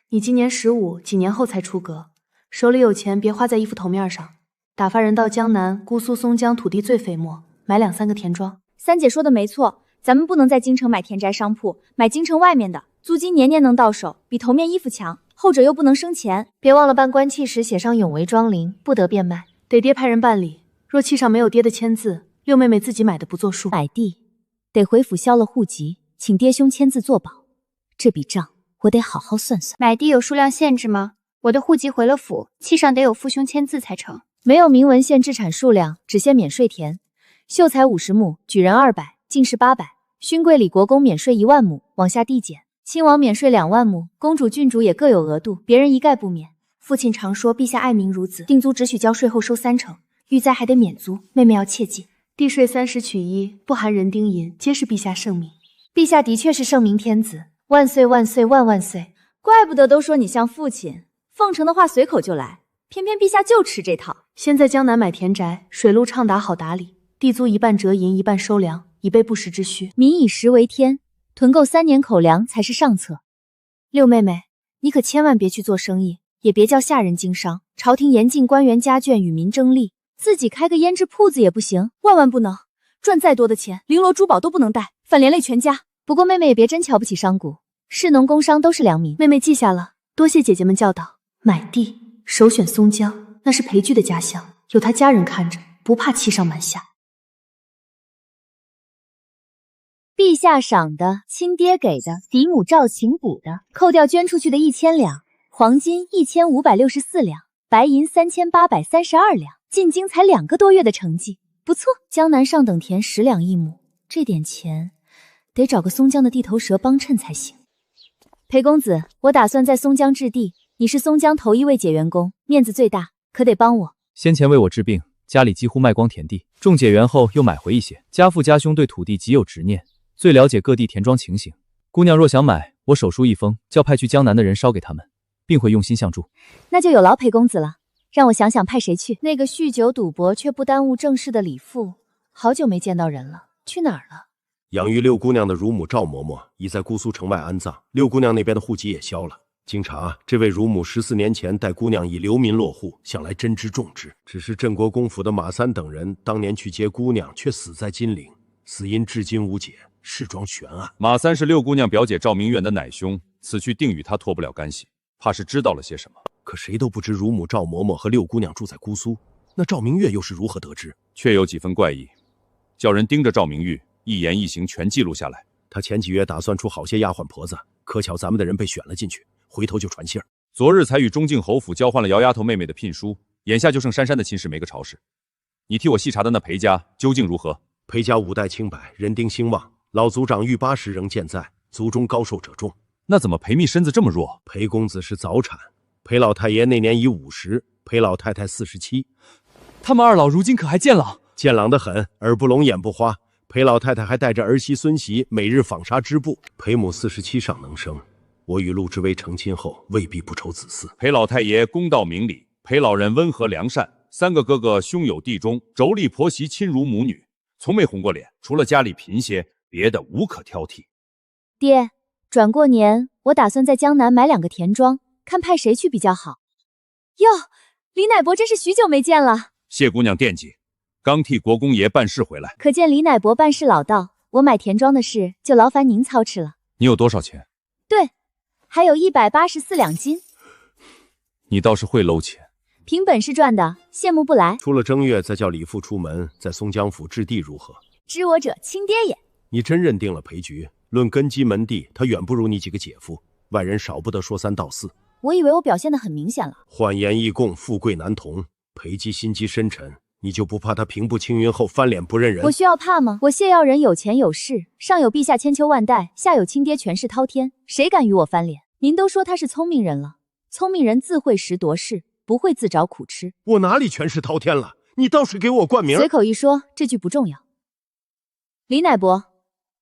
你今年15，几年后才出阁，手里有钱别花在衣服头面上，打发人到江南、姑苏、松江土地最肥沃，买2、3个田庄。三姐说的没错，咱们不能在京城买田宅商铺，买京城外面的，租金年年能到手，比头面衣服强，后者又不能生钱。别忘了办官契时写上永为庄林，不得变卖，得爹派人办理。若契上没有爹的签字，六妹妹自己买的不作数。买地得回府销了户籍，请爹兄签字作保，这笔账我得好好算算。买地有数量限制吗？我的户籍回了府，契上得有父兄签字才成。没有明文限制产数量，只限免税田。秀才50亩，举人200，进士800。勋贵李国公免税1万亩，往下递减。亲王免税2万亩，公主郡主也各有额度，别人一概不免。父亲常说陛下爱民如子，定租只许交税后收30%，遇灾还得免租，妹妹要切记。地税30取1，不含人丁银，皆是陛下圣明。陛下的确是圣明天子，万岁万岁万万岁！怪不得都说你像父亲，奉承的话随口就来，偏偏陛下就吃这套。先在江南买田宅，水路畅达好打理，地租1半折银，1半收粮，以备不时之需。民以食为天，囤够3年口粮才是上策。六妹妹，你可千万别去做生意，也别叫下人经商。朝廷严禁官员家眷与民争利，自己开个胭脂铺子也不行，万万不能。赚再多的钱，绫罗珠宝都不能带，反连累全家。不过妹妹也别真瞧不起商贾，士农工商都是良民。妹妹记下了，多谢姐姐们教导。买地首选松江，那是裴矩的家乡，有他家人看着，不怕欺上瞒下。陛下赏的，亲爹给的，嫡母照情补的，扣掉捐出去的1000两，黄金1564两，白银3832两，进京才2个多月的成绩，不错。江南上等田10两1亩，这点钱得找个松江的地头蛇帮衬才行。裴公子，我打算在松江置地，你是松江头一位解元工，面子最大，可得帮我。先前为我治病，家里几乎卖光田地，中解元后又买回一些。家父家兄对土地极有执念，最了解各地田庄情形。姑娘若想买，我手书一封，叫派去江南的人捎给他们，并会用心相助。那就有劳裴公子了，让我想想派谁去。那个酗酒赌博却不耽误正事的李父，好久没见到人了，去哪儿了？养育六姑娘的乳母赵嬷嬷已在姑苏城外安葬，六姑娘那边的户籍也销了。经查，这位乳母14年前带姑娘以流民落户，想来珍之重之。只是镇国公府的马三等人当年去接姑娘，却死在金陵，死因至今无解，事桩悬案。马三是六姑娘表姐赵明远的奶兄，此去定与他脱不了干系，怕是知道了些什么。可谁都不知乳母赵嬷嬷和六姑娘住在姑苏，那赵明月又是如何得知？确有几分怪异，叫人盯着赵明玉，一言一行全记录下来。他前几月打算出好些丫鬟婆子，可巧咱们的人被选了进去，回头就传信儿。昨日才与中靖侯府交换了姚丫头妹妹的聘书，眼下就剩珊珊的亲事没个朝氏。你替我细查的那裴家究竟如何？裴家5代清白，人丁兴旺，老族长逾80仍健在，族中高寿者众。那怎么裴密身子这么弱？裴公子是早产，裴老太爷那年已50，裴老太太47。他们二老如今可还健朗？健朗得很，耳不聋眼不花。裴老太太还带着儿媳孙媳每日纺纱织布。裴母47尚能生，我与陆之威成亲后未必不愁子嗣。裴老太爷公道明理，裴老人温和良善，3个哥哥兄友弟恭，妯娌婆媳亲如母女，从没红过脸，除了家里贫些，别的无可挑剔。爹，转过年我打算在江南买2个田庄，看派谁去比较好。哟，李乃伯真是许久没见了。谢姑娘惦记，刚替国公爷办事回来。可见李乃伯办事老道，我买田庄的事就劳烦您操持了。你有多少钱？对，还有184两金。你倒是会搂钱。凭本事赚的，羡慕不来。出了正月再叫李父出门，在松江府置地如何？知我者，亲爹也。你真认定了裴局？论根基门第，他远不如你几个姐夫，外人少不得说3道4。我以为我表现得很明显了。焕颜易供，富贵难同。裴姬心机深沉，你就不怕他平步青云后翻脸不认人？我需要怕吗？我谢耀仁有钱有势，上有陛下千秋万代，下有亲爹权势滔天，谁敢与我翻脸？您都说他是聪明人了，聪明人自会时夺势，不会自找苦吃。我哪里权势滔天了？你倒是给我冠名。随口一说，这句不重要。李乃伯，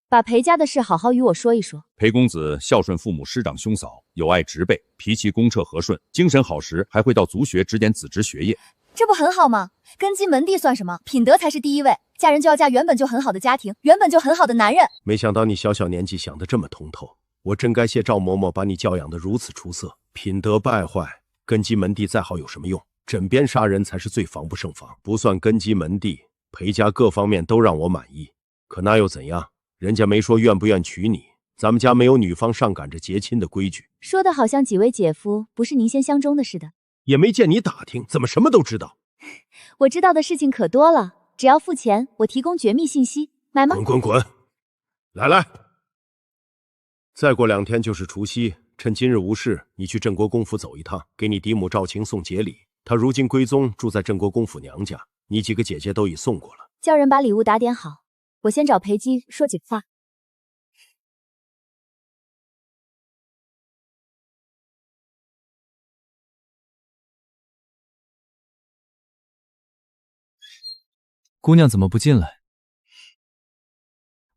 把裴家的事好好与我说一说。裴公子孝顺父母师长兄嫂，友爱侄辈，脾气公澈和顺，精神好时还会到族学指点子侄学业。这不很好吗？根基门第算什么？品德才是第一位。嫁人就要嫁原本就很好的家庭，原本就很好的男人。没想到你小小年纪想得这么通透，我真该谢赵嬷嬷把你教养得如此出色。品德败坏，根基门第再好有什么用？枕边杀人才是最防不胜防。不算根基门第，裴家各方面都让我满意。可那又怎样？人家没说愿不愿娶你，咱们家没有女方上赶着结亲的规矩。说的好像几位姐夫不是您先相中的似的。也没见你打听，怎么什么都知道？我知道的事情可多了，只要付钱，我提供绝密信息，买吗？滚滚滚！来，再过2天就是除夕，趁今日无事，你去镇国公府走一趟，给你嫡母赵晴送节礼。她如今归宗，住在镇国公府娘家，你几个姐姐都已送过了。叫人把礼物打点好，我先找裴姬说几话。姑娘怎么不进来？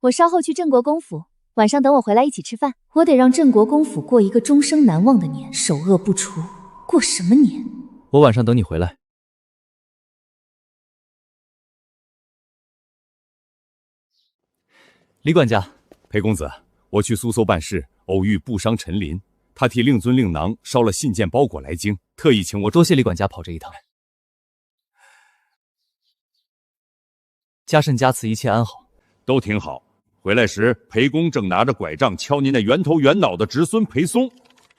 我稍后去镇国公府，晚上等我回来一起吃饭。我得让镇国公府过一个终生难忘的年，首恶不除。过什么年？我晚上等你回来。李管家，裴公子，我去苏州办事，偶遇部商陈林，他替令尊令郎捎了信件包裹来京，特意请我。多谢李管家跑这一趟。家甚家祠一切安好？都挺好。回来时，裴公正拿着拐杖敲您那圆头圆脑的侄孙裴松。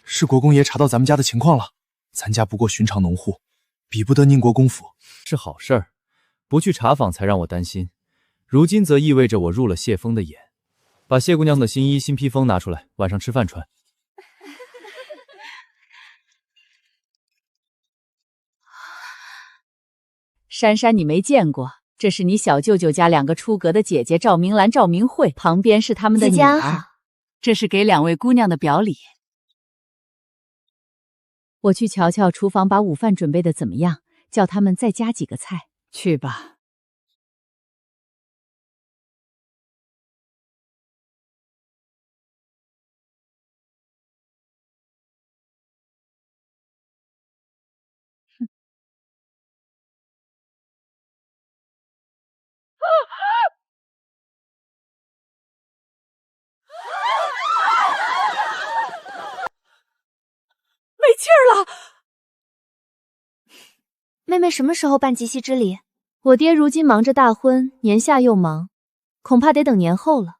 是国公爷查到咱们家的情况了，咱家不过寻常农户，比不得宁国公府。是好事儿，不去查访才让我担心，如今则意味着我入了谢峰的眼。把谢姑娘的新衣新披风拿出来，晚上吃饭穿。珊珊，你没见过，这是你小舅舅家2个出阁的姐姐赵明兰、赵明慧，旁边是他们的女儿。这是给2位姑娘的表礼。我去瞧瞧厨房，把午饭准备的怎么样？叫他们再加几个菜。去吧。没气儿了。妹妹什么时候办及羲之礼？我爹如今忙着大婚，年下又忙，恐怕得等年后了，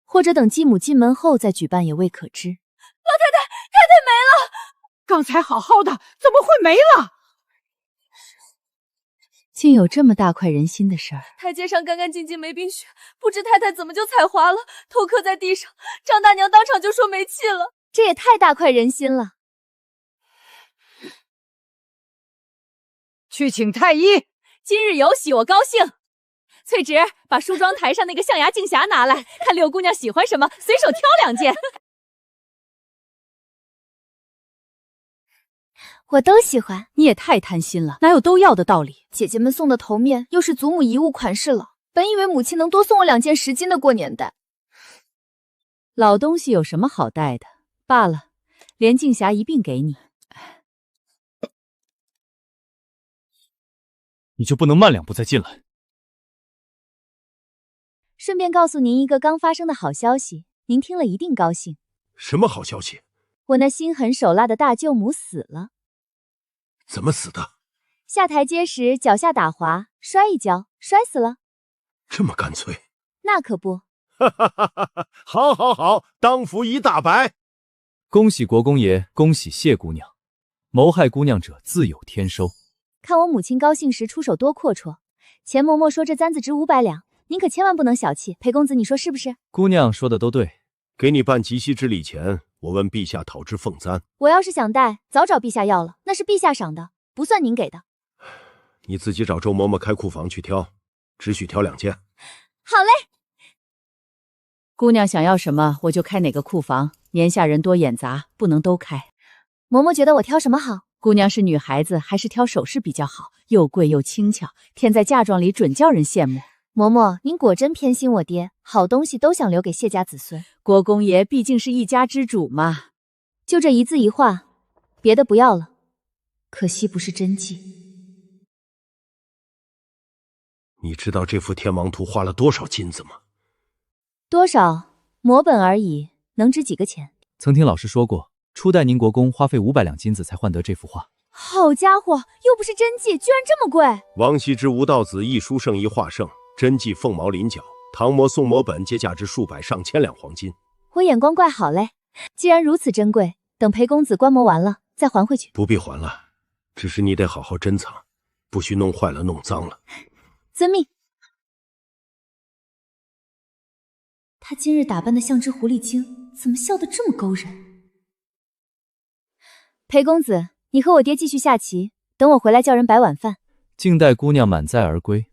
或者等继母进门后再举办也未可知。老太太，太太没了！刚才好好的，怎么会没了？竟有这么大快人心的事儿！台阶上干干净净，没冰雪，不知太太怎么就踩滑了，头磕在地上。张大娘当场就说没气了，这也太大快人心了。去请太医。今日有喜，我高兴。翠直，把梳妆台上那个象牙镜匣拿来，看六姑娘喜欢什么，随手挑2件。我都喜欢。你也太贪心了，哪有都要的道理？姐姐们送的头面又是祖母遗物款式了，本以为母亲能多送我2件10金的过年带。老东西有什么好带的？罢了，连镜匣一并给你。你就不能慢2步再进来？顺便告诉您一个刚发生的好消息，您听了一定高兴。什么好消息？我那心狠手辣的大舅母死了。怎么死的？下台阶时脚下打滑，摔一跤，摔死了。这么干脆？那可不。好，当府一大白。恭喜国公爷，恭喜谢姑娘。谋害姑娘者自有天收。看我母亲高兴时出手多阔绰。钱嬷嬷说这簪子值500两，您可千万不能小气。裴公子，你说是不是？姑娘说的都对。给你办及羲之礼前，我问陛下讨之凤簪。我要是想戴，早找陛下要了，那是陛下赏的，不算您给的。你自己找周嬷嬷开库房去挑，只许挑2件。好嘞。姑娘想要什么，我就开哪个库房。年下人多眼杂，不能都开。嬷嬷觉得我挑什么好？姑娘是女孩子，还是挑首饰比较好，又贵又轻巧，添在嫁妆里准叫人羡慕。嬷嬷，您果真偏心我爹，好东西都想留给谢家子孙。国公爷毕竟是一家之主嘛。就这一字一画，别的不要了。可惜不是真迹。你知道这幅天王图花了多少金子吗？多少？摹本而已，能值几个钱？曾听老师说过，初代宁国公花费500两金子才换得这幅画。好家伙，又不是真迹，居然这么贵！王羲之、吴道子一书圣一画圣，真迹凤毛麟角，唐摹、宋摹本皆价值数百上千两黄金。我眼光怪好嘞，既然如此珍贵，等裴公子观摩完了再还回去。不必还了，只是你得好好珍藏，不许弄坏了弄脏了。遵命。他今日打扮的像只狐狸精，怎么笑得这么勾人？裴公子，你和我爹继续下棋，等我回来叫人摆晚饭。静待姑娘满载而归。